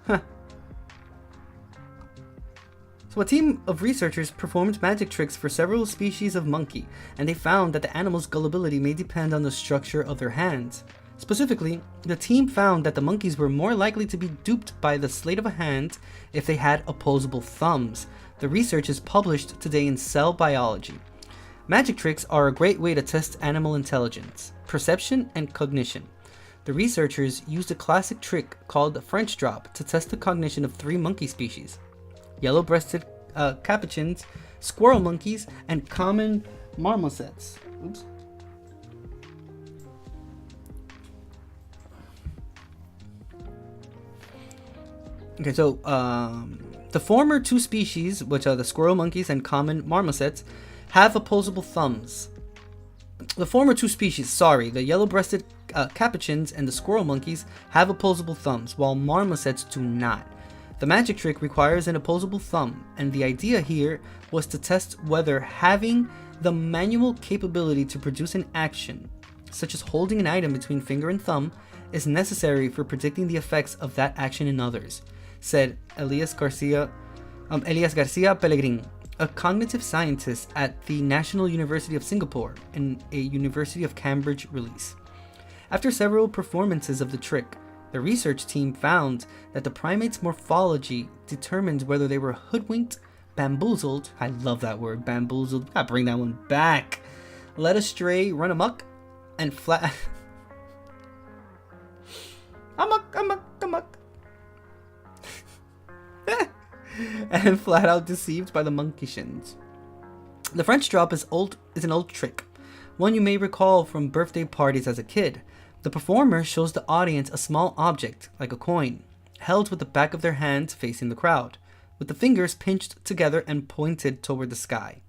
Huh. So a team of researchers performed magic tricks for several species of monkey, and they found that the animal's gullibility may depend on the structure of their hands. Specifically, the team found that the monkeys were more likely to be duped by the sleight of a hand if they had opposable thumbs. The research is published today in Cell Biology. Magic tricks are a great way to test animal intelligence, perception, and cognition. The researchers used a classic trick called the French drop to test the cognition of 3 monkey species: yellow-breasted capuchins, squirrel monkeys, and common marmosets. Oops. Okay, so the former 2 species, which are the squirrel monkeys and common marmosets, have opposable thumbs. The former 2 species, the yellow-breasted capuchins and the squirrel monkeys have opposable thumbs, while marmosets do not. The magic trick requires an opposable thumb, and the idea here was to test whether having the manual capability to produce an action, such as holding an item between finger and thumb, is necessary for predicting the effects of that action in others, said Elias Garcia Pellegrin, a cognitive scientist at the National University of Singapore, in a University of Cambridge release. After several performances of the trick, the research team found that the primate's morphology determined whether they were hoodwinked, bamboozled — I love that word, bamboozled, gotta bring that one back — led astray, run amok, and flat amok and flat out deceived by the monkey shins. The French drop is an old trick, one you may recall from birthday parties as a kid. The performer shows the audience a small object, like a coin, held with the back of their hand facing the crowd, with the fingers pinched together and pointed toward the sky.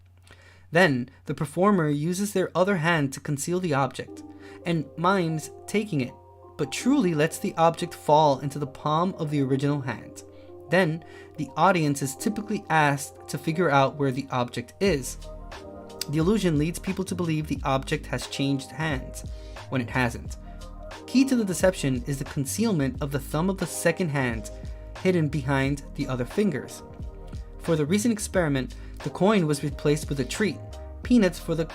Then, the performer uses their other hand to conceal the object, and mimes taking it, but truly lets the object fall into the palm of the original hand. Then, the audience is typically asked to figure out where the object is. The illusion leads people to believe the object has changed hands, when it hasn't. Key to the deception is the concealment of the thumb of the second hand, hidden behind the other fingers. For the recent experiment, the coin was replaced with a treat: peanuts for the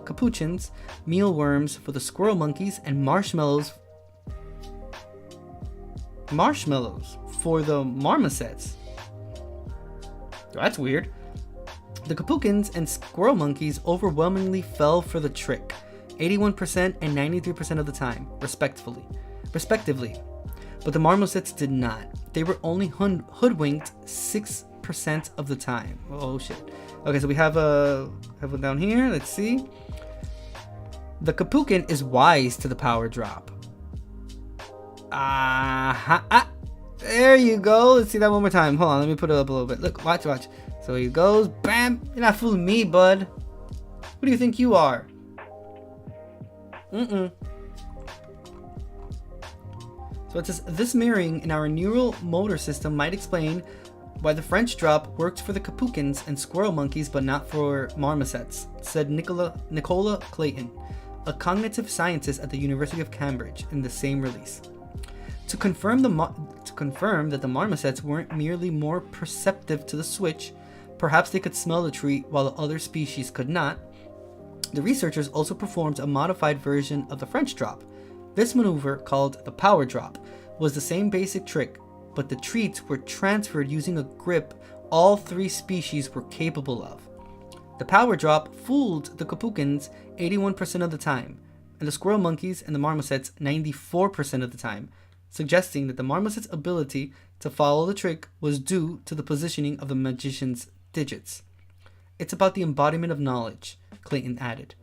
capuchins, mealworms for the squirrel monkeys, and marshmallows marshmallows for the marmosets. That's weird. The Capuchins and squirrel monkeys overwhelmingly fell for the trick, 81% and 93% of the time, respectively. But the marmosets did not. They were only hoodwinked 6% of the time. Oh shit. Okay, so we have one down here. Let's see. The Capuchin is wise to the power drop. There you go. Let's see that one more time. Hold on, let me put it up a little bit. Look, watch. So he goes, bam. You're not fooling me, bud. Who do you think you are? So it says, this mirroring in our neural motor system might explain why the French drop worked for the Capuchins and squirrel monkeys but not for marmosets, said Nicola Clayton, a cognitive scientist at the University of Cambridge, in the same release. To confirm that the marmosets weren't merely more perceptive to the switch, perhaps they could smell the treat while the other species could not, the researchers also performed a modified version of the French drop. This maneuver, called the power drop, was the same basic trick, but the treats were transferred using a grip all three species were capable of. The power drop fooled the Capuchins 81% of the time, and the squirrel monkeys and the marmosets 94% of the time, suggesting that the marmoset's ability to follow the trick was due to the positioning of the magician's digits. It's about the embodiment of knowledge, Clayton added.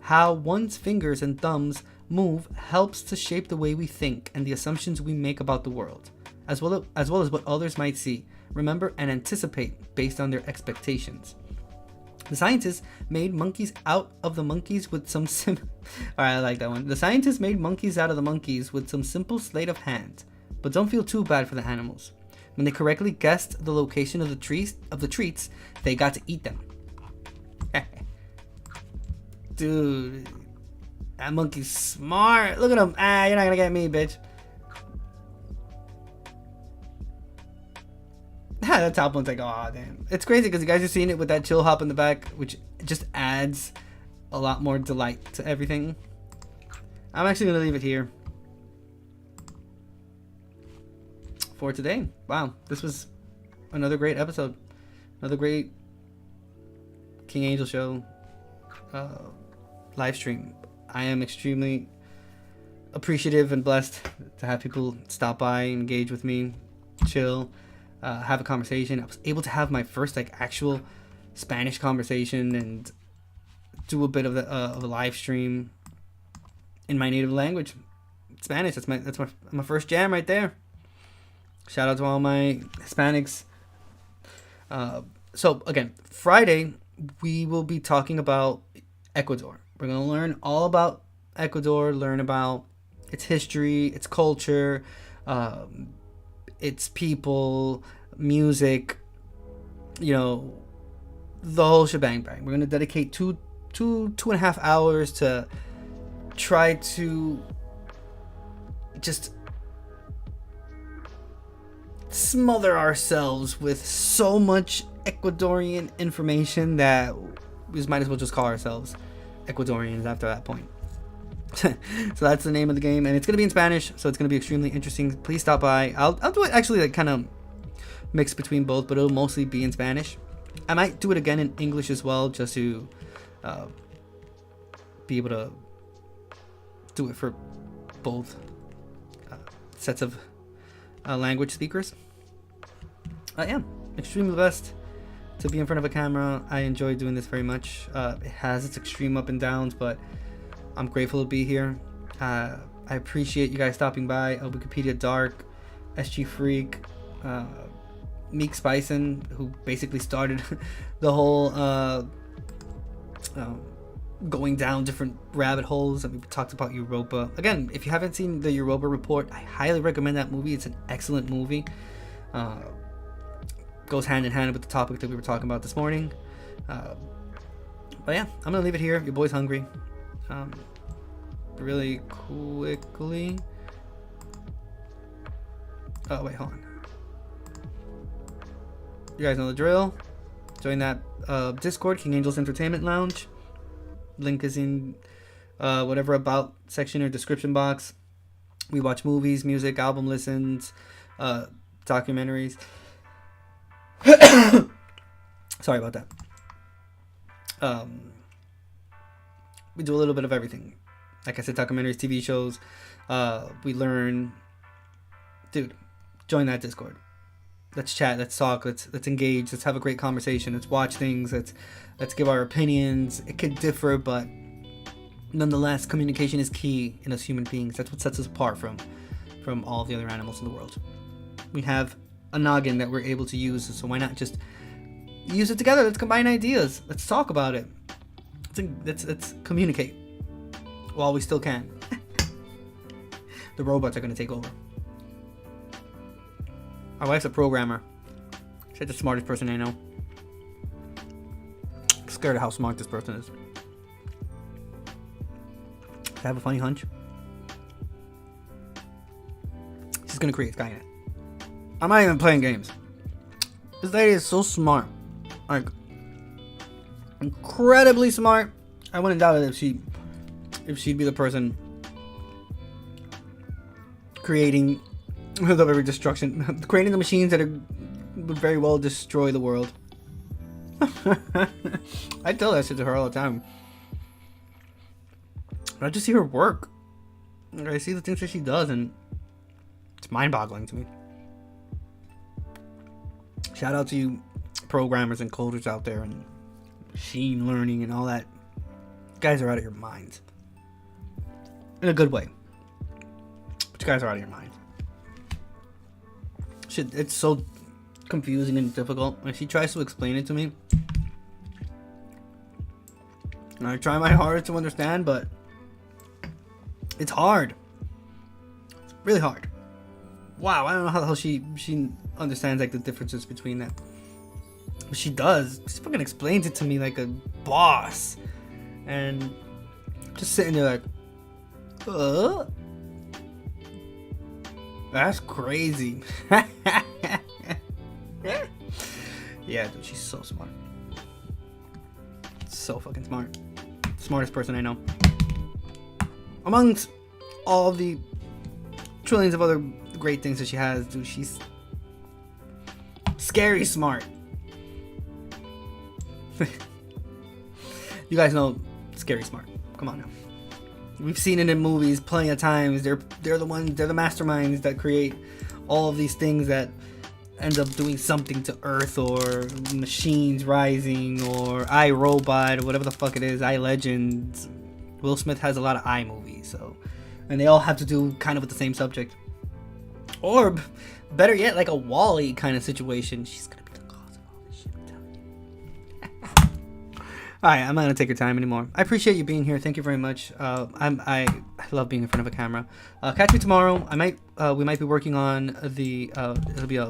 How one's fingers and thumbs move helps to shape the way we think and the assumptions we make about the world, as well as what others might see, remember, and anticipate based on their expectations. The scientists made monkeys out of the monkeys with some Alright, I like that one. The scientists made monkeys out of the monkeys with some simple sleight of hand, but don't feel too bad for the animals. When they correctly guessed the location of the treats, they got to eat them. Dude, that monkey's smart. Look at him. You're not gonna get me, bitch. That top one's like, oh damn. It's crazy because you guys are seeing it with that chill hop in the back, which just adds a lot more delight to everything. I'm actually gonna leave it here for today. Wow, this was another great episode. Another great King Angel Show live stream. I am extremely appreciative and blessed to have people stop by, engage with me, chill, have a conversation. I was able to have my first actual Spanish conversation and do a bit of a live stream in my native language, Spanish. That's my first jam right there. Shout out to all my Hispanics. So again, Friday we will be talking about Ecuador. We're going to learn all about Ecuador, learn about its history, its culture, its people, music, the whole shebang bang. We're going to dedicate two and a half hours to try to just smother ourselves with so much Ecuadorian information that we might as well just call ourselves Ecuadorians after that point. So that's the name of the game, and it's gonna be in Spanish, so it's gonna be extremely interesting. Please stop by. I'll do it actually kind of mix between both, but it'll mostly be in Spanish. I might do it again in English as well, just to be able to do it for both sets of language speakers. Yeah, extremely blessed to be in front of a camera. I enjoy doing this very much. It has its extreme up and downs, but I'm grateful to be here. I appreciate you guys stopping by. Wikipedia Dark, SG Freak, Meek Spicin, who basically started the whole going down different rabbit holes. And we talked about Europa. Again, if you haven't seen the Europa Report, I highly recommend that movie. It's an excellent movie. Goes hand in hand with the topic that we were talking about this morning. But yeah, I'm gonna leave it here. Your boy's hungry. Really quickly. Oh wait, hold on. You guys know the drill. Join that Discord, King Angel's Entertainment Lounge. Link is in whatever about section or description box. We watch movies, music, album listens, documentaries. Sorry about that. We do a little bit of everything. Like I said, documentaries, TV shows. We learn. Dude, join that Discord. Let's chat. Let's talk. Let's engage. Let's have a great conversation. Let's watch things. Let's give our opinions. It could differ, but nonetheless, communication is key in us human beings. That's what sets us apart from all the other animals in the world. We have a noggin that we're able to use, so why not just use it together? Let's combine ideas. Let's talk about it. Let's communicate while we still can. The robots are going to take over. My wife's a programmer. She's the smartest person I know. I'm scared of how smart this person is. I have a funny hunch. She's going to create Skynet. I'm not even playing games. This lady is so smart. Like, incredibly smart. I wouldn't doubt it if she'd be the person creating the very destruction, creating the machines that would very well destroy the world. I tell that shit to her all the time. But I just see her work. I see the things that she does, and it's mind-boggling to me. Shout out to you programmers and coders out there and machine learning and all that. You guys are out of your minds. In a good way. But you guys are out of your minds. Shit, it's so confusing and difficult. When she tries to explain it to me, and I try my hardest to understand, but it's hard. It's really hard. Wow, I don't know how the hell she understands like the differences between that. But she does. She fucking explains it to me like a boss. And just sitting there like, that's crazy. Yeah, dude, she's so smart. So fucking smart. Smartest person I know. Amongst all the trillions of other great things that she has, dude, she's scary smart. You guys know scary smart. Come on now. We've seen it in movies plenty of times. They're the ones, they're the masterminds that create all of these things that end up doing something to Earth, or machines rising, or iRobot, or whatever the fuck it is, iLegend. Will Smith has a lot of I movies, so, and they all have to do kind of with the same subject. Or better yet, like a Wall-E kind of situation. She's gonna be the cause of all this shit, I'm telling you. Alright, I'm not gonna take your time anymore. I appreciate you being here. Thank you very much. I love being in front of a camera. Catch me tomorrow. We might be working on the it'll be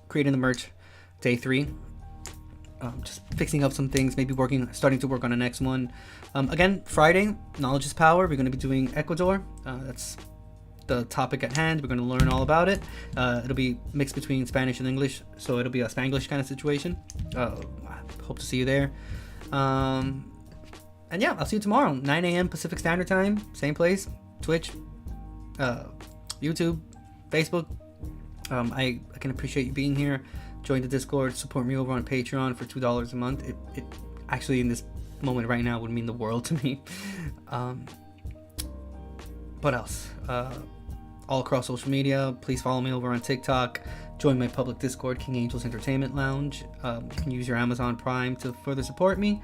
creating the merch day 3. Just fixing up some things, maybe starting to work on the next one. Again, Friday, Knowledge is Power. We're going to be doing Ecuador. That's the topic at hand. We're going to learn all about it. It'll be mixed between Spanish and English, so it'll be a Spanglish kind of situation. I hope to see you there. And yeah, I'll see you tomorrow, 9 a.m. Pacific Standard Time, same place, Twitch, YouTube, Facebook. I can appreciate you being here. Join the Discord, support me over on Patreon for $2 a month. It actually, in this moment right now, would mean the world to me. What else? All across social media, please follow me over on TikTok. Join my public Discord, King Angel's Entertainment Lounge. You can use your Amazon Prime to further support me.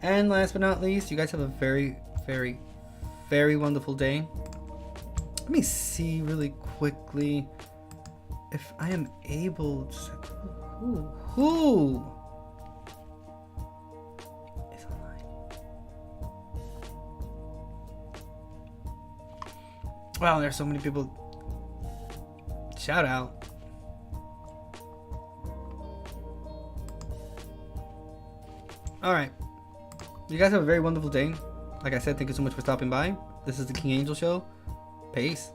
And last but not least, you guys have a very, very, very wonderful day. Let me see really quickly if I am able to... Who is online? Wow, there's so many people. Shout out. Alright. You guys have a very wonderful day. Like I said, thank you so much for stopping by. This is the King Angel Show. Peace.